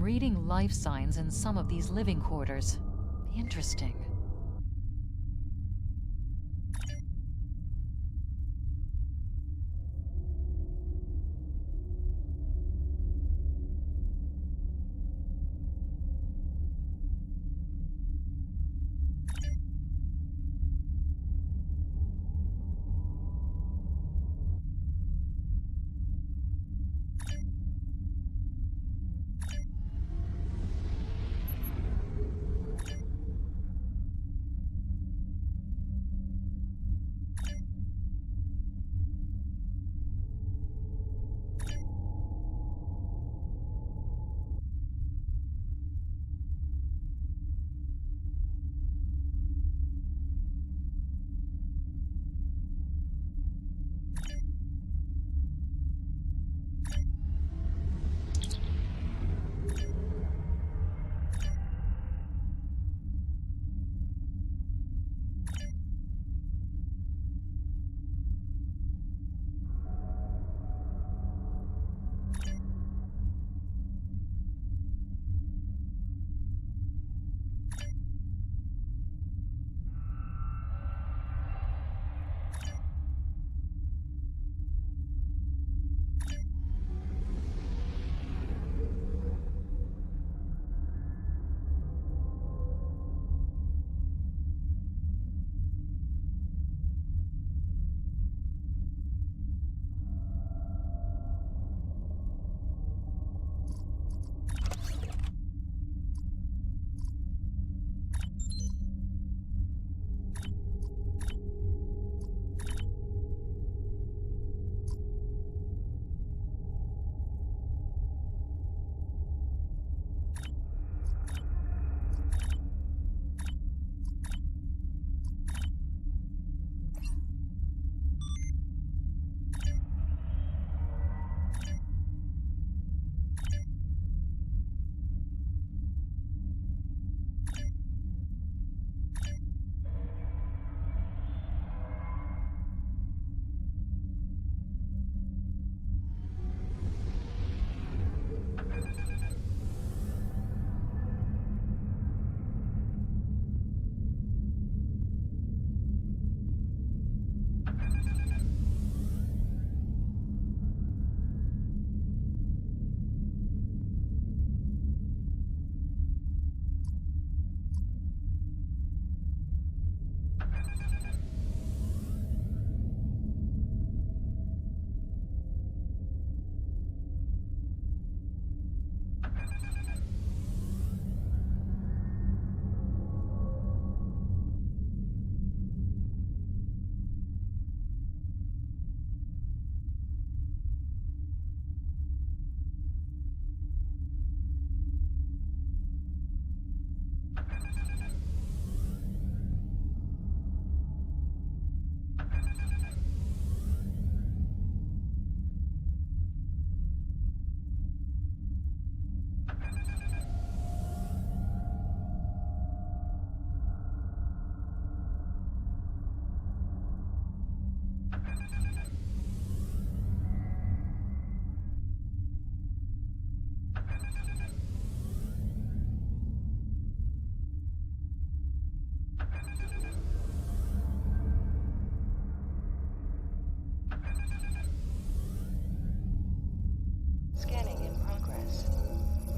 I'm reading life signs in some of these living quarters. Interesting.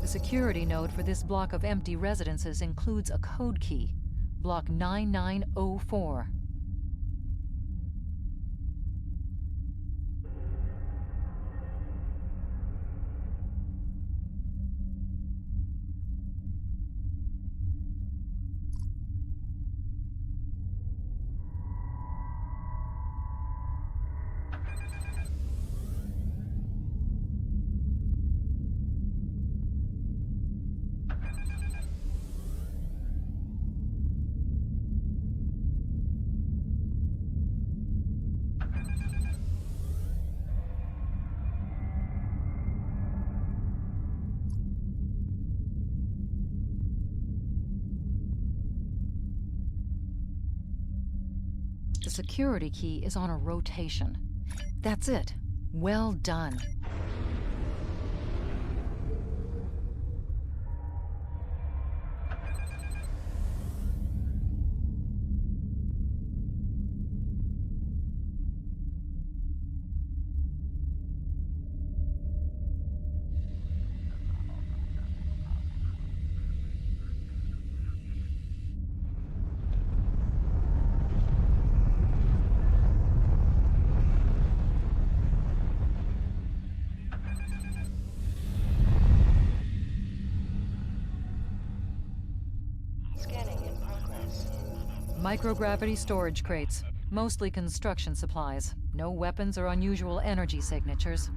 The security node for this block of empty residences includes a code key, block 9904. The security key is on a rotation. That's it. Well done. this? Microgravity storage crates. Mostly construction supplies. No weapons or unusual energy signatures.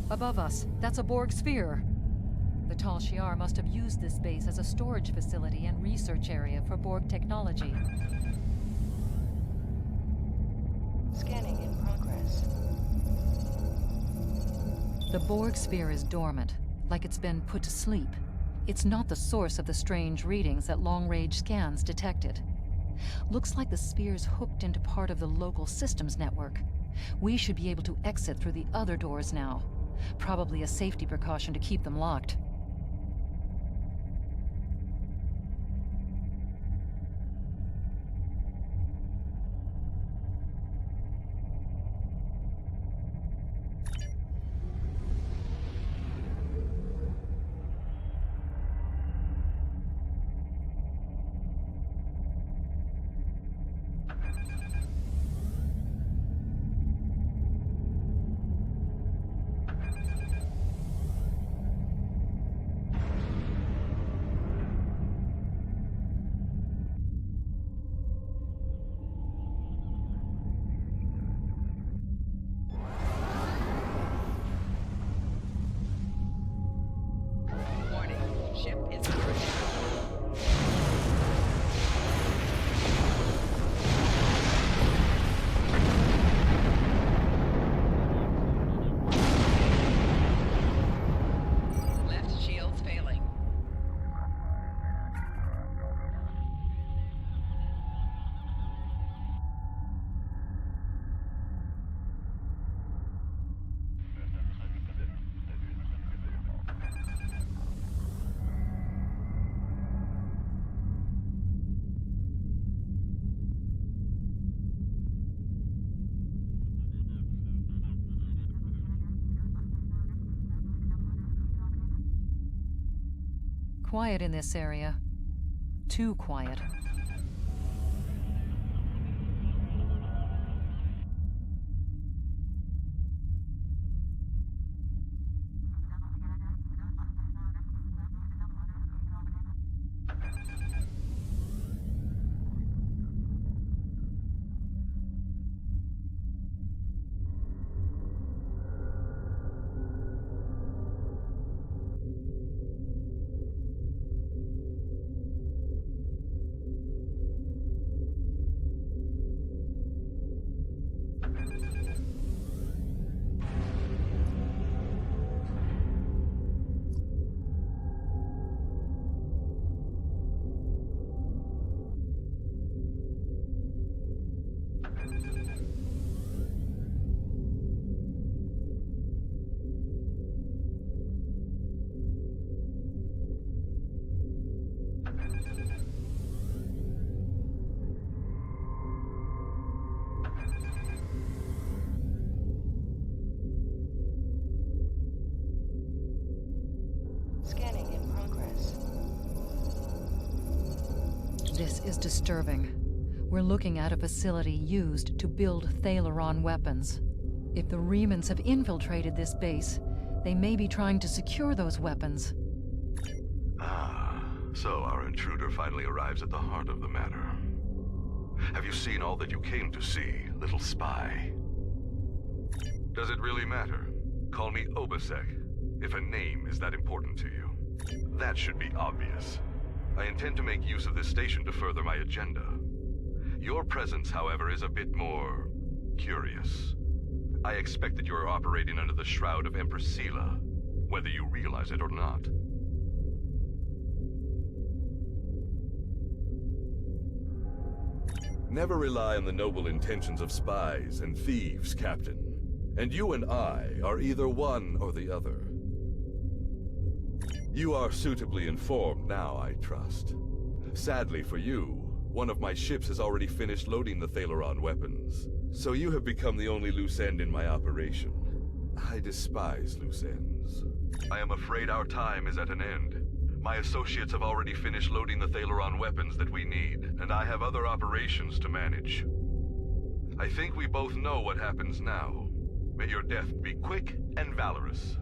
Above us, that's a Borg sphere. The Tal Shiar must have used this base as a storage facility and research area for Borg technology. Scanning in progress. The Borg sphere is dormant, like it's been put to sleep. It's not the source of the strange readings that long-range scans detected. Looks like the sphere's hooked into part of the local systems network. We should be able to exit through the other doors now. Probably a safety precaution to keep them locked. Ship is under attack. Left shields failing. Quiet in this area. Too quiet. This is disturbing. We're looking at a facility used to build Thalaron weapons. If the Remans have infiltrated this base, they may be trying to secure those weapons. So our intruder finally arrives at the heart of the matter. Have you seen all that you came to see, little spy? Does it really matter? Call me Obasek, if a name is that important to you. That should be obvious. I intend to make use of this station to further my agenda. Your presence, however, is a bit more curious. I expect that you are operating under the shroud of Empress Sela, whether you realize it or not. Never rely on the noble intentions of spies and thieves, Captain. And you and I are either one or the other. You are suitably informed now, I trust. Sadly for you, one of my ships has already finished loading the Thalaron weapons, so you have become the only loose end in my operation. I despise loose ends. I am afraid our time is at an end. My associates have already finished loading the Thalaron weapons that we need, and I have other operations to manage. I think we both know what happens now. May your death be quick and valorous.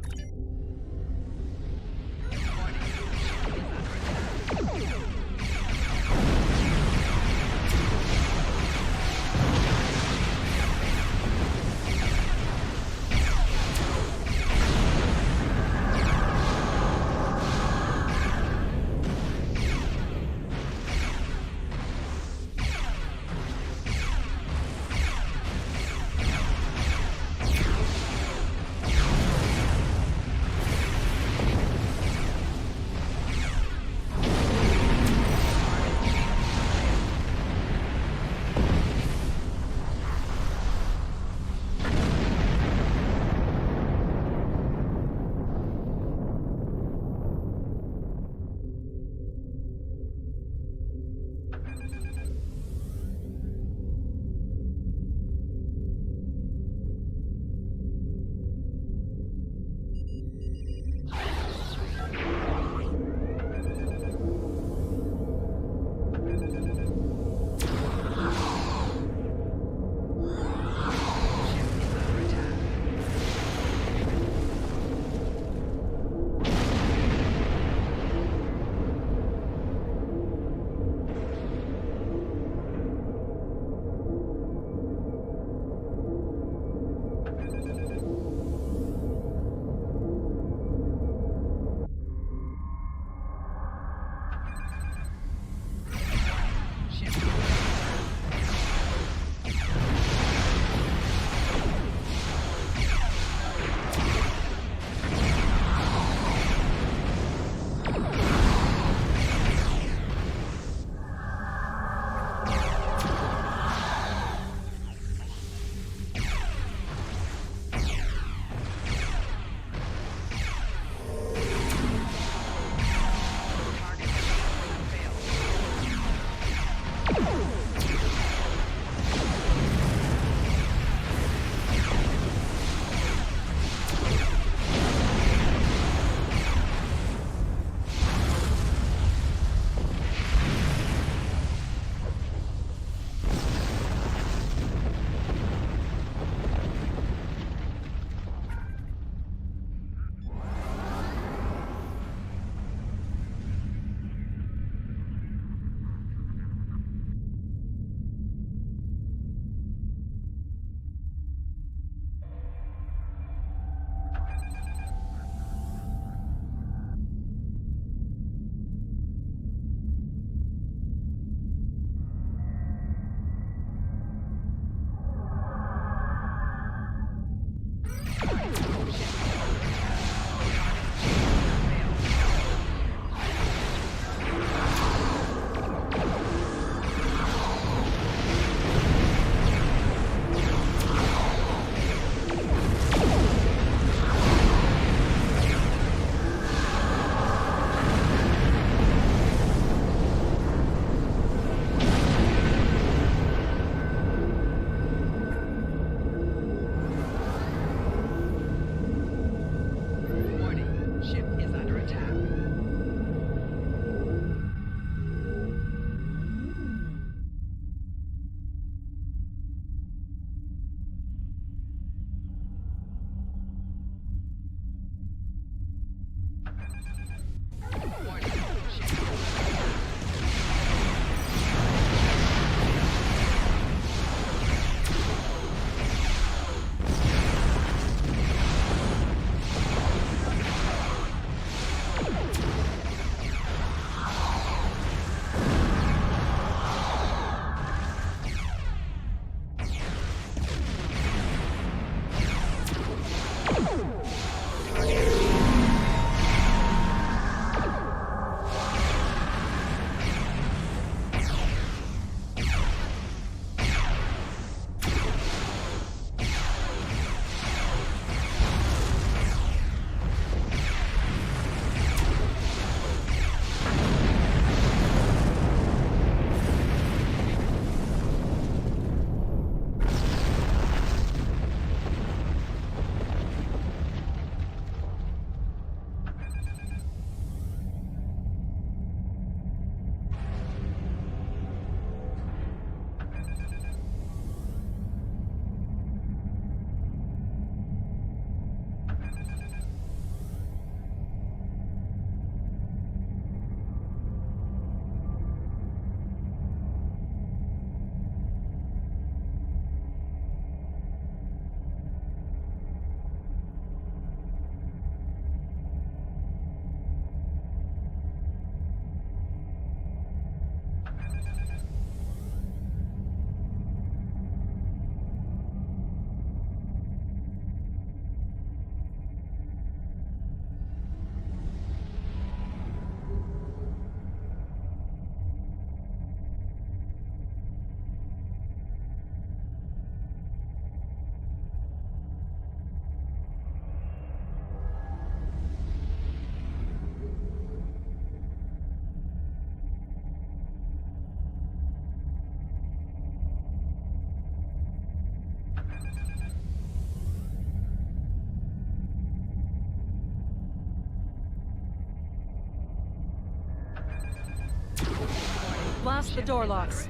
Blast the door locks.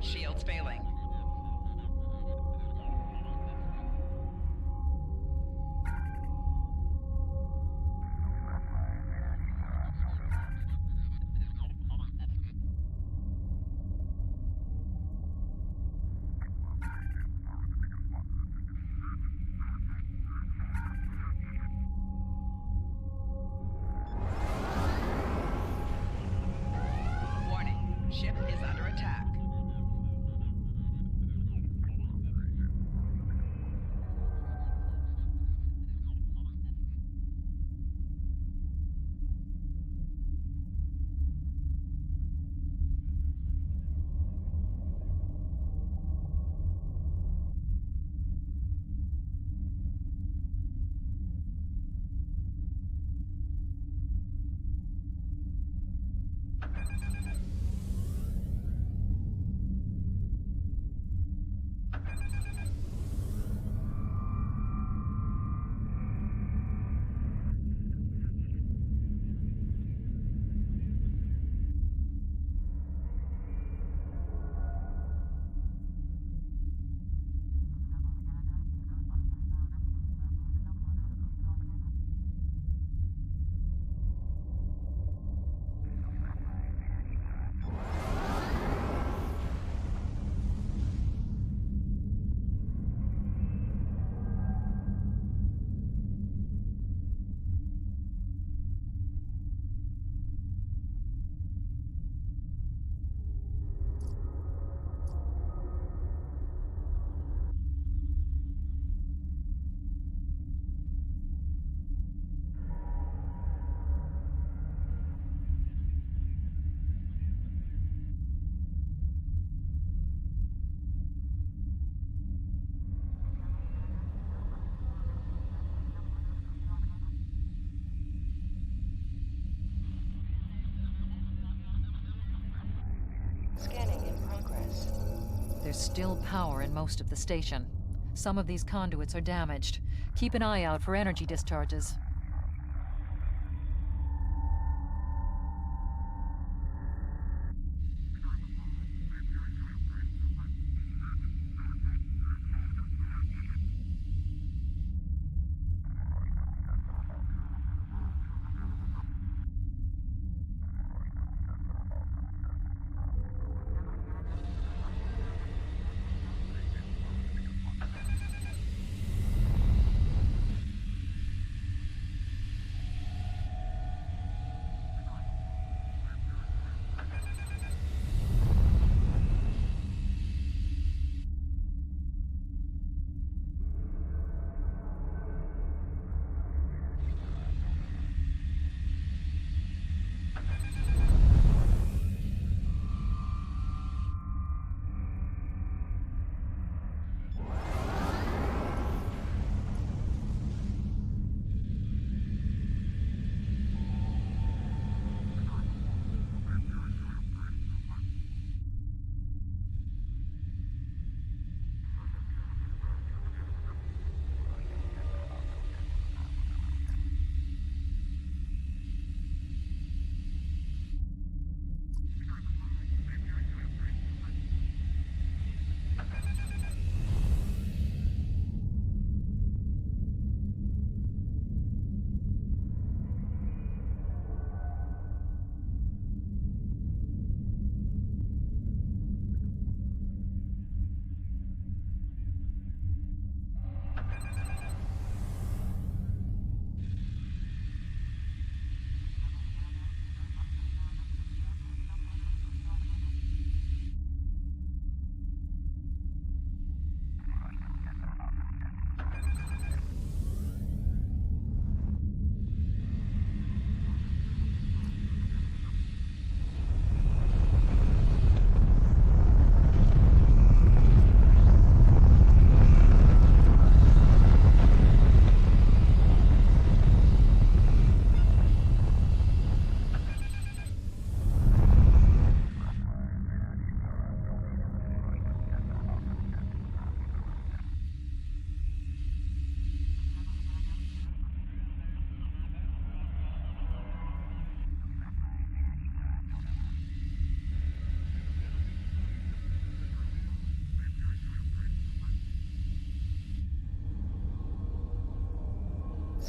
Shields failing. Warning, ship is under attack. Scanning in progress. There's still power in most of the station. Some of these conduits are damaged. Keep an eye out for energy discharges.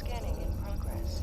Scanning in progress.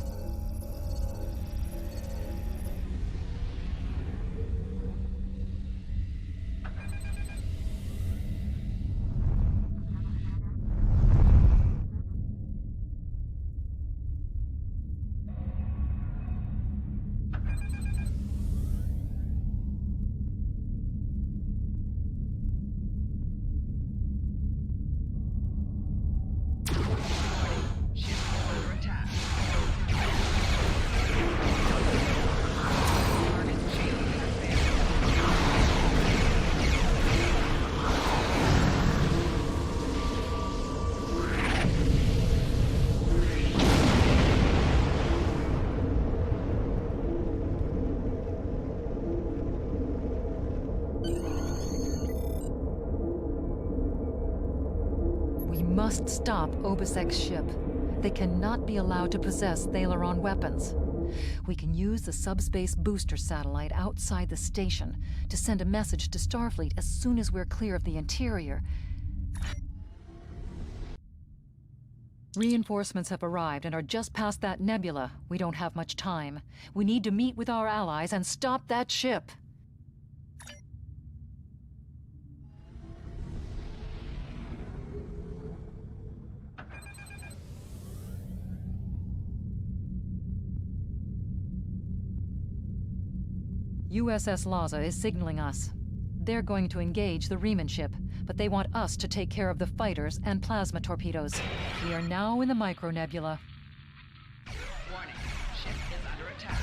Must stop Obisek's ship. They cannot be allowed to possess Thalaron weapons. We can use the subspace booster satellite outside the station to send a message to Starfleet as soon as we're clear of the interior. Reinforcements have arrived and are just past that nebula. We don't have much time. We need to meet with our allies and stop that ship. USS Laza is signaling us. They're going to engage the Riemann ship, but they want us to take care of the fighters and plasma torpedoes. We are now in the micronebula. Warning, ship is under attack.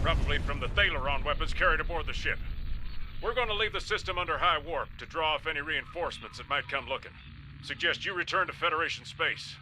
Probably from the Thalaron weapons carried aboard the ship. We're going to leave the system under high warp to draw off any reinforcements that might come looking. Suggest you return to Federation space.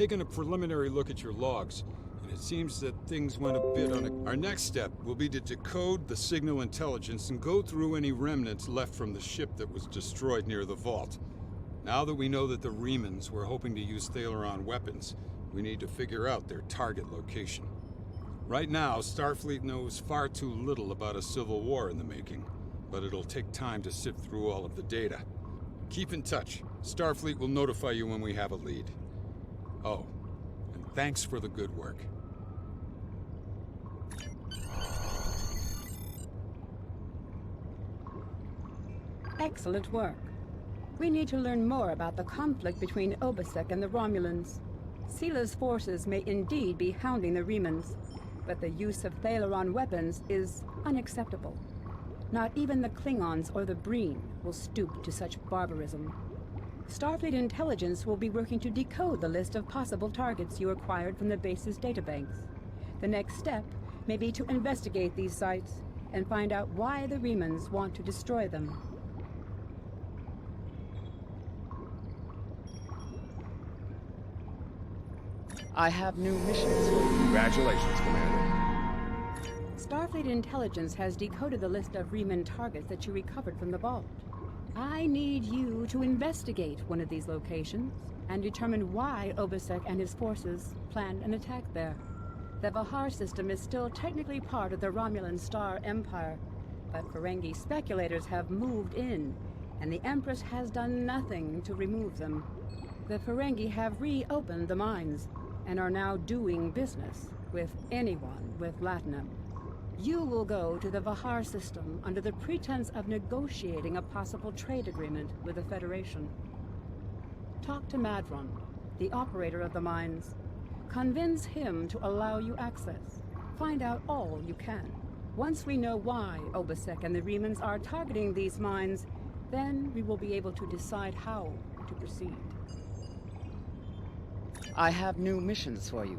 taken a preliminary look at your logs, and it seems that things went a bit Our next step will be to decode the signal intelligence and go through any remnants left from the ship that was destroyed near the vault. Now that we know that the Remans were hoping to use Thaleron weapons, we need to figure out their target location. Right now, Starfleet knows far too little about a civil war in the making, but it'll take time to sift through all of the data. Keep in touch. Starfleet will notify you when we have a lead. Oh, and thanks for the good work. Excellent work. We need to learn more about the conflict between Obasek and the Romulans. Sila's forces may indeed be hounding the Remans, but the use of Thaleron weapons is unacceptable. Not even the Klingons or the Breen will stoop to such barbarism. Starfleet intelligence will be working to decode the list of possible targets you acquired from the base's databanks. The next step may be to investigate these sites and find out why the Remans want to destroy them. I have new missions for you. Congratulations, Commander. Starfleet intelligence has decoded the list of Reman targets that you recovered from the vault. I need you to investigate one of these locations and determine why Obasek and his forces planned an attack there. The Vahar system is still technically part of the Romulan Star Empire, but Ferengi speculators have moved in, and the Empress has done nothing to remove them. The Ferengi have reopened the mines and are now doing business with anyone with Latinum. You will go to the Vahar system under the pretense of negotiating a possible trade agreement with the Federation. Talk to Madron, the operator of the mines. Convince him to allow you access. Find out all you can. Once we know why Obasek and the Remans are targeting these mines, then we will be able to decide how to proceed. I have new missions for you.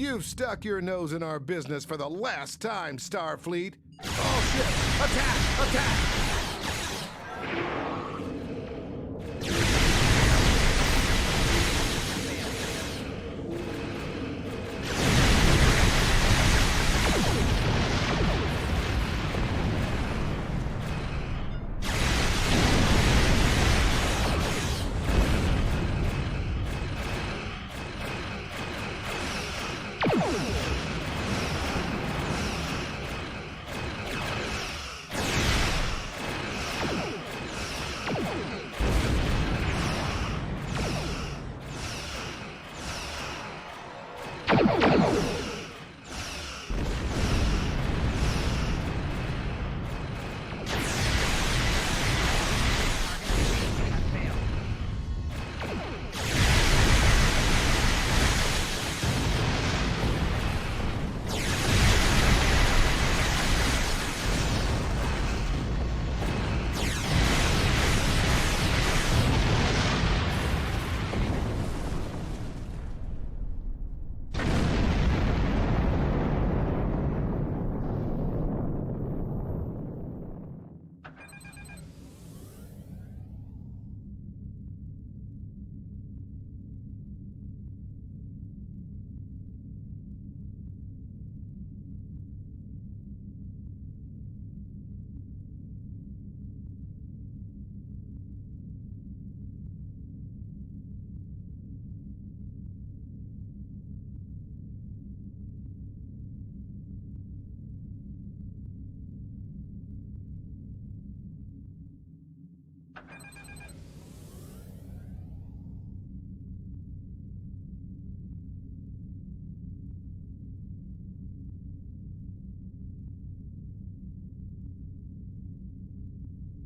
You've stuck your nose in our business for the last time, Starfleet. All ships, attack! Attack!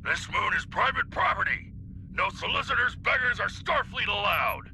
This moon is private property. No solicitors, beggars, or Starfleet allowed.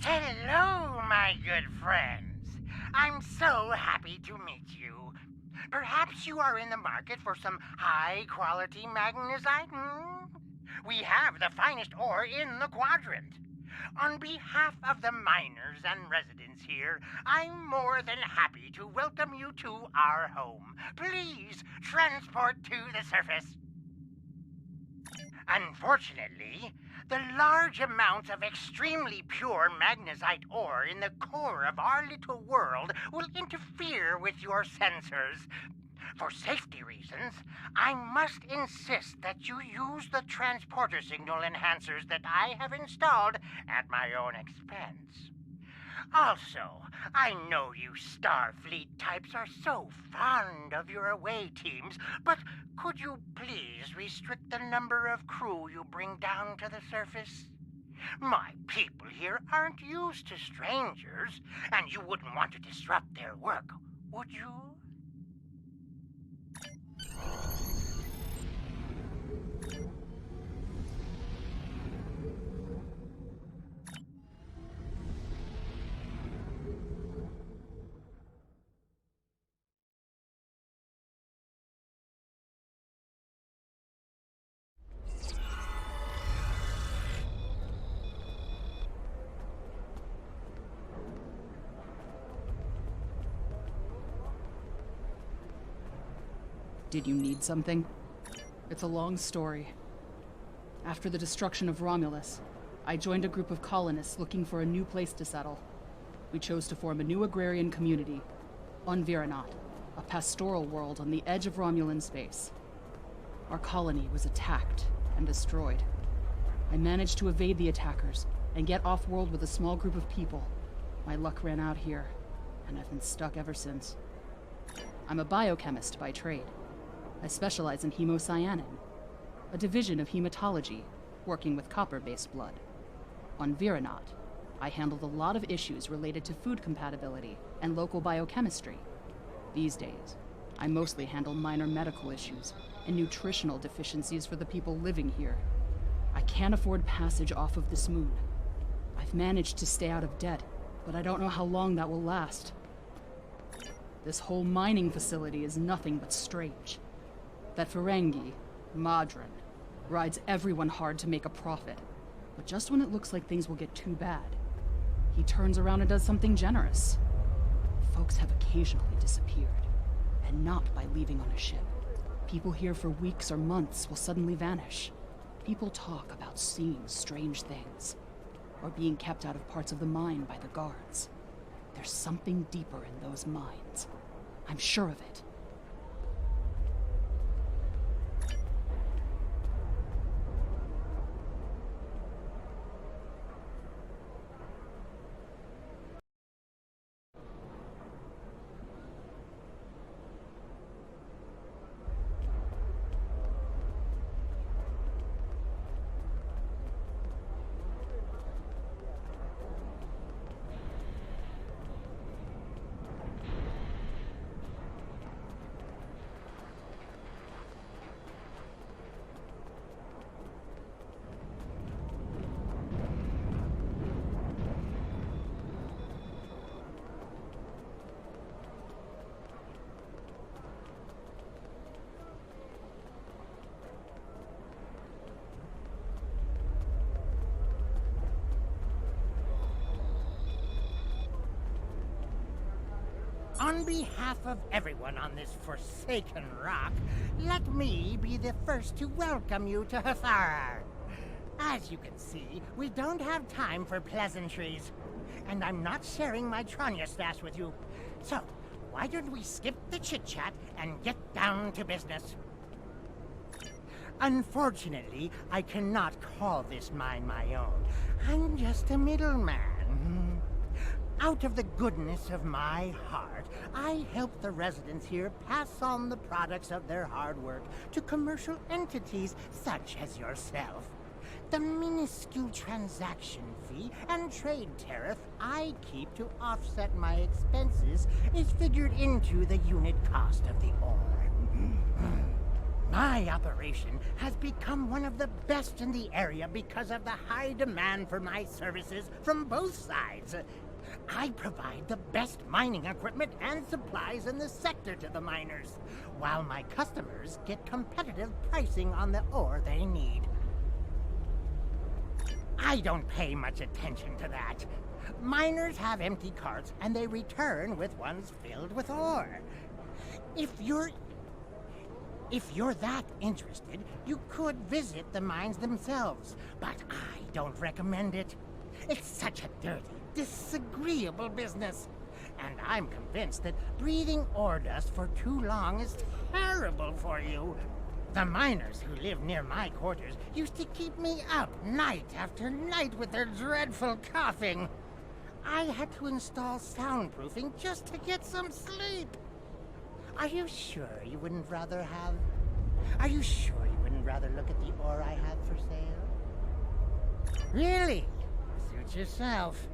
Hello, my good friends. I'm so happy to meet you. Perhaps you are in the market for some high-quality magnesite, hmm? We have the finest ore in the quadrant. On behalf of the miners and residents here, I'm more than happy to welcome you to our home. Please transport to the surface. Unfortunately, the large amounts of extremely pure magnesite ore in the core of our little world will interfere with your sensors. For safety reasons, I must insist that you use the transporter signal enhancers that I have installed at my own expense. Also, I know you Starfleet types are so fond of your away teams, but could you please restrict the number of crew you bring down to the surface? My people here aren't used to strangers, and you wouldn't want to disrupt their work, would you? Did you need something? It's a long story. After the destruction of Romulus, I joined a group of colonists looking for a new place to settle. We chose to form a new agrarian community on Viranot, a pastoral world on the edge of Romulan space. Our colony was attacked and destroyed. I managed to evade the attackers and get off-world with a small group of people. My luck ran out here, and I've been stuck ever since. I'm a biochemist by trade. I specialize in hemocyanin, a division of hematology, working with copper-based blood. On Viranot, I handled a lot of issues related to food compatibility and local biochemistry. These days, I mostly handle minor medical issues and nutritional deficiencies for the people living here. I can't afford passage off of this moon. I've managed to stay out of debt, but I don't know how long that will last. This whole mining facility is nothing but strange. That Ferengi, Madron, rides everyone hard to make a profit. But just when it looks like things will get too bad, he turns around and does something generous. Folks have occasionally disappeared, and not by leaving on a ship. People here for weeks or months will suddenly vanish. People talk about seeing strange things, or being kept out of parts of the mine by the guards. There's something deeper in those mines. I'm sure of it. On behalf of everyone on this forsaken rock, let me be the first to welcome you to Hathara. As you can see, we don't have time for pleasantries. And I'm not sharing my Tranya stash with you. So, why don't we skip the chit-chat and get down to business? Unfortunately, I cannot call this mine my own. I'm just a middleman. Out of the goodness of my heart, I help the residents here pass on the products of their hard work to commercial entities such as yourself. The minuscule transaction fee and trade tariff I keep to offset my expenses is figured into the unit cost of the ore. My operation has become one of the best in the area because of the high demand for my services from both sides. I provide the best mining equipment and supplies in the sector to the miners, while my customers get competitive pricing on the ore they need. I don't pay much attention to that. Miners have empty carts and they return with ones filled with ore. If you're that interested, you could visit the mines themselves, but I don't recommend it. It's such a dirty, disagreeable business. And I'm convinced that breathing ore dust for too long is terrible for you. The miners who live near my quarters used to keep me up night after night with their dreadful coughing. I had to install soundproofing just to get some sleep. Are you sure you wouldn't rather look at the ore I have for sale? Really? Suit yourself.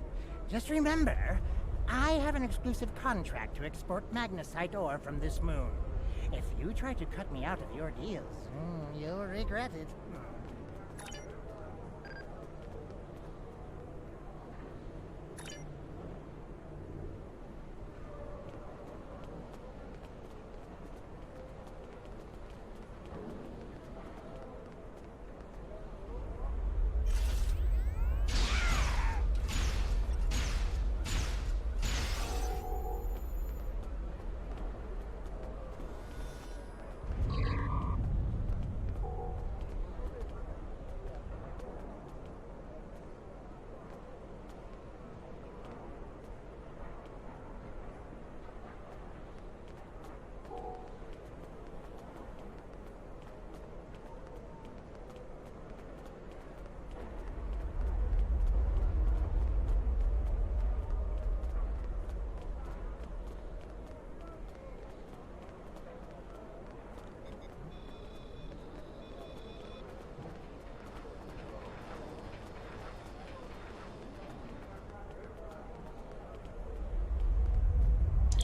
Just remember, I have an exclusive contract to export magnesite ore from this moon. If you try to cut me out of your deals, you'll regret it.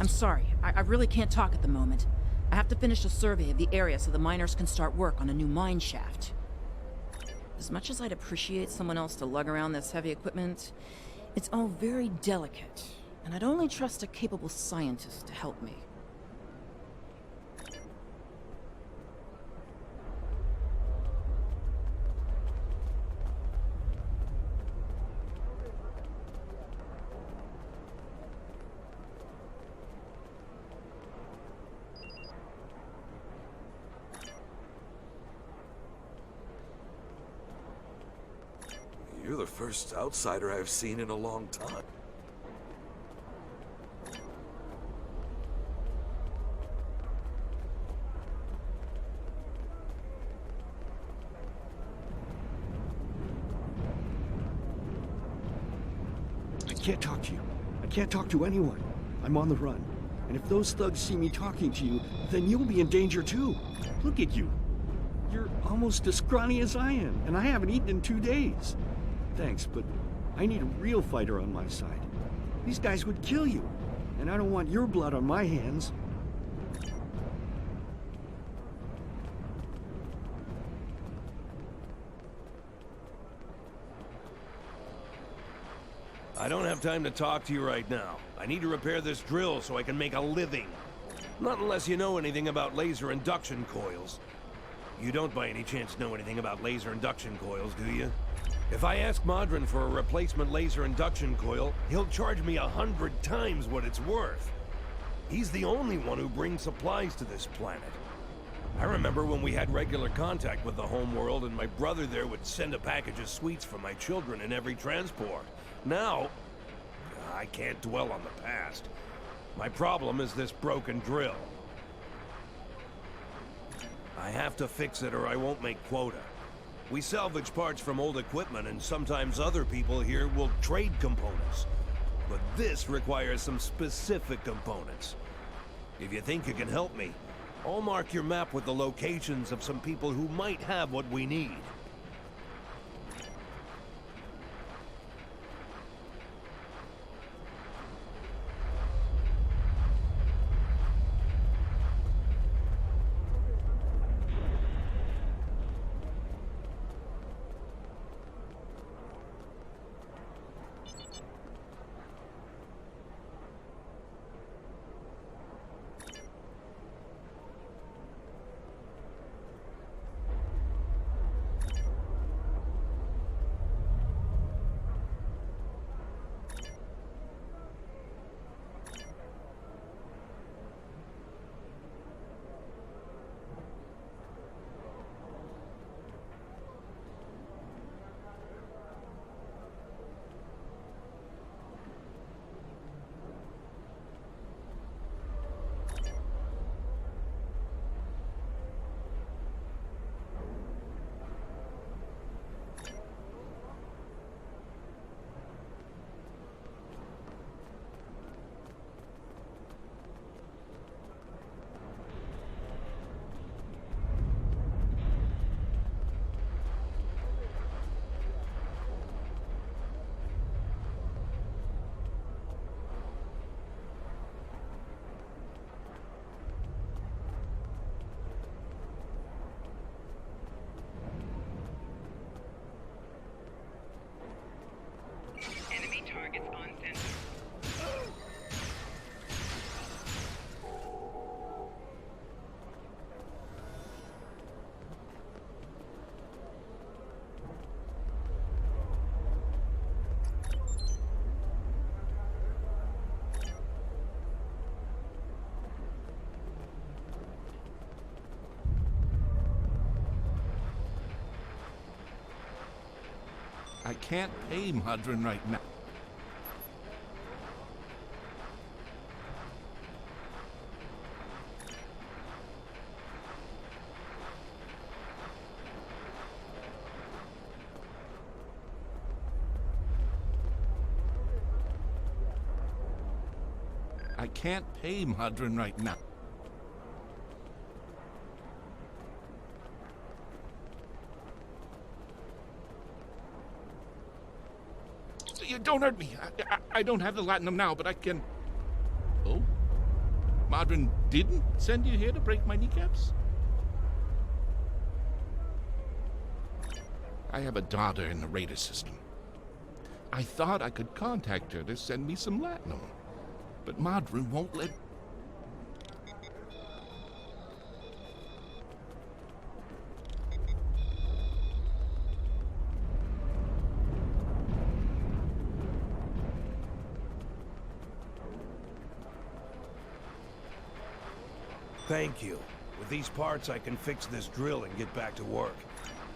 I'm sorry. I really can't talk at the moment. I have to finish a survey of the area so the miners can start work on a new mine shaft. As much as I'd appreciate someone else to lug around this heavy equipment, it's all very delicate, and I'd only trust a capable scientist to help me. You're the first outsider I've seen in a long time. I can't talk to you. I can't talk to anyone. I'm on the run. And if those thugs see me talking to you, then you'll be in danger too. Look at you. You're almost as scrawny as I am, and I haven't eaten in 2 days. Thanks, but I need a real fighter on my side. These guys would kill you, and I don't want your blood on my hands. I don't have time to talk to you right now. I need to repair this drill so I can make a living. Not unless you know anything about laser induction coils. You don't by any chance know anything about laser induction coils, do you? If I ask Modron for a replacement laser induction coil, he'll charge me 100 times what it's worth. He's the only one who brings supplies to this planet. I remember when we had regular contact with the homeworld and my brother there would send a package of sweets for my children in every transport. Now, I can't dwell on the past. My problem is this broken drill. I have to fix it or I won't make quota. We salvage parts from old equipment and sometimes other people here will trade components. But this requires some specific components. If you think you can help me, I'll mark your map with the locations of some people who might have what we need. I can't pay Modron right now. I can't pay Modron right now. Don't hurt me. I don't have the latinum now, but I can... Oh? Hadron didn't send you here to break my kneecaps? I have a daughter in the radar system. I thought I could contact her to send me some latinum, but Madron won't let... Thank you. With these parts, I can fix this drill and get back to work.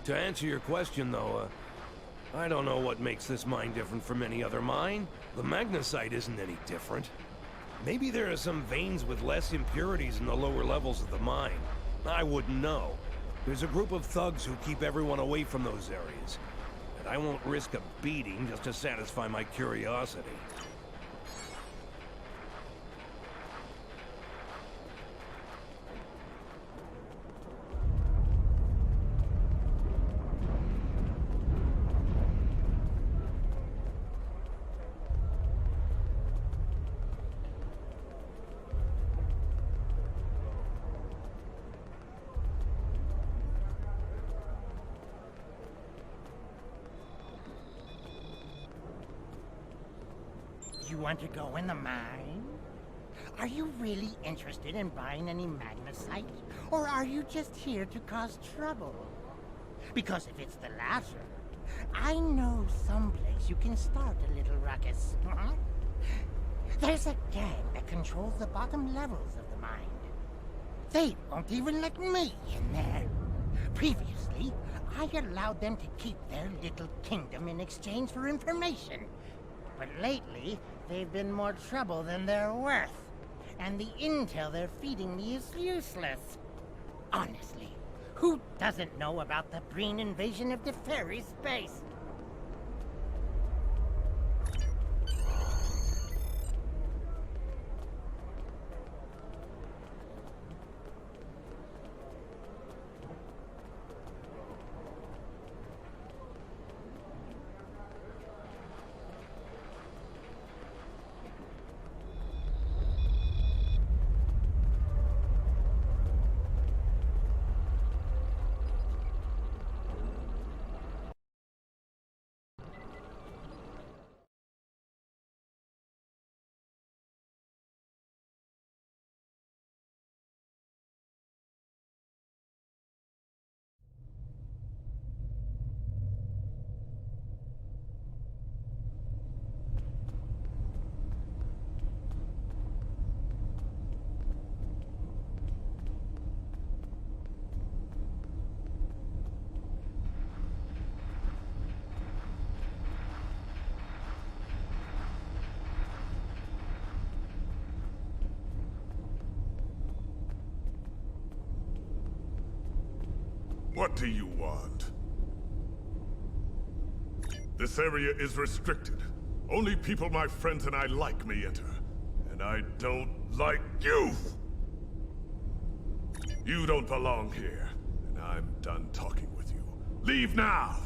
To answer your question, though, I don't know what makes this mine different from any other mine. The magnesite isn't any different. Maybe there are some veins with less impurities in the lower levels of the mine. I wouldn't know. There's a group of thugs who keep everyone away from those areas. And I won't risk a beating just to satisfy my curiosity. You want to go in the mine? Are you really interested in buying any magnesite? Or are you just here to cause trouble? Because if it's the latter, I know someplace you can start a little ruckus. There's a gang that controls the bottom levels of the mine. They won't even let me in there. Previously, I allowed them to keep their little kingdom in exchange for information. But lately, they've been more trouble than they're worth. And the intel they're feeding me is useless. Honestly, who doesn't know about the Breen invasion of Deferi space? What do you want? This area is restricted. Only people my friends and I like may enter. And I don't like you! You don't belong here, and I'm done talking with you. Leave now!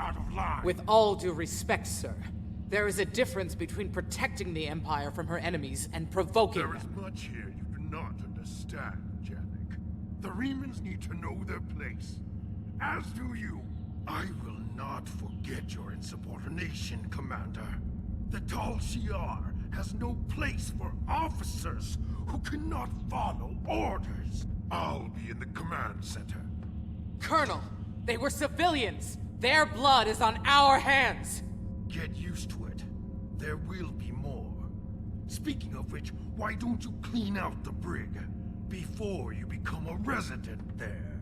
out of line. With all due respect, sir, there is a difference between protecting the Empire from her enemies and provoking There is them. much here you do not understand, Janek. The Remans need to know their place. As do you. I will not forget your insubordination, Commander. The Tal Shiar has no place for officers who cannot follow orders. I'll be in the command center. Colonel, they were civilians! Their blood is on our hands! Get used to it. There will be more. Speaking of which, why don't you clean out the brig before you become a resident there?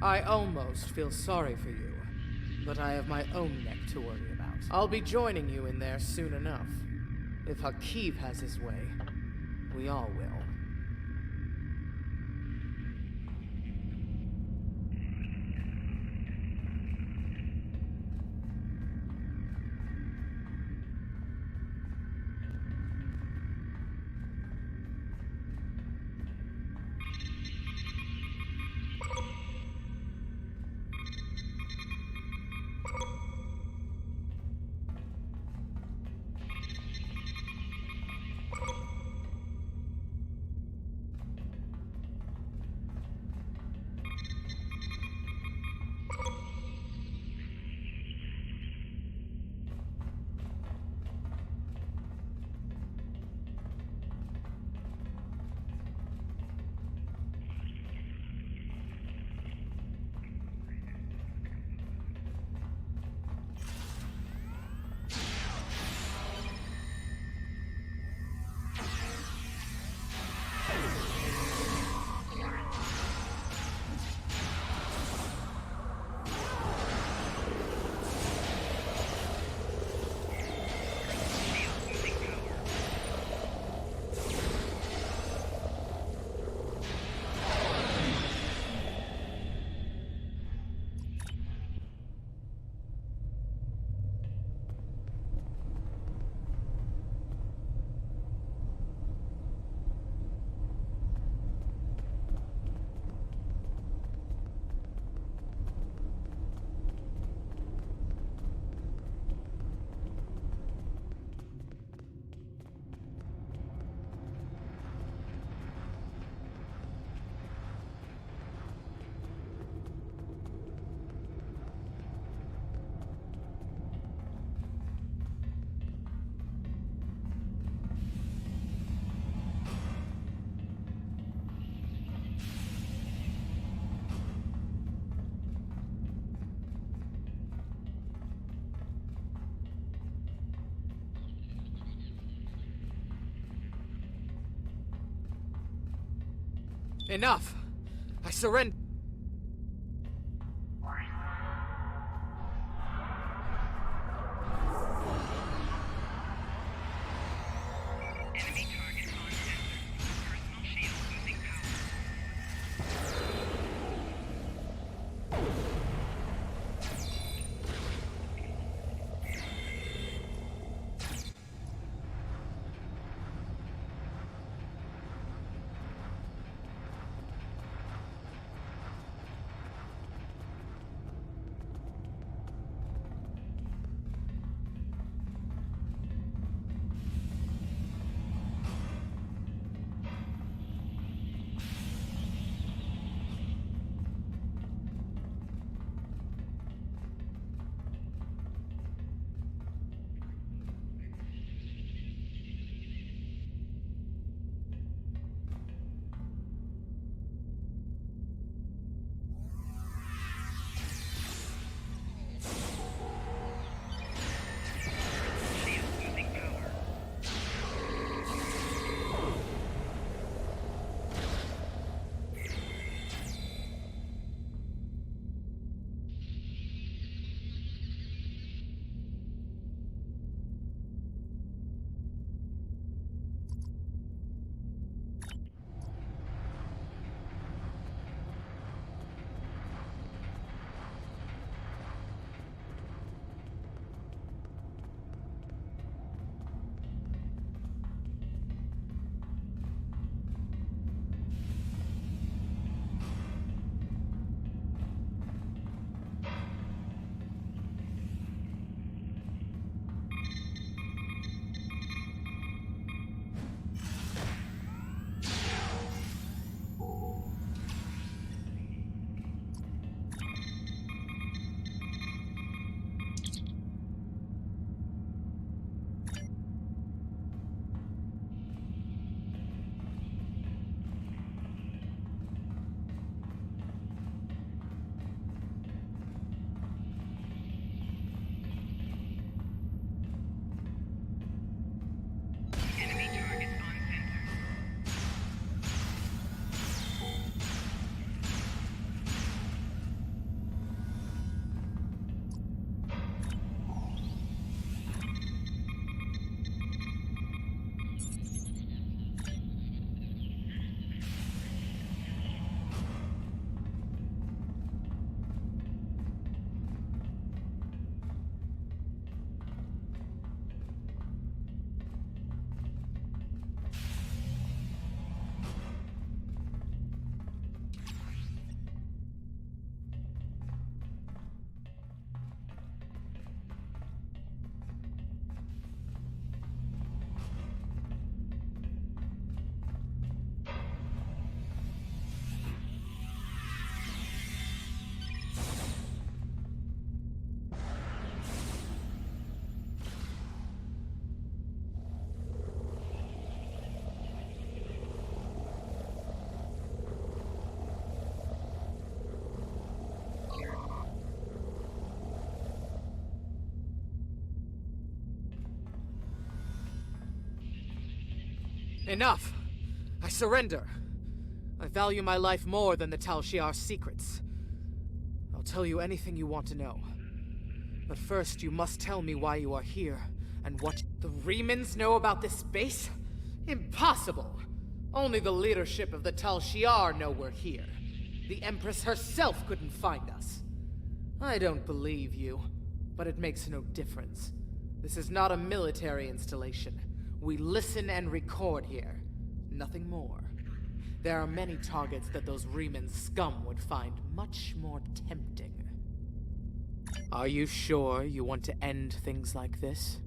I almost feel sorry for you, but I have my own neck to worry about. I'll be joining you in there soon enough. If Hakeeb has his way, we all will. Enough! I surrender. Enough! I surrender. I value my life more than the Tal Shiar's secrets. I'll tell you anything you want to know. But first, you must tell me why you are here, and what the Remans know about this base? Impossible! Only the leadership of the Tal Shiar know we're here. The Empress herself couldn't find us. I don't believe you, but it makes no difference. This is not a military installation. We listen and record here. Nothing more. There are many targets that those Reman scum would find much more tempting. Are you sure you want to end things like this?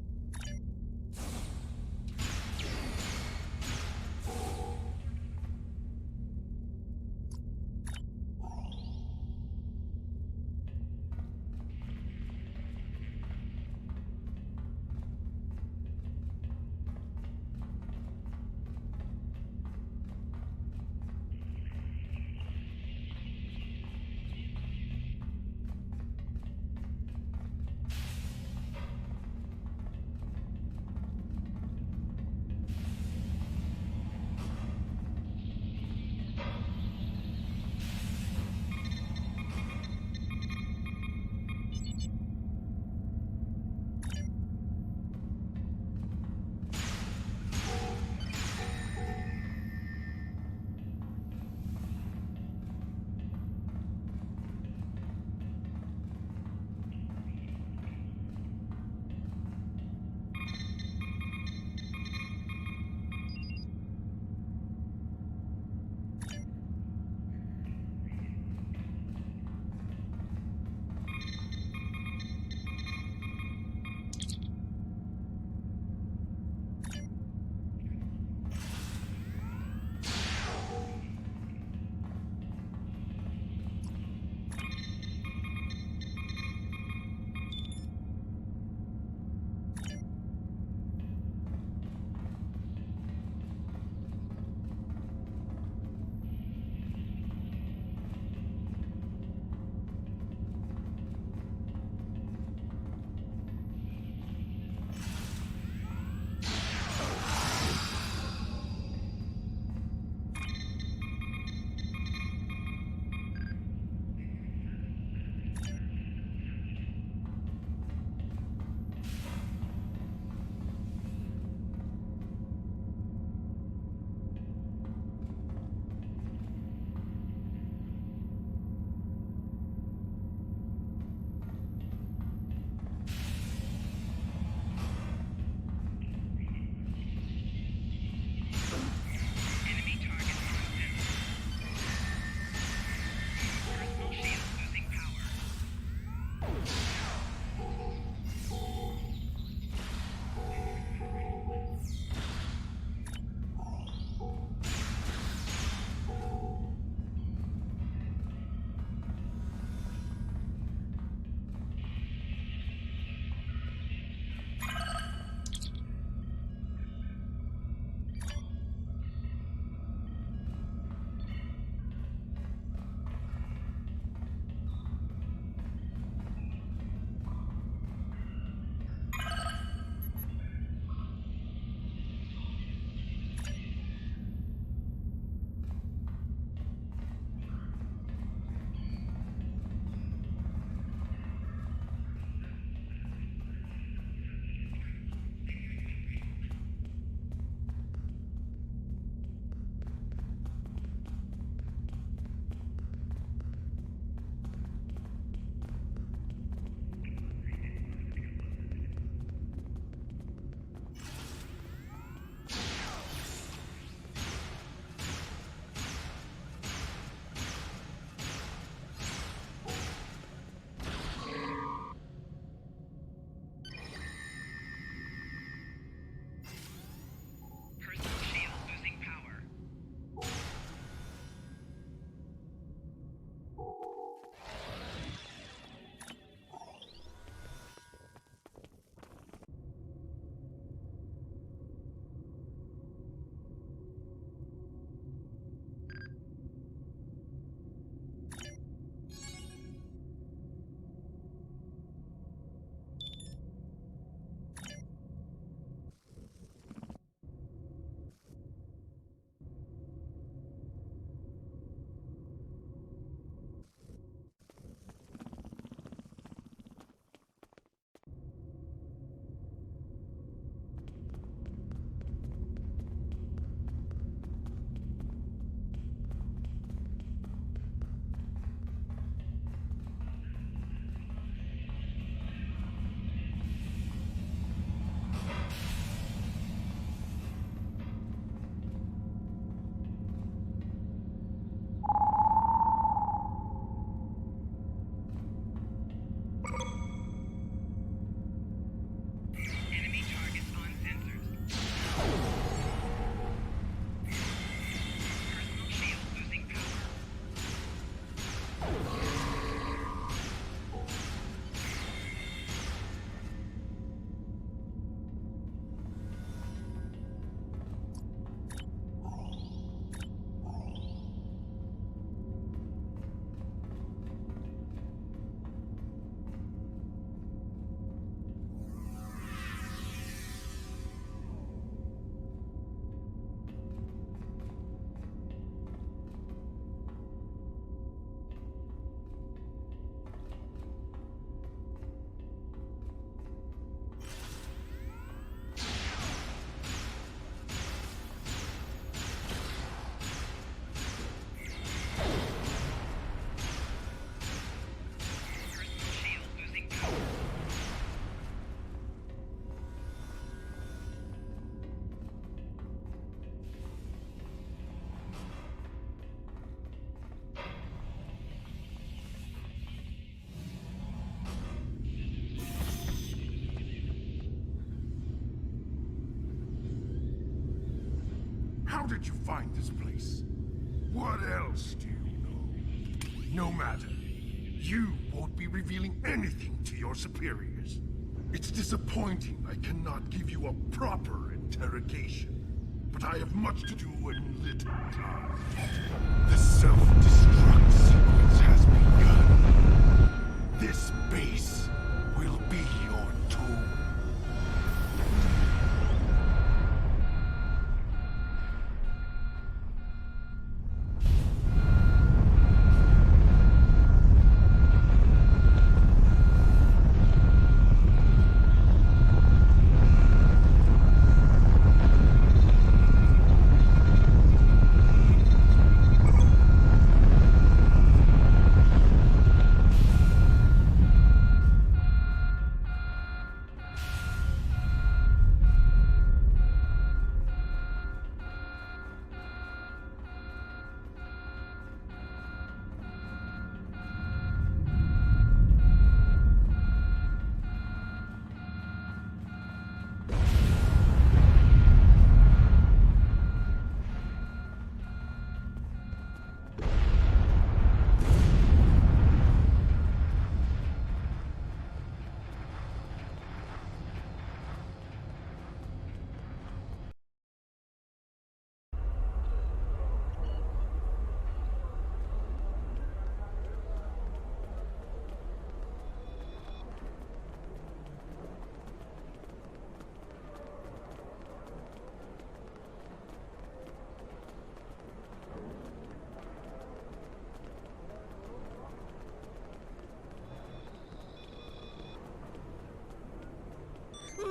Enemy targets on sensors. Personal shield losing power. How did you find this place? What else do you know? No matter. You won't be revealing anything to your superiors. It's disappointing I cannot give you a proper interrogation. But I have much to do and little time. The self-destruct sequence has begun. This base will be your tomb.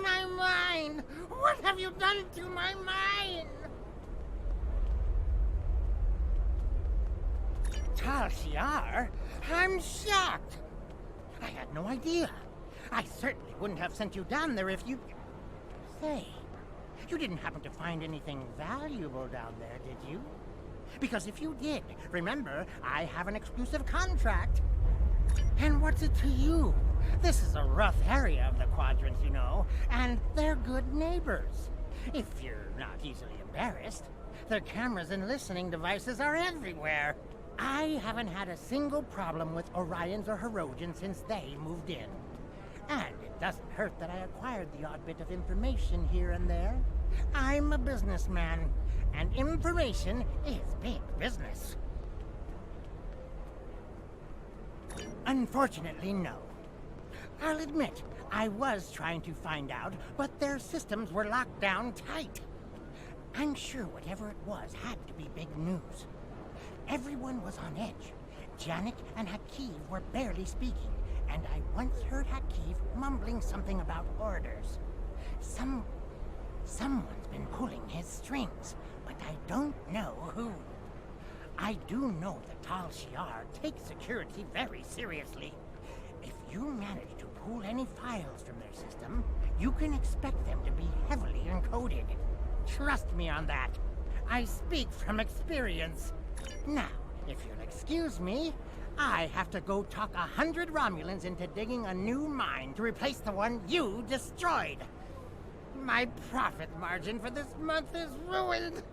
My mind! What have you done to my mind? Tal Shiar? I'm shocked. I had no idea. I certainly wouldn't have sent you down there if you... Say, you didn't happen to find anything valuable down there, did you? Because if you did, remember, I have an exclusive contract. And what's it to you? This is a rough area of the Quadrant, you know, and they're good neighbors. If you're not easily embarrassed, their cameras and listening devices are everywhere. I haven't had a single problem with Orions or Herodians since they moved in. And it doesn't hurt that I acquired the odd bit of information here and there. I'm a businessman, and information is big business. Unfortunately, no. I'll admit, I was trying to find out, but their systems were locked down tight. I'm sure whatever it was had to be big news. Everyone was on edge. Janik and Hakiv were barely speaking, and I once heard Hakiv mumbling something about orders. Someone's been pulling his strings, but I don't know who. I do know that Tal Shiar takes security very seriously. If you manage to pull any files from their system, you can expect them to be heavily encoded. Trust me on that. I speak from experience. Now, if you'll excuse me, I have to go talk 100 Romulans into digging a new mine to replace the one you destroyed. My profit margin for this month is ruined.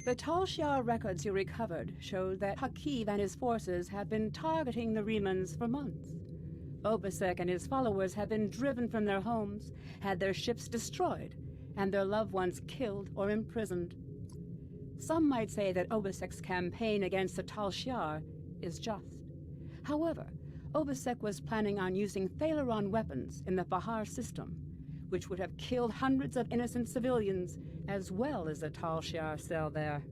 The Tal Shiar records you recovered showed that Hakiv and his forces have been targeting the Remans for months. Obasek and his followers have been driven from their homes, had their ships destroyed, and their loved ones killed or imprisoned. Some might say that Obasek's campaign against the Tal Shiar is just. However, Obasek was planning on using Thalaron weapons in the Bahar system, which would have killed hundreds of innocent civilians, as well as the Tal Shiar cell there.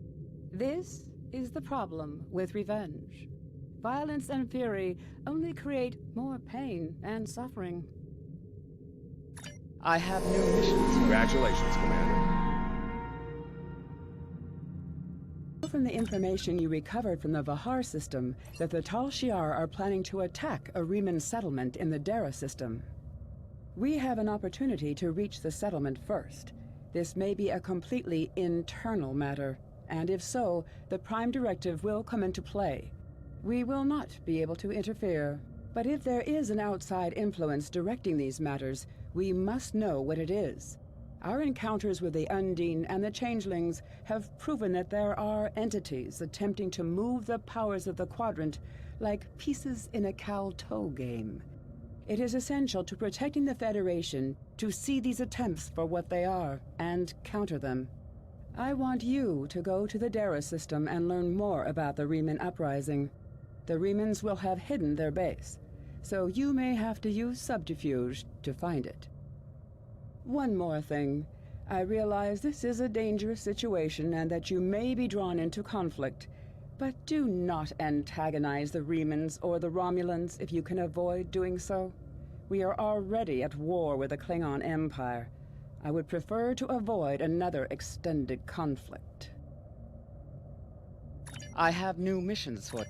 This is the problem with revenge. Violence and fury only create more pain and suffering. I have new missions. Congratulations, Commander. From the information you recovered from the Bahar system, that the Tal Shiar are planning to attack a Reman settlement in the Dara system. We have an opportunity to reach the settlement first. This may be a completely internal matter, and if so, the Prime Directive will come into play. We will not be able to interfere, but if there is an outside influence directing these matters, we must know what it is. Our encounters with the Undine and the Changelings have proven that there are entities attempting to move the powers of the Quadrant like pieces in a cow-toe game. It is essential to protecting the Federation to see these attempts for what they are and counter them. I want you to go to the Dara system and learn more about the Reman Uprising. The Remans will have hidden their base, so you may have to use subterfuge to find it. One more thing. I realize this is a dangerous situation and that you may be drawn into conflict, but do not antagonize the Remans or the Romulans if you can avoid doing so. We are already at war with the Klingon Empire. I would prefer to avoid another extended conflict. I have new missions for...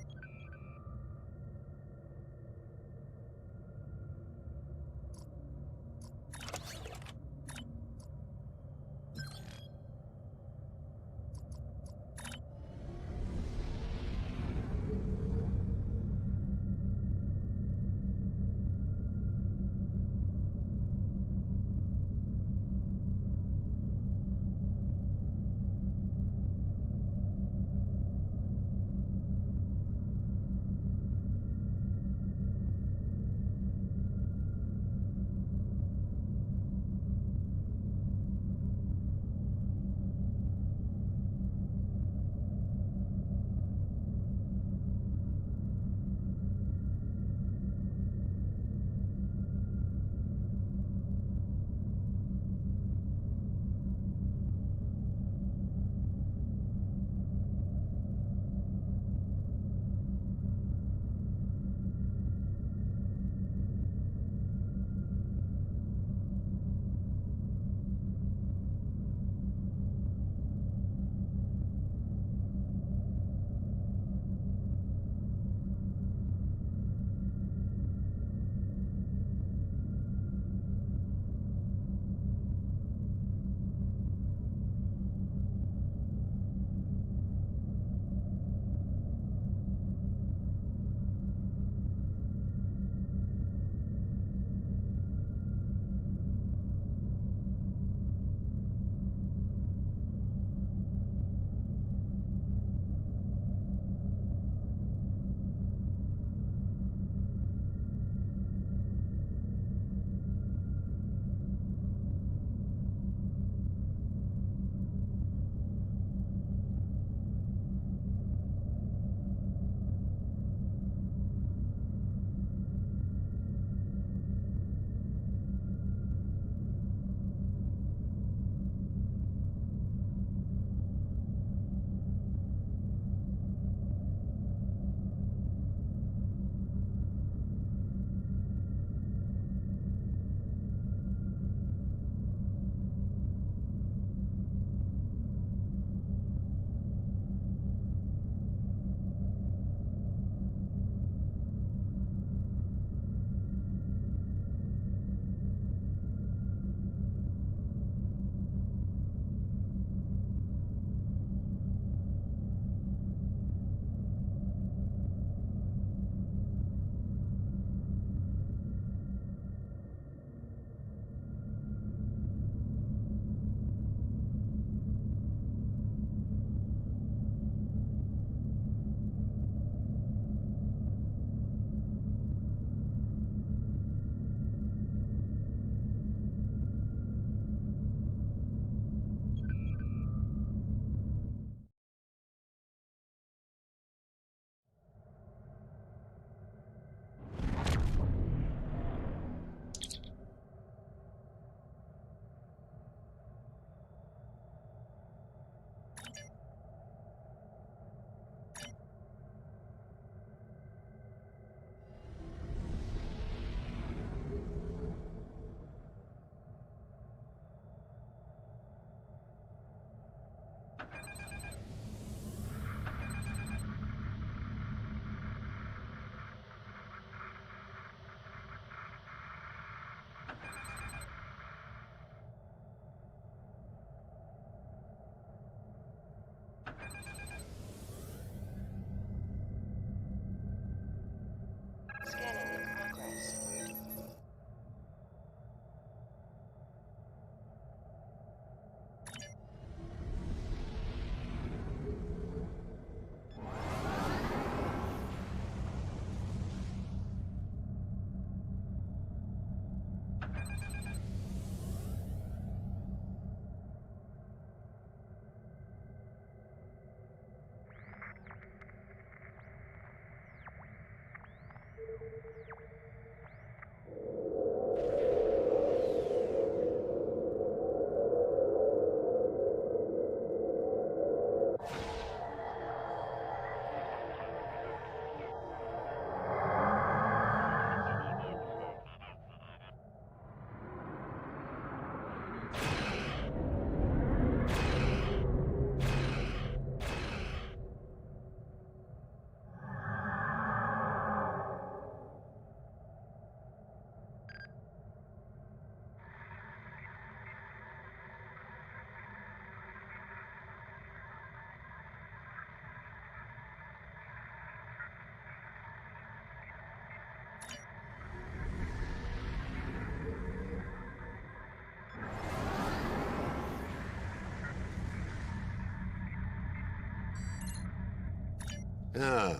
Ah,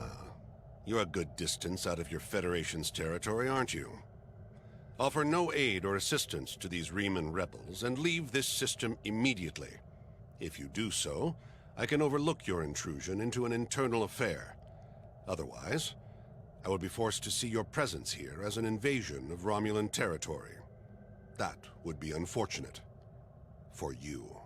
you're a good distance out of your Federation's territory, aren't you? Offer no aid or assistance to these Riemann rebels and leave this system immediately. If you do so, I can overlook your intrusion into an internal affair. Otherwise, I would be forced to see your presence here as an invasion of Romulan territory. That would be unfortunate. For you.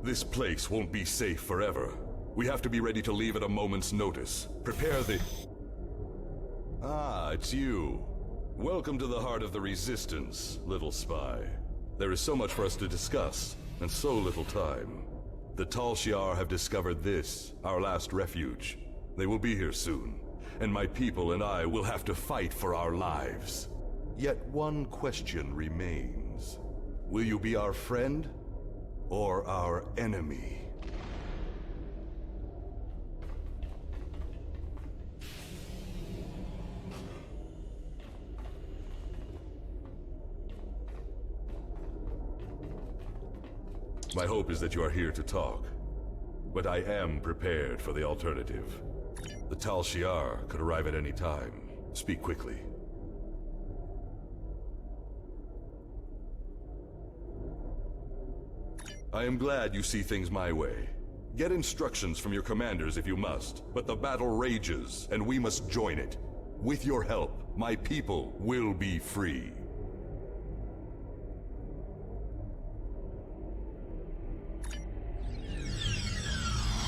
This place won't be safe forever. We have to be ready to leave at a moment's notice. Prepare the... Ah, it's you. Welcome to the heart of the Resistance, little spy. There is so much for us to discuss, and so little time. The Tal Shiar have discovered this, our last refuge. They will be here soon, and my people and I will have to fight for our lives. Yet one question remains. Will you be our friend, or our enemy? My hope is that you are here to talk, but I am prepared for the alternative. The Tal Shiar could arrive at any time. Speak quickly. I am glad you see things my way. Get instructions from your commanders if you must, but the battle rages, and we must join it. With your help, my people will be free.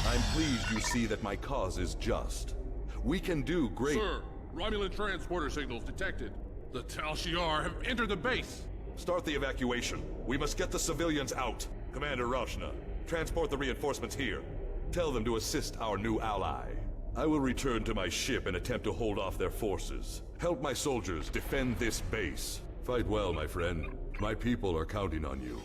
I'm pleased you see that my cause is just. We can do great— Sir, Romulan transporter signals detected. The Tal Shiar have entered the base. Start the evacuation. We must get the civilians out. Commander Raushna, transport the reinforcements here. Tell them to assist our new ally. I will return to my ship and attempt to hold off their forces. Help my soldiers defend this base. Fight well, my friend. My people are counting on you.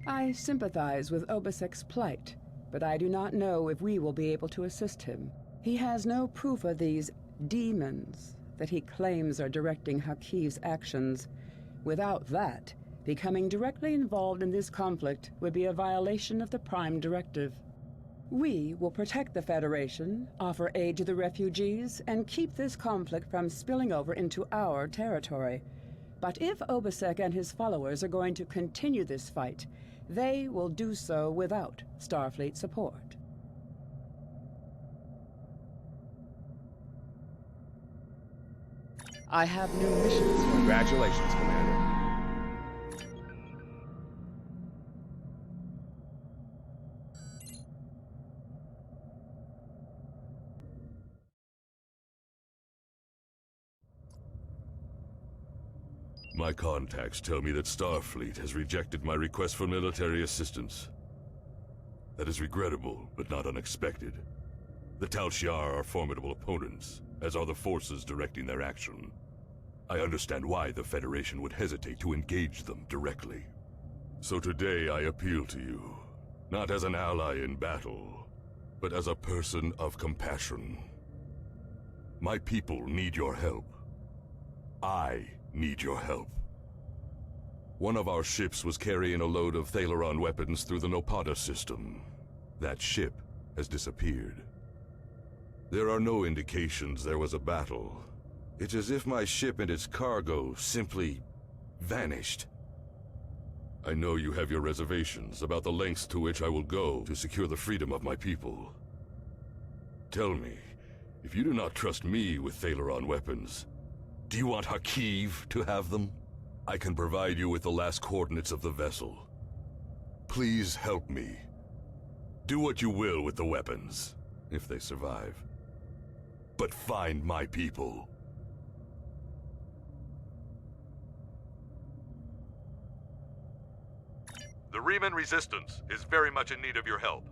I sympathize with Obasek's plight. but I do not know if we will be able to assist him. He has no proof of these demons that he claims are directing Hakiv's actions. Without that, becoming directly involved in this conflict would be a violation of the Prime Directive. We will protect the Federation, offer aid to the refugees, and keep this conflict from spilling over into our territory. But if Obasek and his followers are going to continue this fight, they will do so without Starfleet support. I have new missions. Congratulations, Commander. My contacts tell me that Starfleet has rejected my request for military assistance. That is regrettable, but not unexpected. The Tal Shiar are formidable opponents, as are the forces directing their action. I understand why the Federation would hesitate to engage them directly. So today I appeal to you, not as an ally in battle, but as a person of compassion. My people need your help. I need your help. One of our ships was carrying a load of Thalaron weapons through the Nopata system. That ship has disappeared. There are no indications there was a battle. It's as if my ship and its cargo simply vanished. I know you have your reservations about the lengths to which I will go to secure the freedom of my people. Tell me, if you do not trust me with Thalaron weapons, do you want Hakiv to have them? I can provide you with the last coordinates of the vessel. Please help me. Do what you will with the weapons, if they survive. But find my people. The Riemann Resistance is very much in need of your help.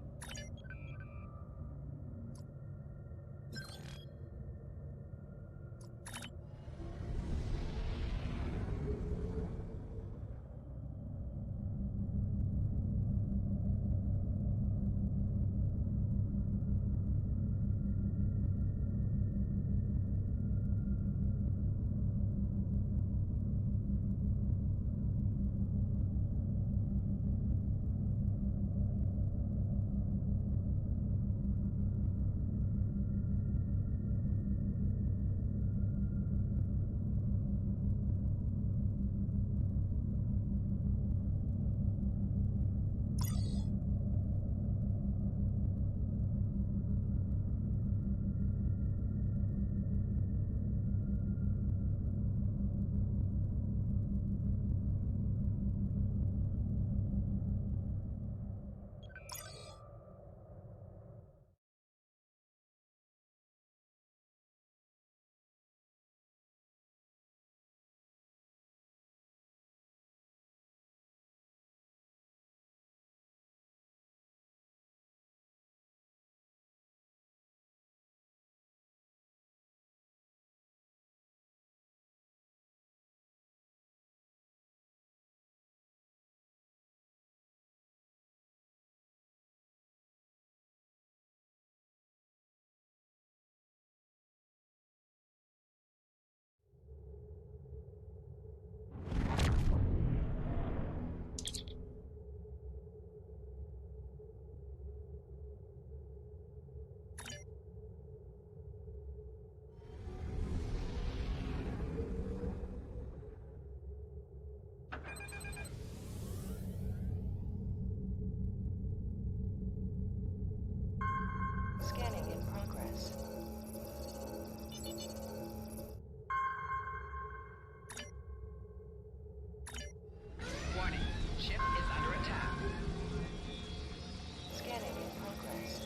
Scanning in progress. Warning, ship is under attack. Scanning in progress.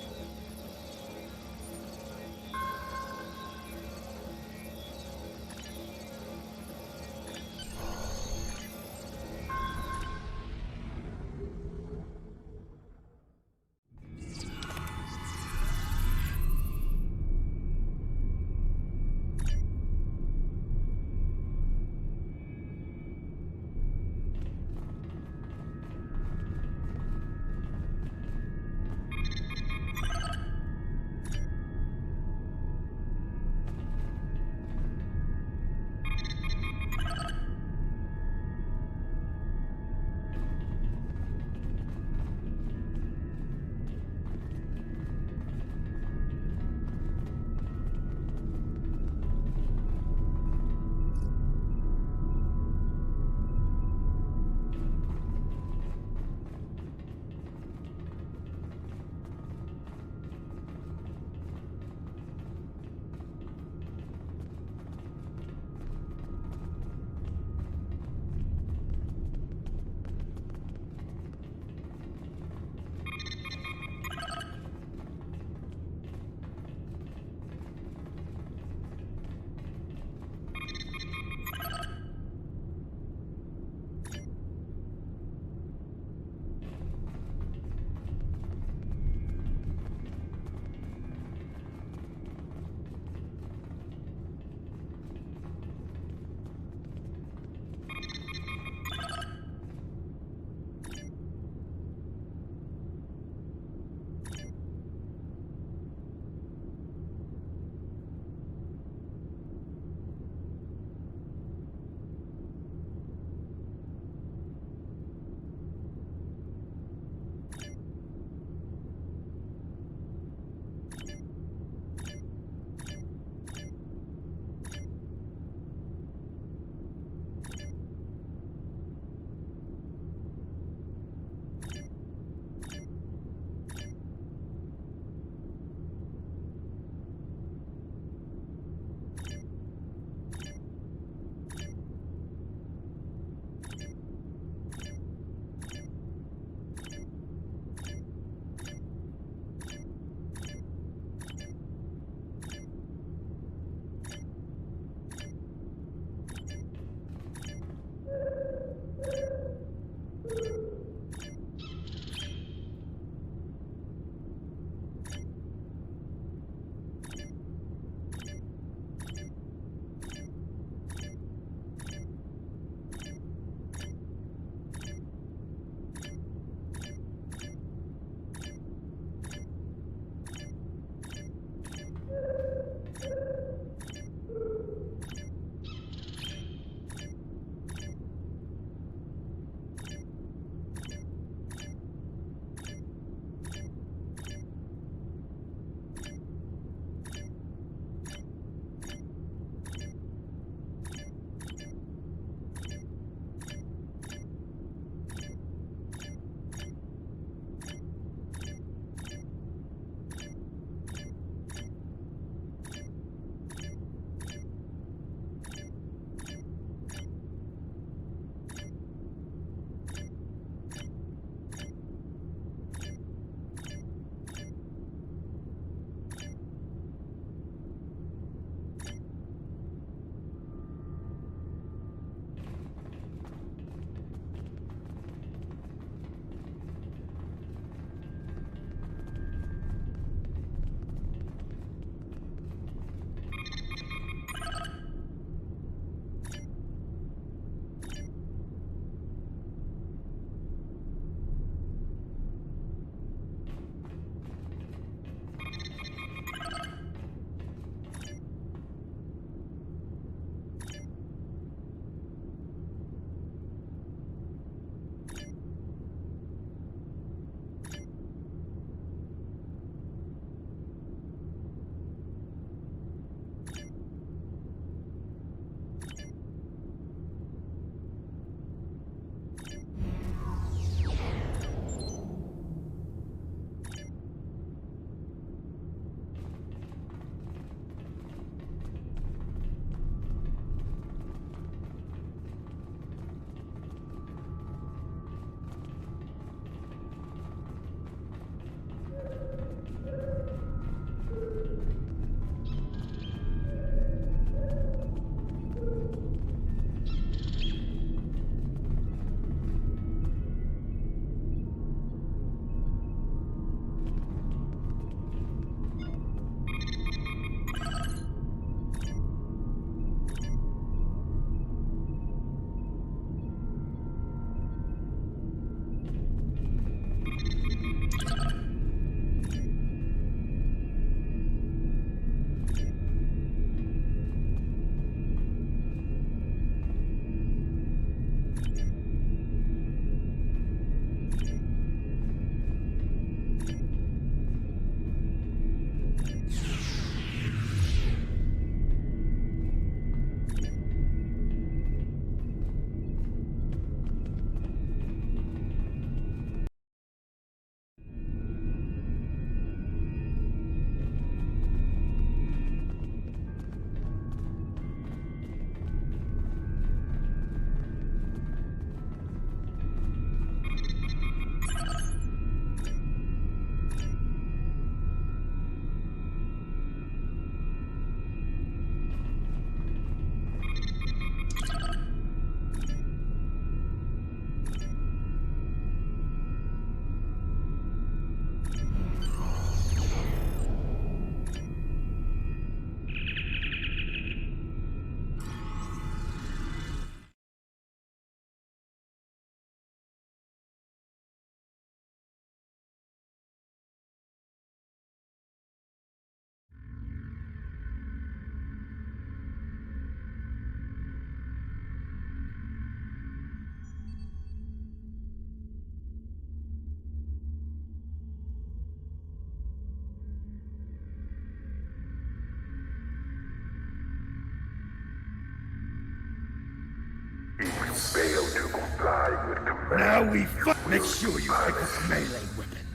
to comply with command. Now we make sure you pick up a melee weapon.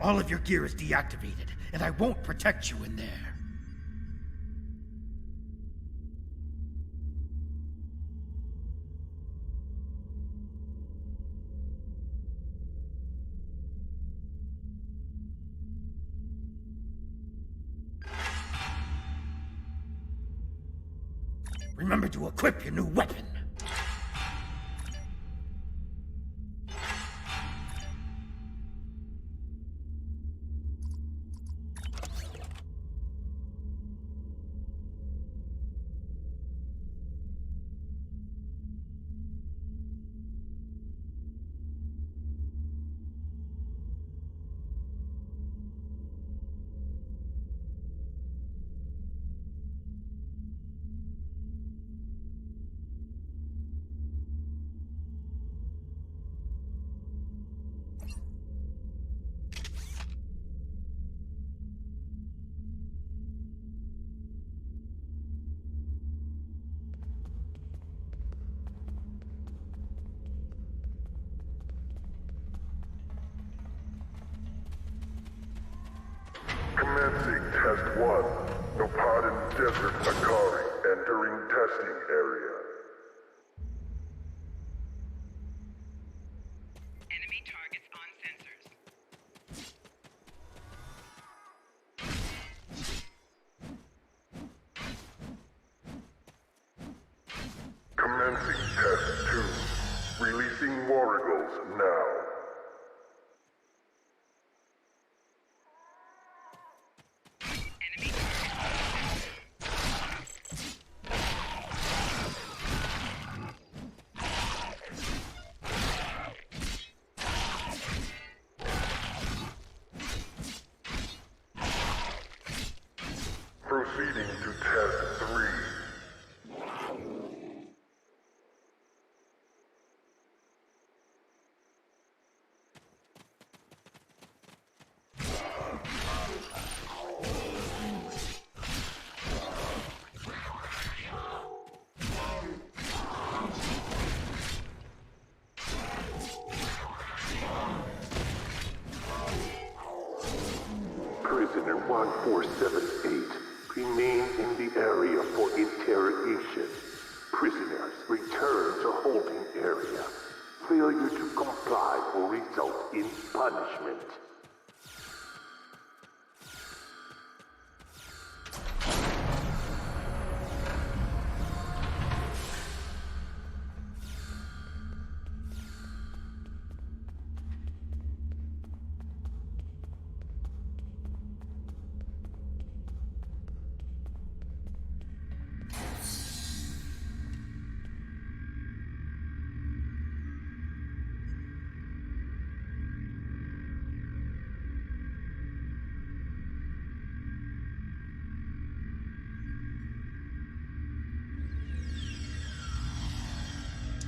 All of your gear is deactivated, and I won't protect you in there. Remember to equip your new weapon. Commencing Test 1. Nopadan Desert Akari entering testing area. Enemy targets on sensors. Commencing Test 2. Releasing Warrigals now. Proceeding to Test 3. Prisoner 1478, remain in the area for interrogation. Prisoners, return to holding area. Failure to comply will result in punishment.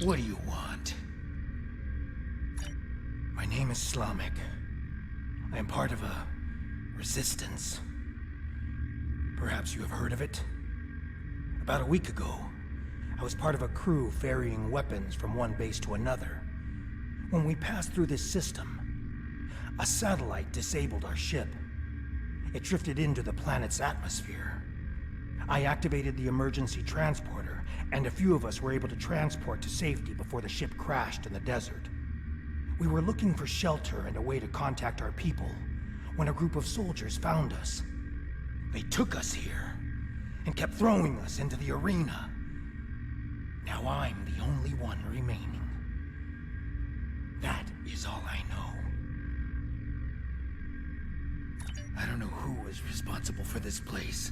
What do you want? My name is Slamek. I am part of a resistance. Perhaps you have heard of it? About a week ago, I was part of a crew ferrying weapons from one base to another. When we passed through this system, a satellite disabled our ship. It drifted into the planet's atmosphere. I activated the emergency transporter, and a few of us were able to transport to safety before the ship crashed in the desert. We were looking for shelter and a way to contact our people when a group of soldiers found us. They took us here and kept throwing us into the arena. Now I'm the only one remaining. That is all I know. I don't know who is responsible for this place.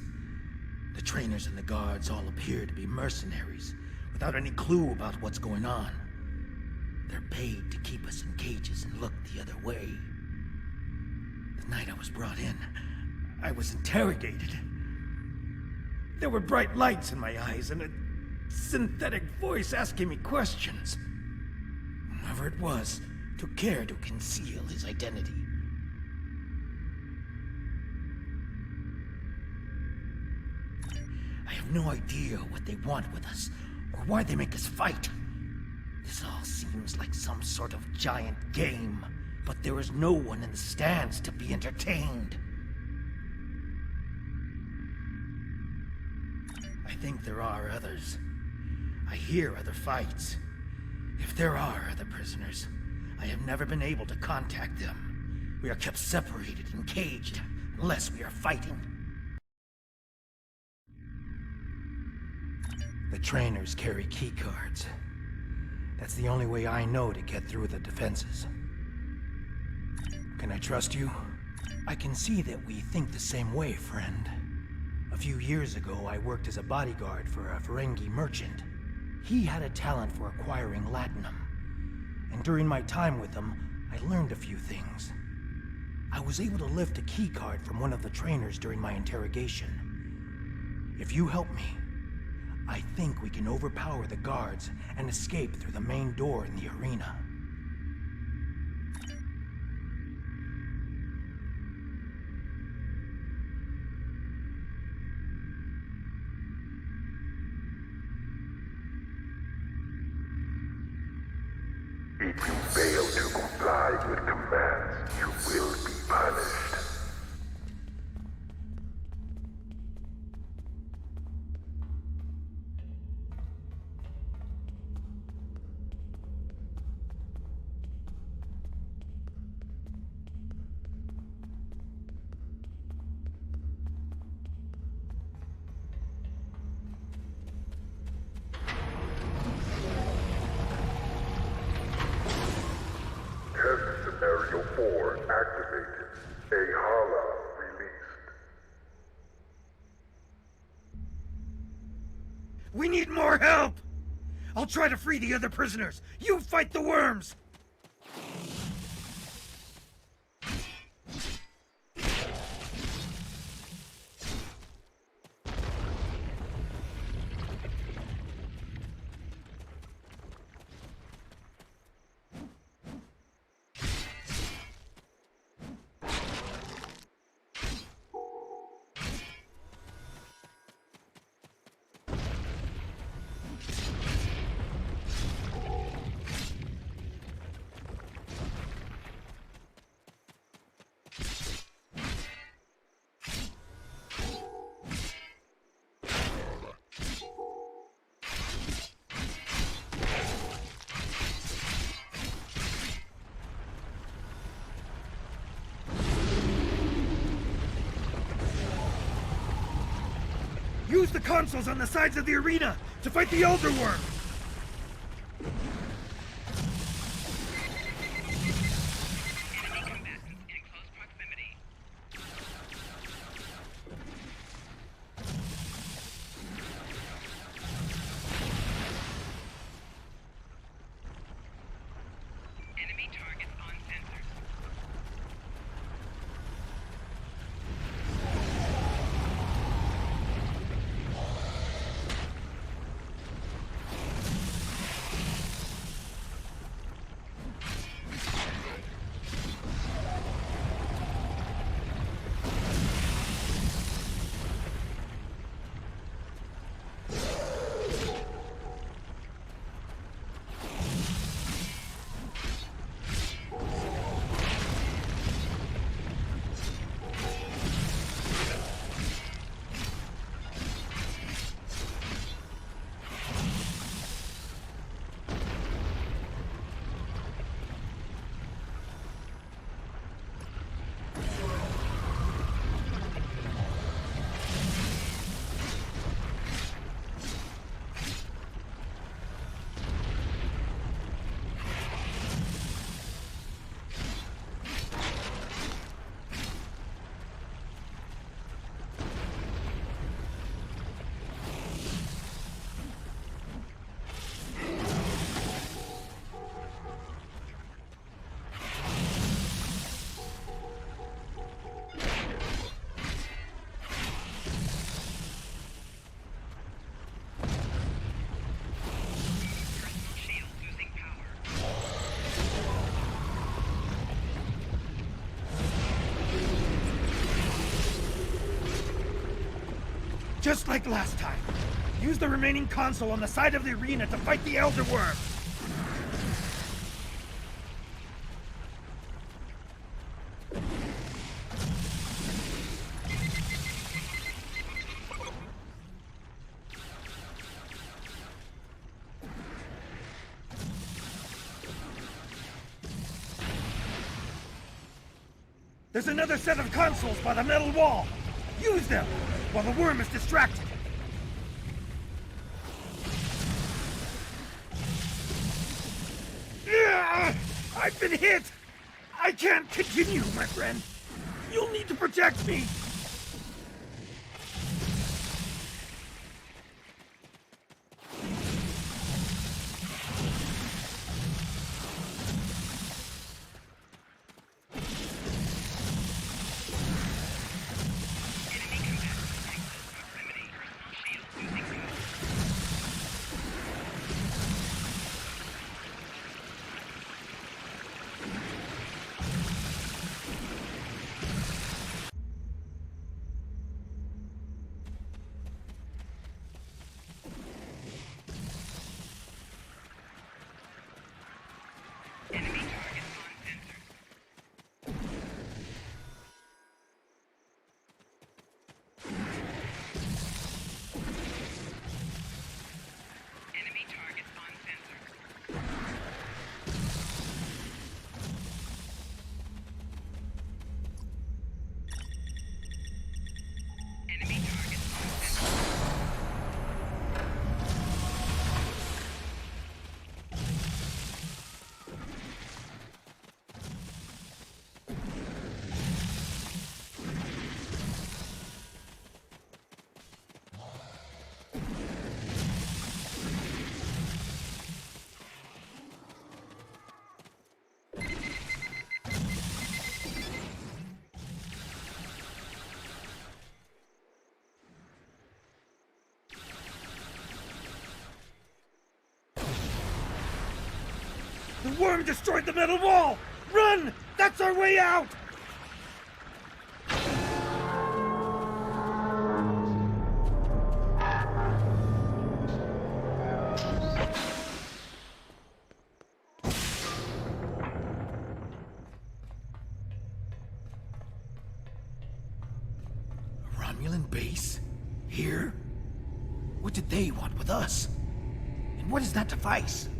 The trainers and the guards all appear to be mercenaries, without any clue about what's going on. They're paid to keep us in cages and look the other way. The night I was brought in, I was interrogated. There were bright lights in my eyes and a synthetic voice asking me questions. Whoever it was took care to conceal his identity. I have no idea what they want with us, or why they make us fight. This all seems like some sort of giant game, but there is no one in the stands to be entertained. I think there are others. I hear other fights. If there are other prisoners, I have never been able to contact them. We are kept separated and caged unless we are fighting. The trainers carry key cards. That's the only way I know to get through the defenses. Can I trust you? I can see that we think the same way, friend. A few years ago, I worked as a bodyguard for a Ferengi merchant. He had a talent for acquiring latinum. And during my time with him, I learned a few things. I was able to lift a key card from one of the trainers during my interrogation. If you help me, I think we can overpower the guards and escape through the main door in the arena. If you fail to comply with commands, you will be punished. Scenario 4 activated. A Hala released. We need more help! I'll try to free the other prisoners. You fight the worms! Use the consoles on the sides of the arena to fight the Elder Worm! Just like last time. Use the remaining console on the side of the arena to fight the Elder Worm. There's another set of consoles by the metal wall! Use them, while the worm is distracted! I've been hit! I can't continue, my friend! You'll need to protect me! The worm destroyed the metal wall! Run! That's our way out! A Romulan base? Here? What did they want with us? And what is that device?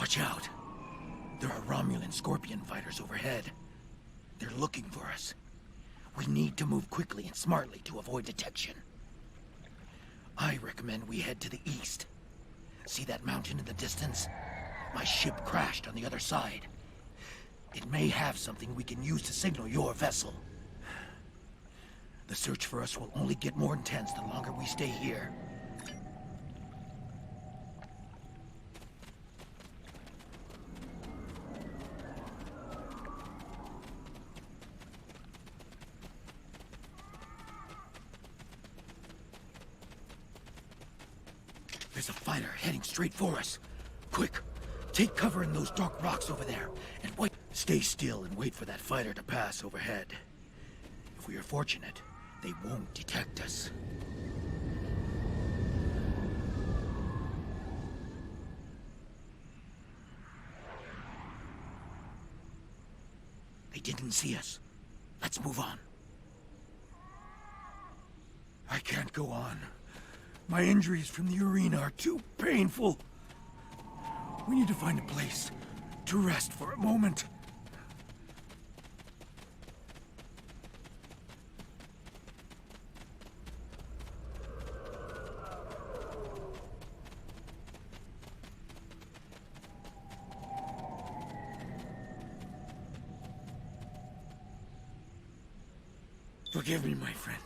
Watch out. There are Romulan Scorpion fighters overhead. They're looking for us. We need to move quickly and smartly to avoid detection. I recommend we head to the east. See that mountain in the distance? My ship crashed on the other side. It may have something we can use to signal your vessel. The search for us will only get more intense the longer we stay here. There's a fighter heading straight for us. Quick, take cover in those dark rocks over there, and wait. Stay still and wait for that fighter to pass overhead. If we are fortunate, they won't detect us. They didn't see us. Let's move on. I can't go on. My injuries from the arena are too painful. We need to find a place to rest for a moment. Forgive me, my friend,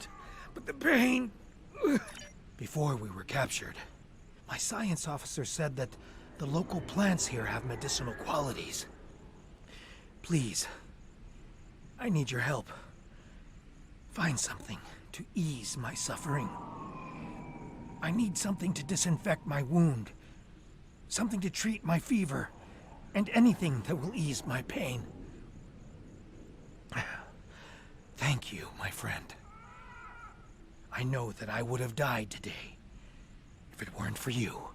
but the pain... Before we were captured, my science officer said that the local plants here have medicinal qualities. Please, I need your help. Find something to ease my suffering. I need something to disinfect my wound, something to treat my fever, and anything that will ease my pain. Thank you, my friend. I know that I would have died today if it weren't for you.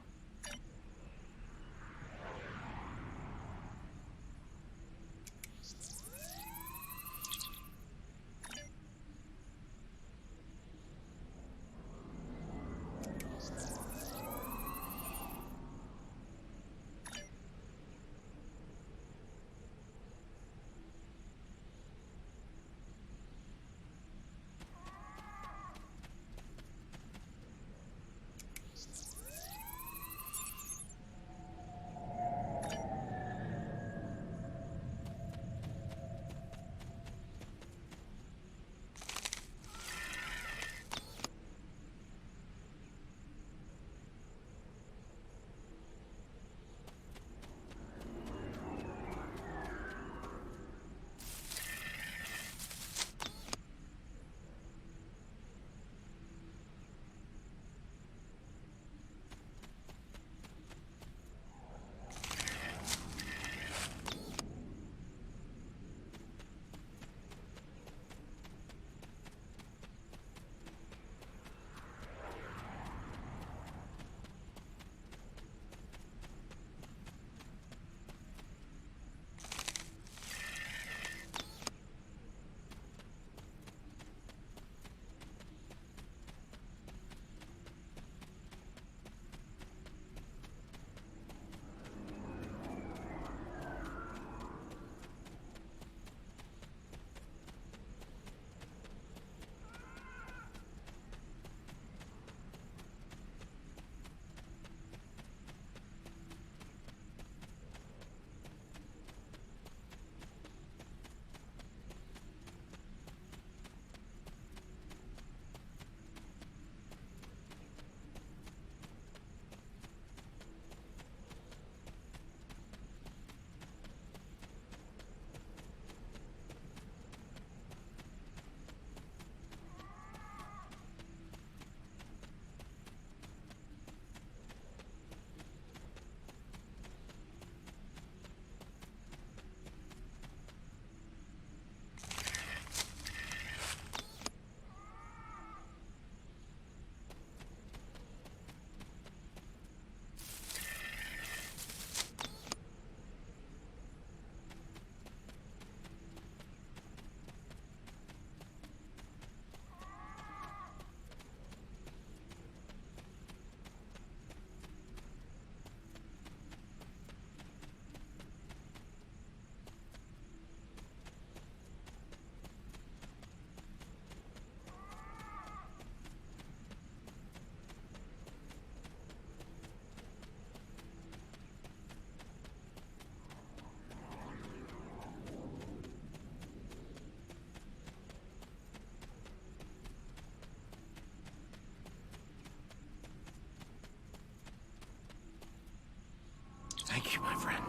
Thank you, my friend.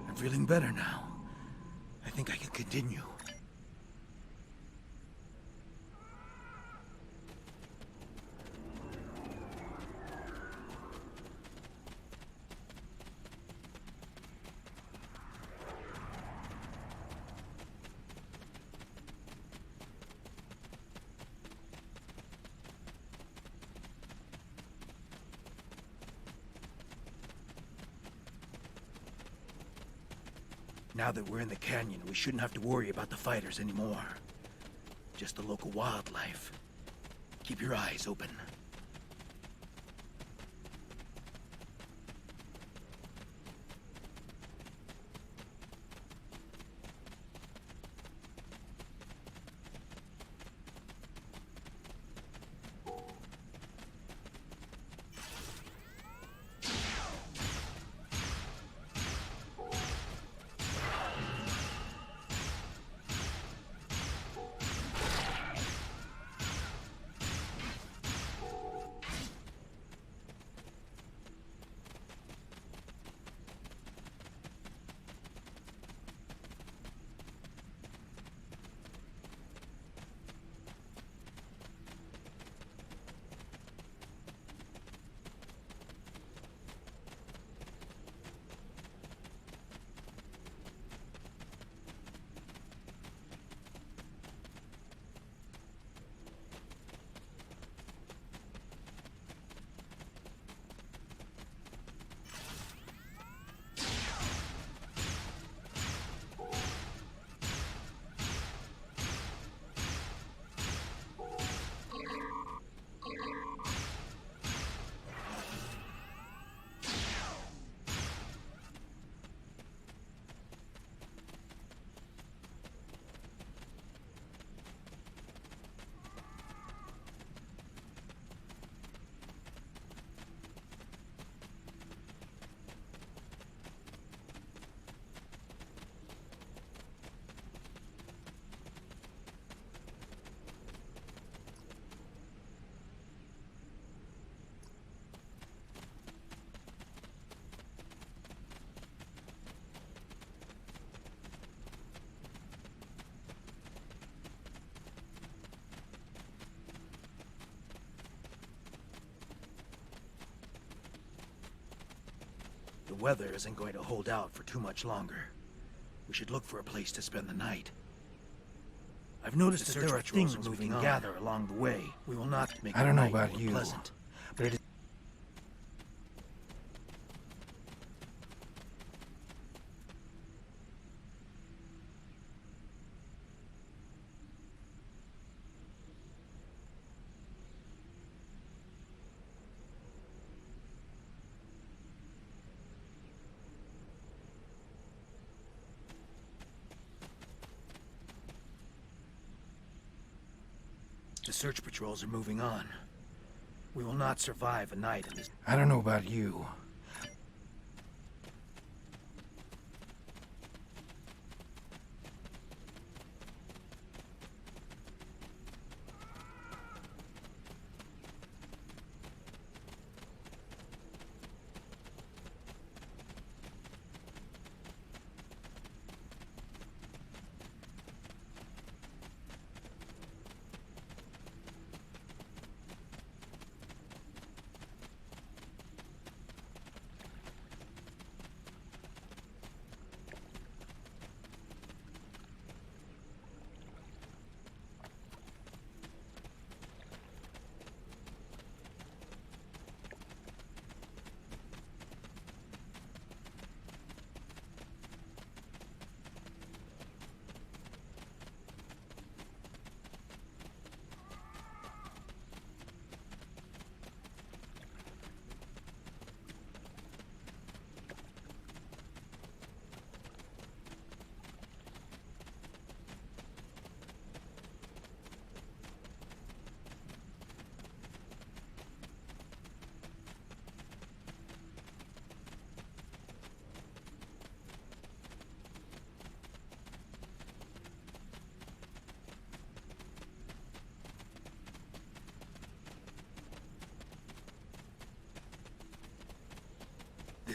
I'm feeling better now. I think I can continue. Now that we're in the canyon, we shouldn't have to worry about the fighters anymore. Just the local wildlife. Keep your eyes open. The weather isn't going to hold out for too much longer. We should look for a place to spend the night. I've noticed that there are things we can gather along the way. We will not make the night more pleasant, but it is... The search patrols are moving on. We will not survive a night in this... I don't know about you.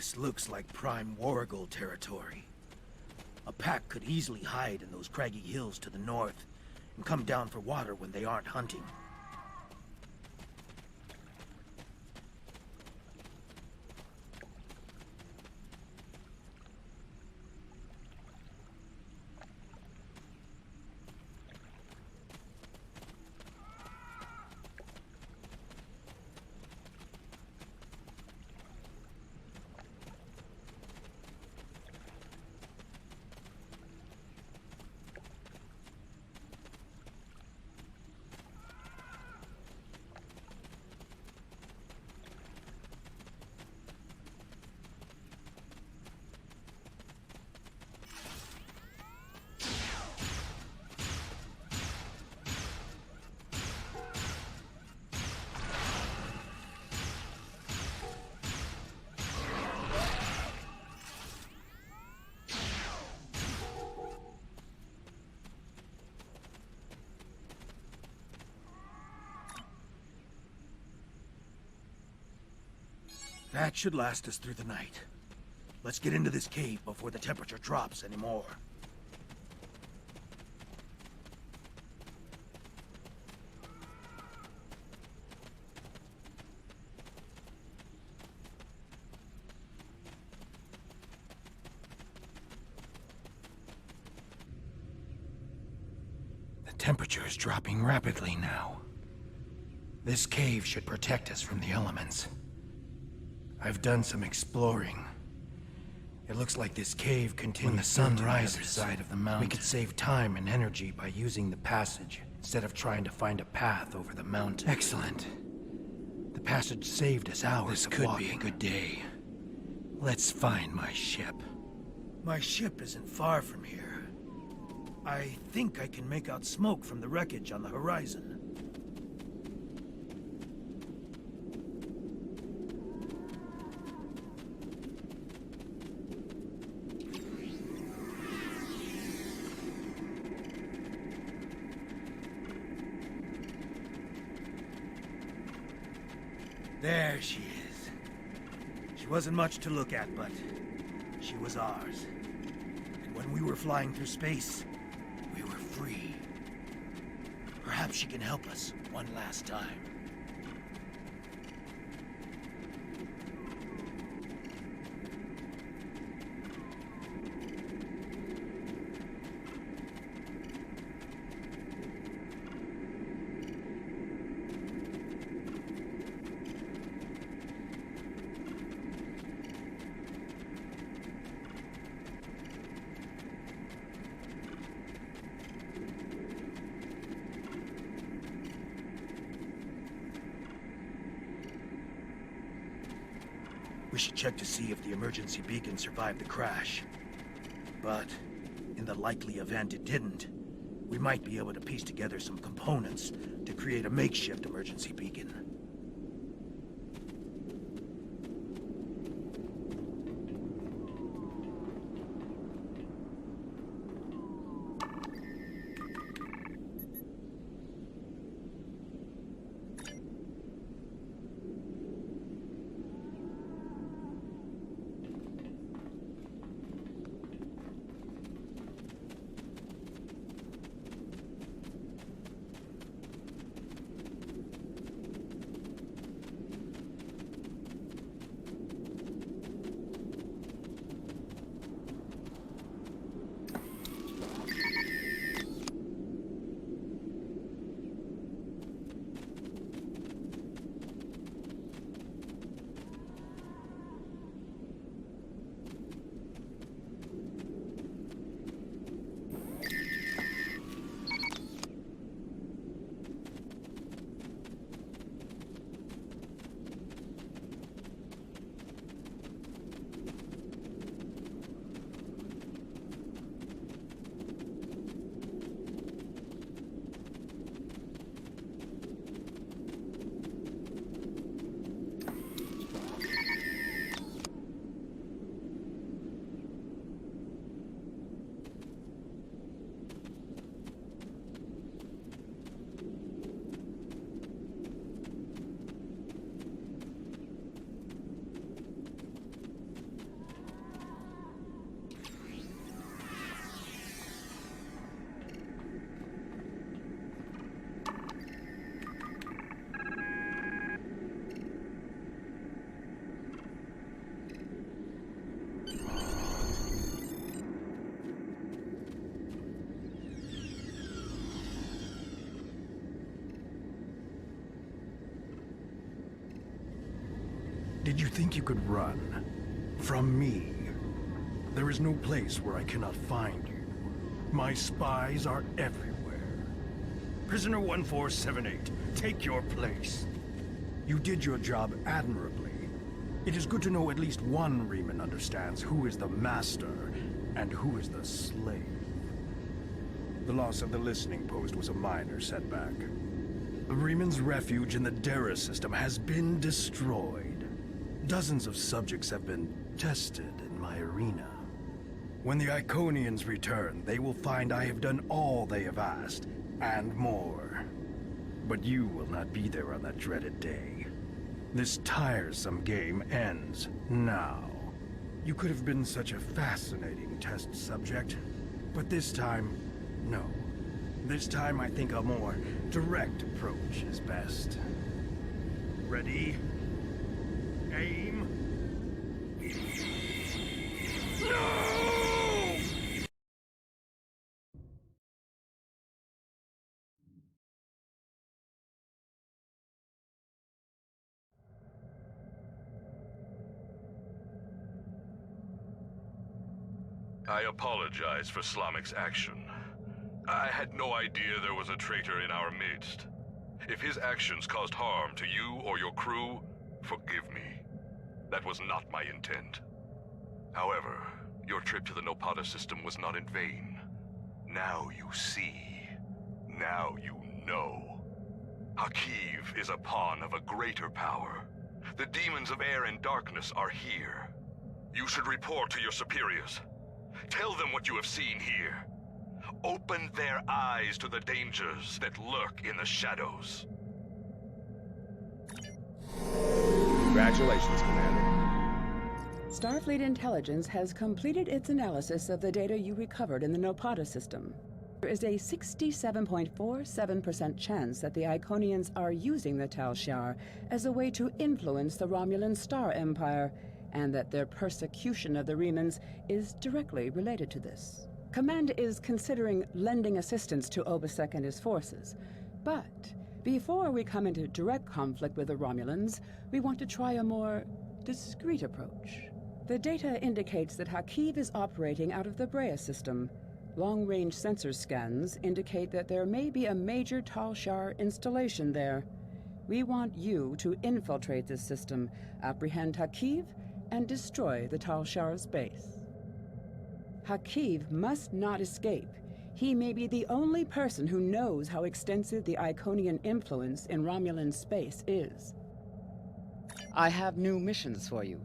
This looks like prime Warrigal territory. A pack could easily hide in those craggy hills to the north and come down for water when they aren't hunting. That should last us through the night. Let's get into this cave before the temperature drops anymore. The temperature is dropping rapidly now. This cave should protect us from the elements. I've done some exploring. It looks like this cave continues when the sun rises side of the mountain. We could save time and energy by using the passage instead of trying to find a path over the mountain. Excellent. The passage saved us hours of walking. This could be a good day. Let's find my ship. My ship isn't far from here. I think I can make out smoke from the wreckage on the horizon. There she is. She wasn't much to look at, but she was ours. And when we were flying through space, we were free. Perhaps she can help us one last time. We should check to see if the emergency beacon survived the crash. But, in the likely event it didn't, we might be able to piece together some components to create a makeshift emergency beacon. Did you think you could run? From me? There is no place where I cannot find you. My spies are everywhere. Prisoner 1478, take your place. You did your job admirably. It is good to know at least one Riemann understands who is the master and who is the slave. The loss of the listening post was a minor setback. The Riemann's refuge in the Dera system has been destroyed. Dozens of subjects have been tested in my arena. When the Iconians return, they will find I have done all they have asked, and more. But you will not be there on that dreaded day. This tiresome game ends now. You could have been such a fascinating test subject, but this time, no. This time I think a more direct approach is best. Ready? Aim. No! I apologize for Slamic's action. I had no idea there was a traitor in our midst. If his actions caused harm to you or your crew, forgive me. That was not my intent. However, your trip to the Nopata system was not in vain. Now you see. Now you know. Hakiv is a pawn of a greater power. The demons of air and darkness are here. You should report to your superiors. Tell them what you have seen here. Open their eyes to the dangers that lurk in the shadows. Congratulations, Commander. Starfleet Intelligence has completed its analysis of the data you recovered in the Nopata system. There is a 67.47% chance that the Iconians are using the Tal Shiar as a way to influence the Romulan Star Empire, and that their persecution of the Riemans is directly related to this. Command is considering lending assistance to Obasek and his forces, but before we come into direct conflict with the Romulans, we want to try a more discreet approach. The data indicates that Hakiv is operating out of the Brea system. Long-range sensor scans indicate that there may be a major Tal Shiar installation there. We want you to infiltrate this system, apprehend Hakiv, and destroy the Tal Shiar's base. Hakiv must not escape. He may be the only person who knows how extensive the Iconian influence in Romulan space is. I have new missions for you.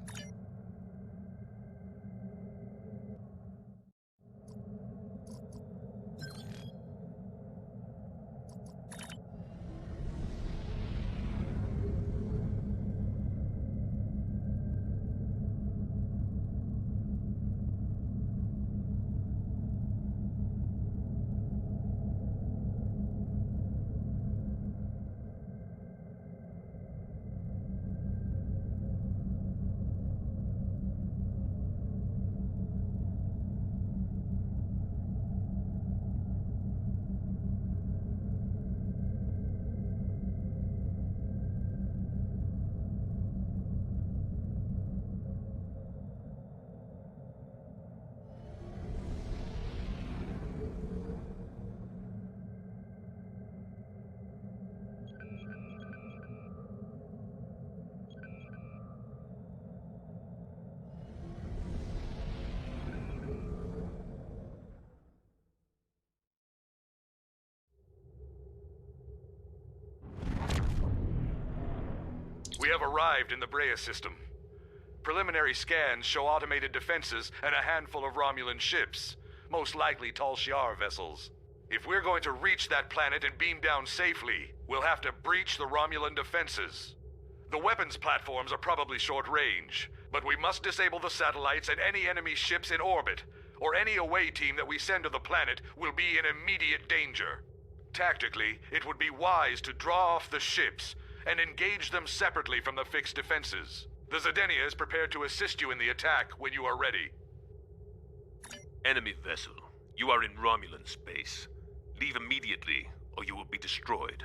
We have arrived in the Brea system. Preliminary scans show automated defenses and a handful of Romulan ships, most likely Tal Shiar vessels. If we're going to reach that planet and beam down safely, we'll have to breach the Romulan defenses. The weapons platforms are probably short range, but we must disable the satellites and any enemy ships in orbit, or any away team that we send to the planet will be in immediate danger. Tactically, it would be wise to draw off the ships and engage them separately from the fixed defenses. The Zedenia is prepared to assist you in the attack when you are ready. Enemy vessel, you are in Romulan space. Leave immediately, or you will be destroyed.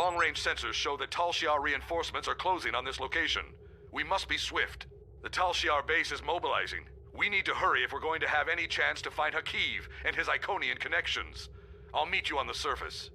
Long-range sensors show that Tal Shiar reinforcements are closing on this location. We must be swift. The Tal Shiar base is mobilizing. We need to hurry if we're going to have any chance to find Hakiv and his Iconian connections. I'll meet you on the surface.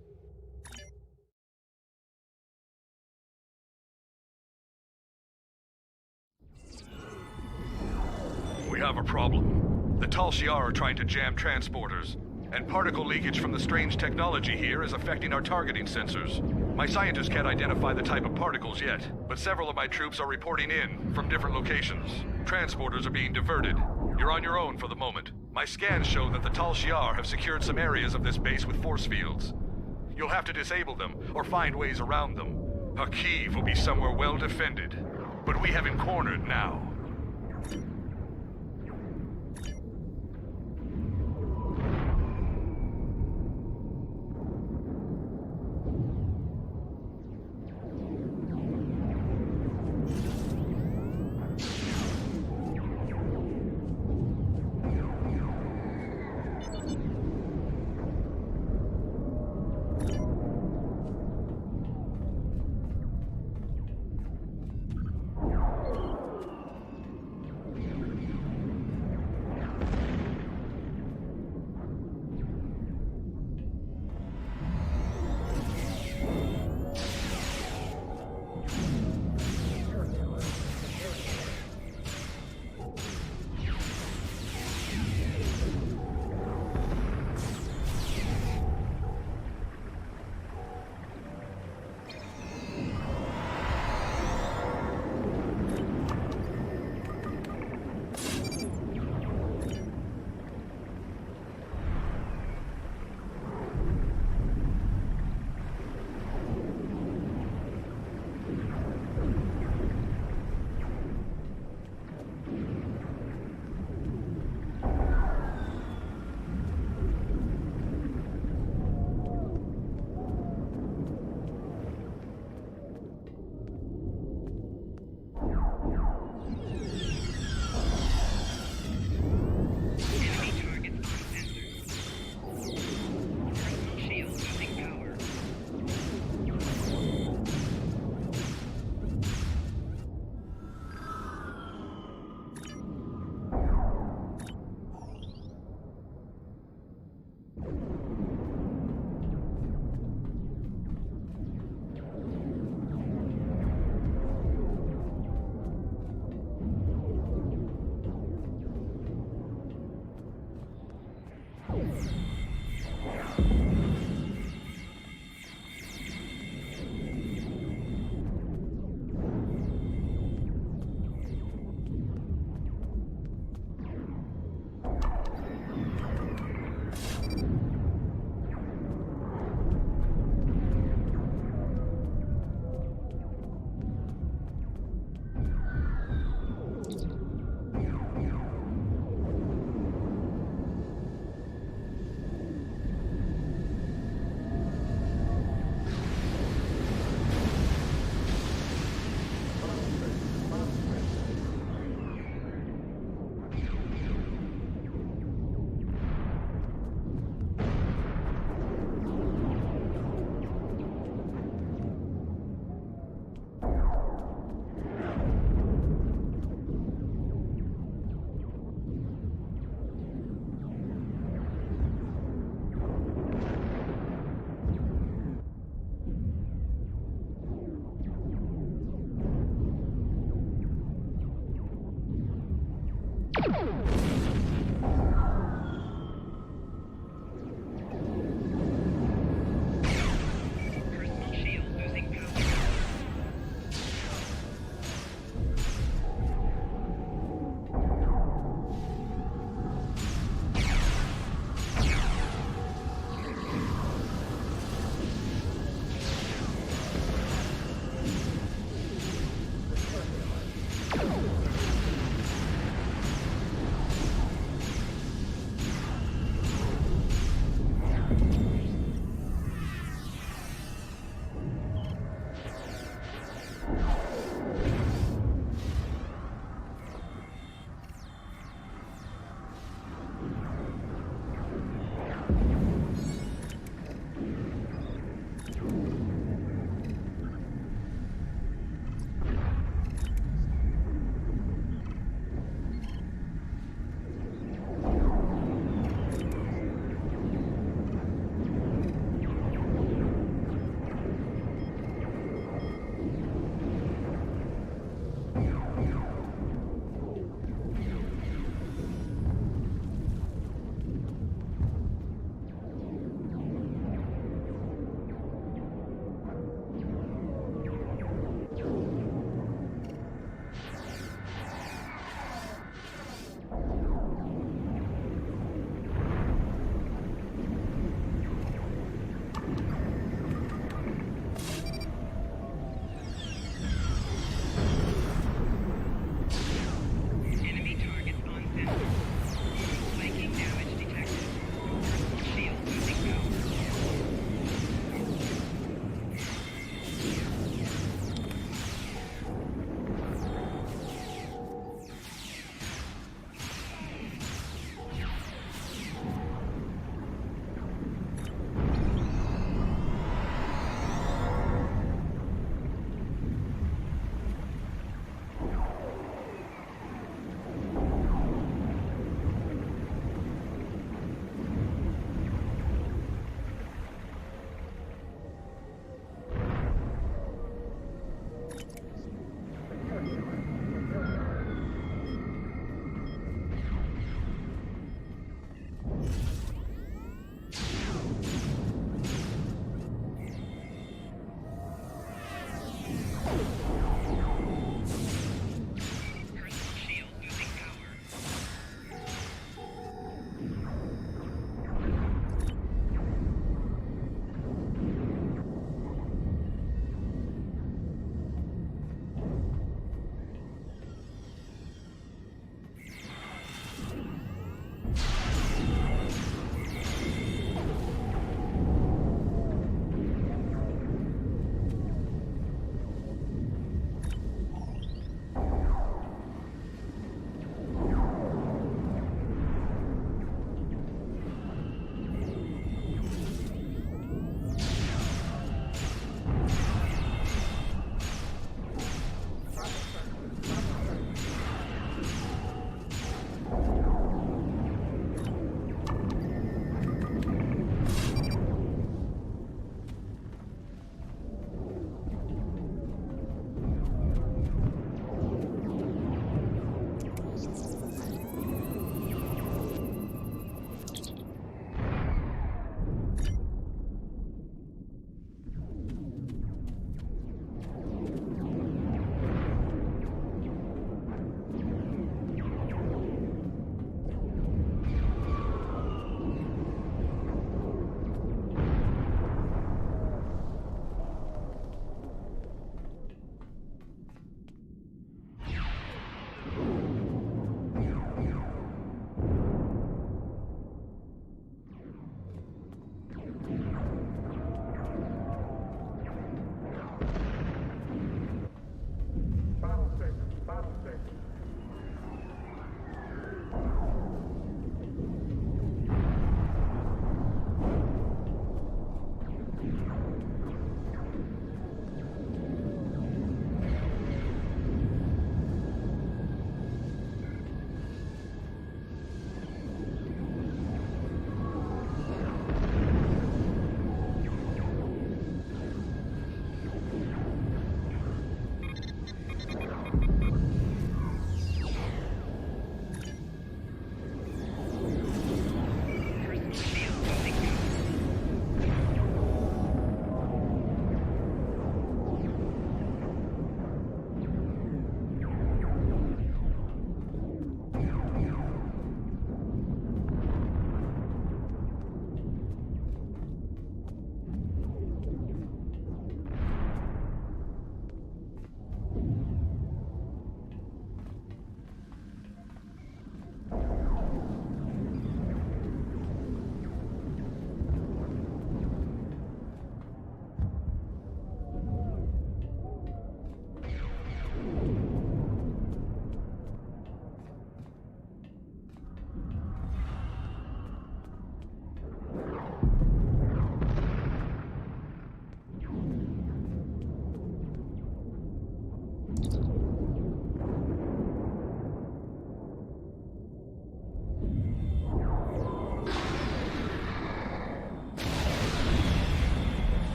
We have a problem. The Tal Shiar are trying to jam transporters, and particle leakage from the strange technology here is affecting our targeting sensors. My scientists can't identify the type of particles yet, but several of my troops are reporting in from different locations. Transporters are being diverted. You're on your own for the moment. My scans show that the Tal Shiar have secured some areas of this base with force fields. You'll have to disable them, or find ways around them. Hakiv will be somewhere well defended, but we have him cornered now.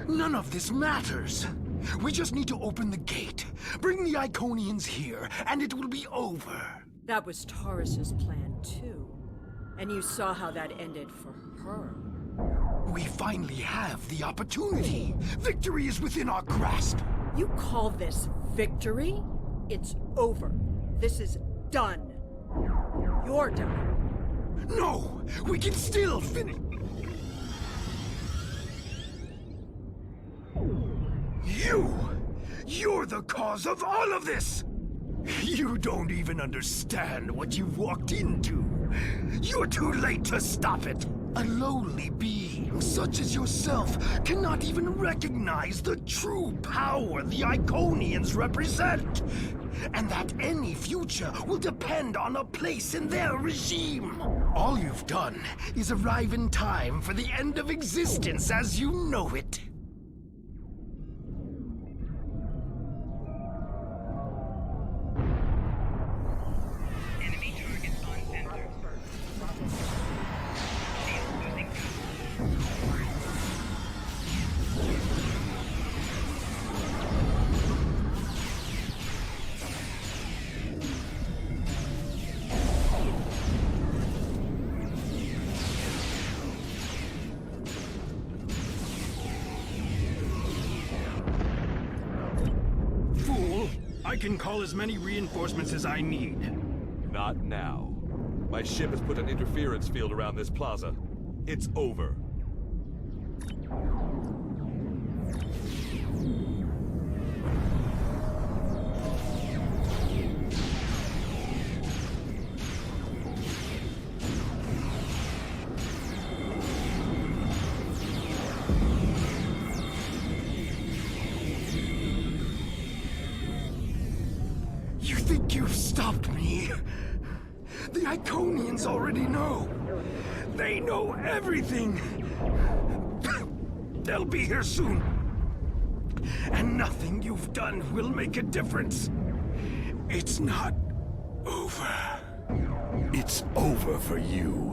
None of this matters. We just need to open the gate, bring the Iconians here, and it will be over. That was Taurus's plan, too. And you saw how that ended for her. We finally have the opportunity. Victory is within our grasp. You call this victory? It's over. This is done. You're done. No! We can still finish. You're the cause of all of this! You don't even understand what you've walked into. You're too late to stop it. A lowly being such as yourself cannot even recognize the true power the Iconians represent. And that any future will depend on a place in their regime. All you've done is arrive in time for the end of existence as you know it. I can call as many reinforcements as I need. Not now. My ship has put an interference field around this plaza. It's over. You think you've stopped me? The Iconians already know. They know everything. They'll be here soon. And nothing you've done will make a difference. It's not over. It's over for you.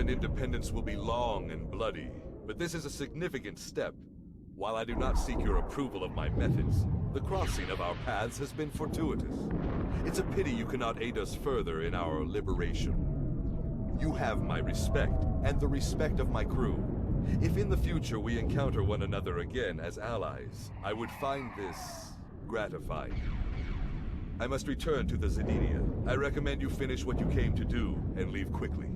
Independence will be long and bloody, but this is a significant step. While I do not seek your approval of my methods, the crossing of our paths has been fortuitous. It's a pity you cannot aid us further in our liberation. You have my respect, and the respect of my crew. If in the future we encounter one another again as allies, I would find this gratifying. I must return to the Zedinia. I recommend you finish what you came to do and leave quickly.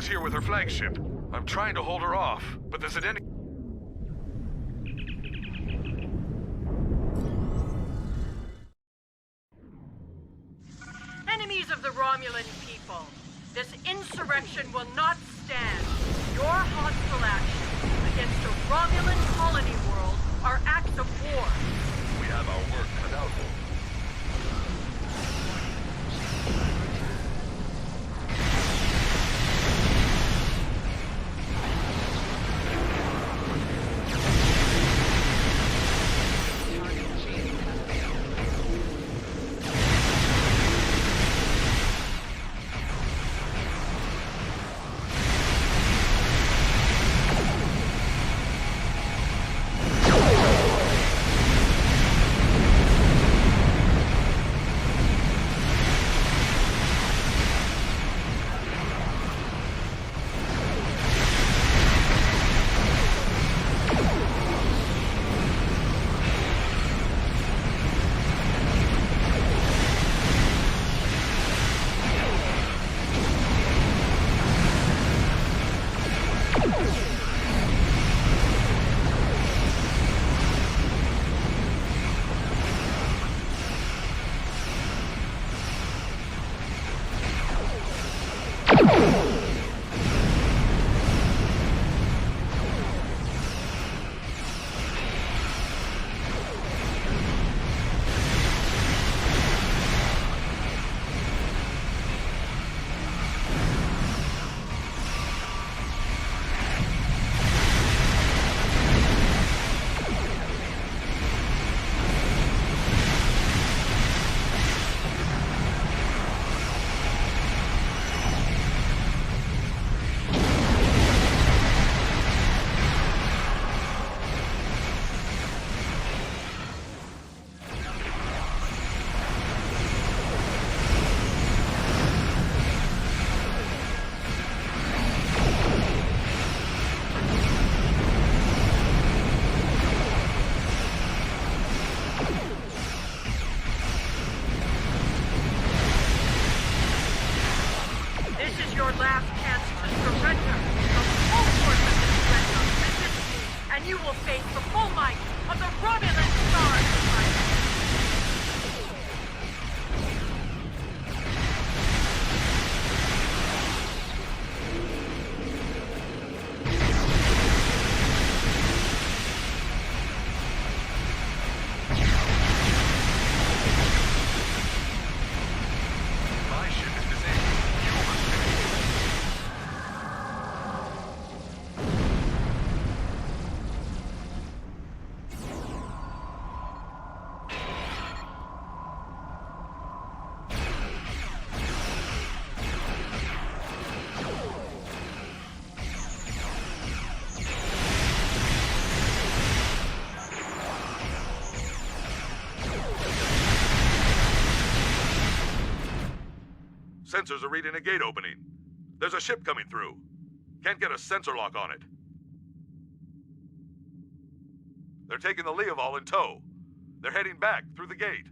is here with her flagship. I'm trying to hold her off, but there's an enemy. Enemies of the Romulan people, this insurrection will not stand. Your hostile actions against a Romulan colony world are acts of war. We have our work cut out for us. Sensors are reading a gate opening. There's a ship coming through. Can't get a sensor lock on it. They're taking the Leoval in tow. They're heading back through the gate.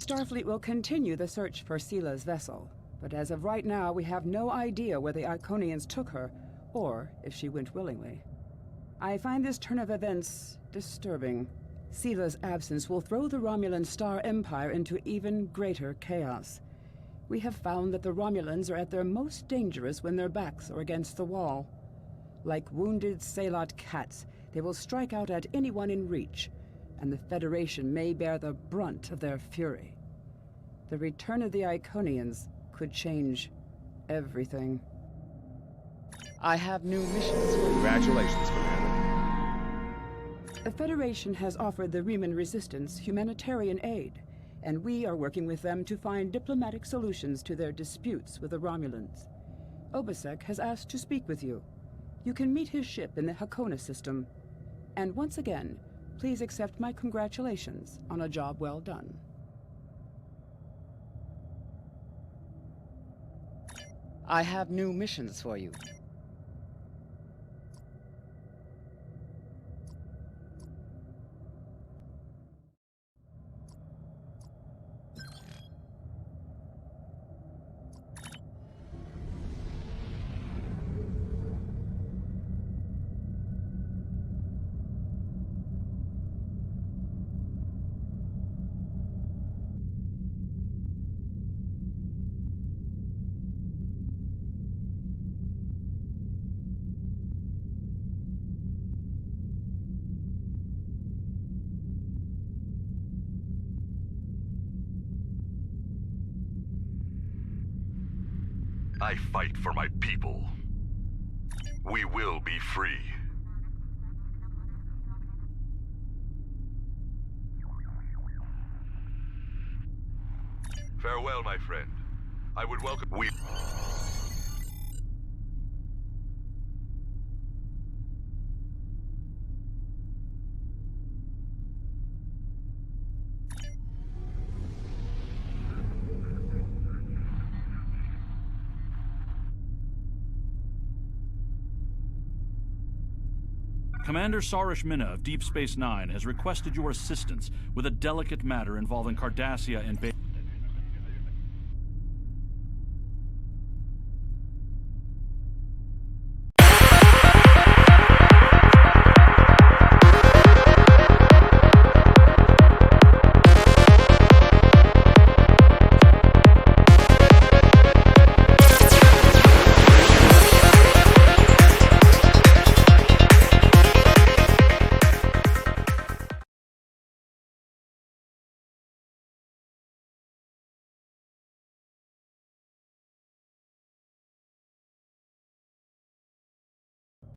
Starfleet will continue the search for Sila's vessel. But as of right now, we have no idea where the Iconians took her, or if she went willingly. I find this turn of events disturbing. Sila's absence will throw the Romulan Star Empire into even greater chaos. We have found that the Romulans are at their most dangerous when their backs are against the wall. Like wounded Salot cats, they will strike out at anyone in reach, and the Federation may bear the brunt of their fury. The return of the Iconians could change everything. I have new missions for you. Congratulations, Commander. The Federation has offered the Riemann Resistance humanitarian aid, and we are working with them to find diplomatic solutions to their disputes with the Romulans. Obasek has asked to speak with you. You can meet his ship in the Hakona system. And once again, please accept my congratulations on a job well done. I have new missions for you. I fight for my people. We will be free. Farewell, my friend. I would welcome... Commander Sarish Minna of Deep Space Nine has requested your assistance with a delicate matter involving Cardassia and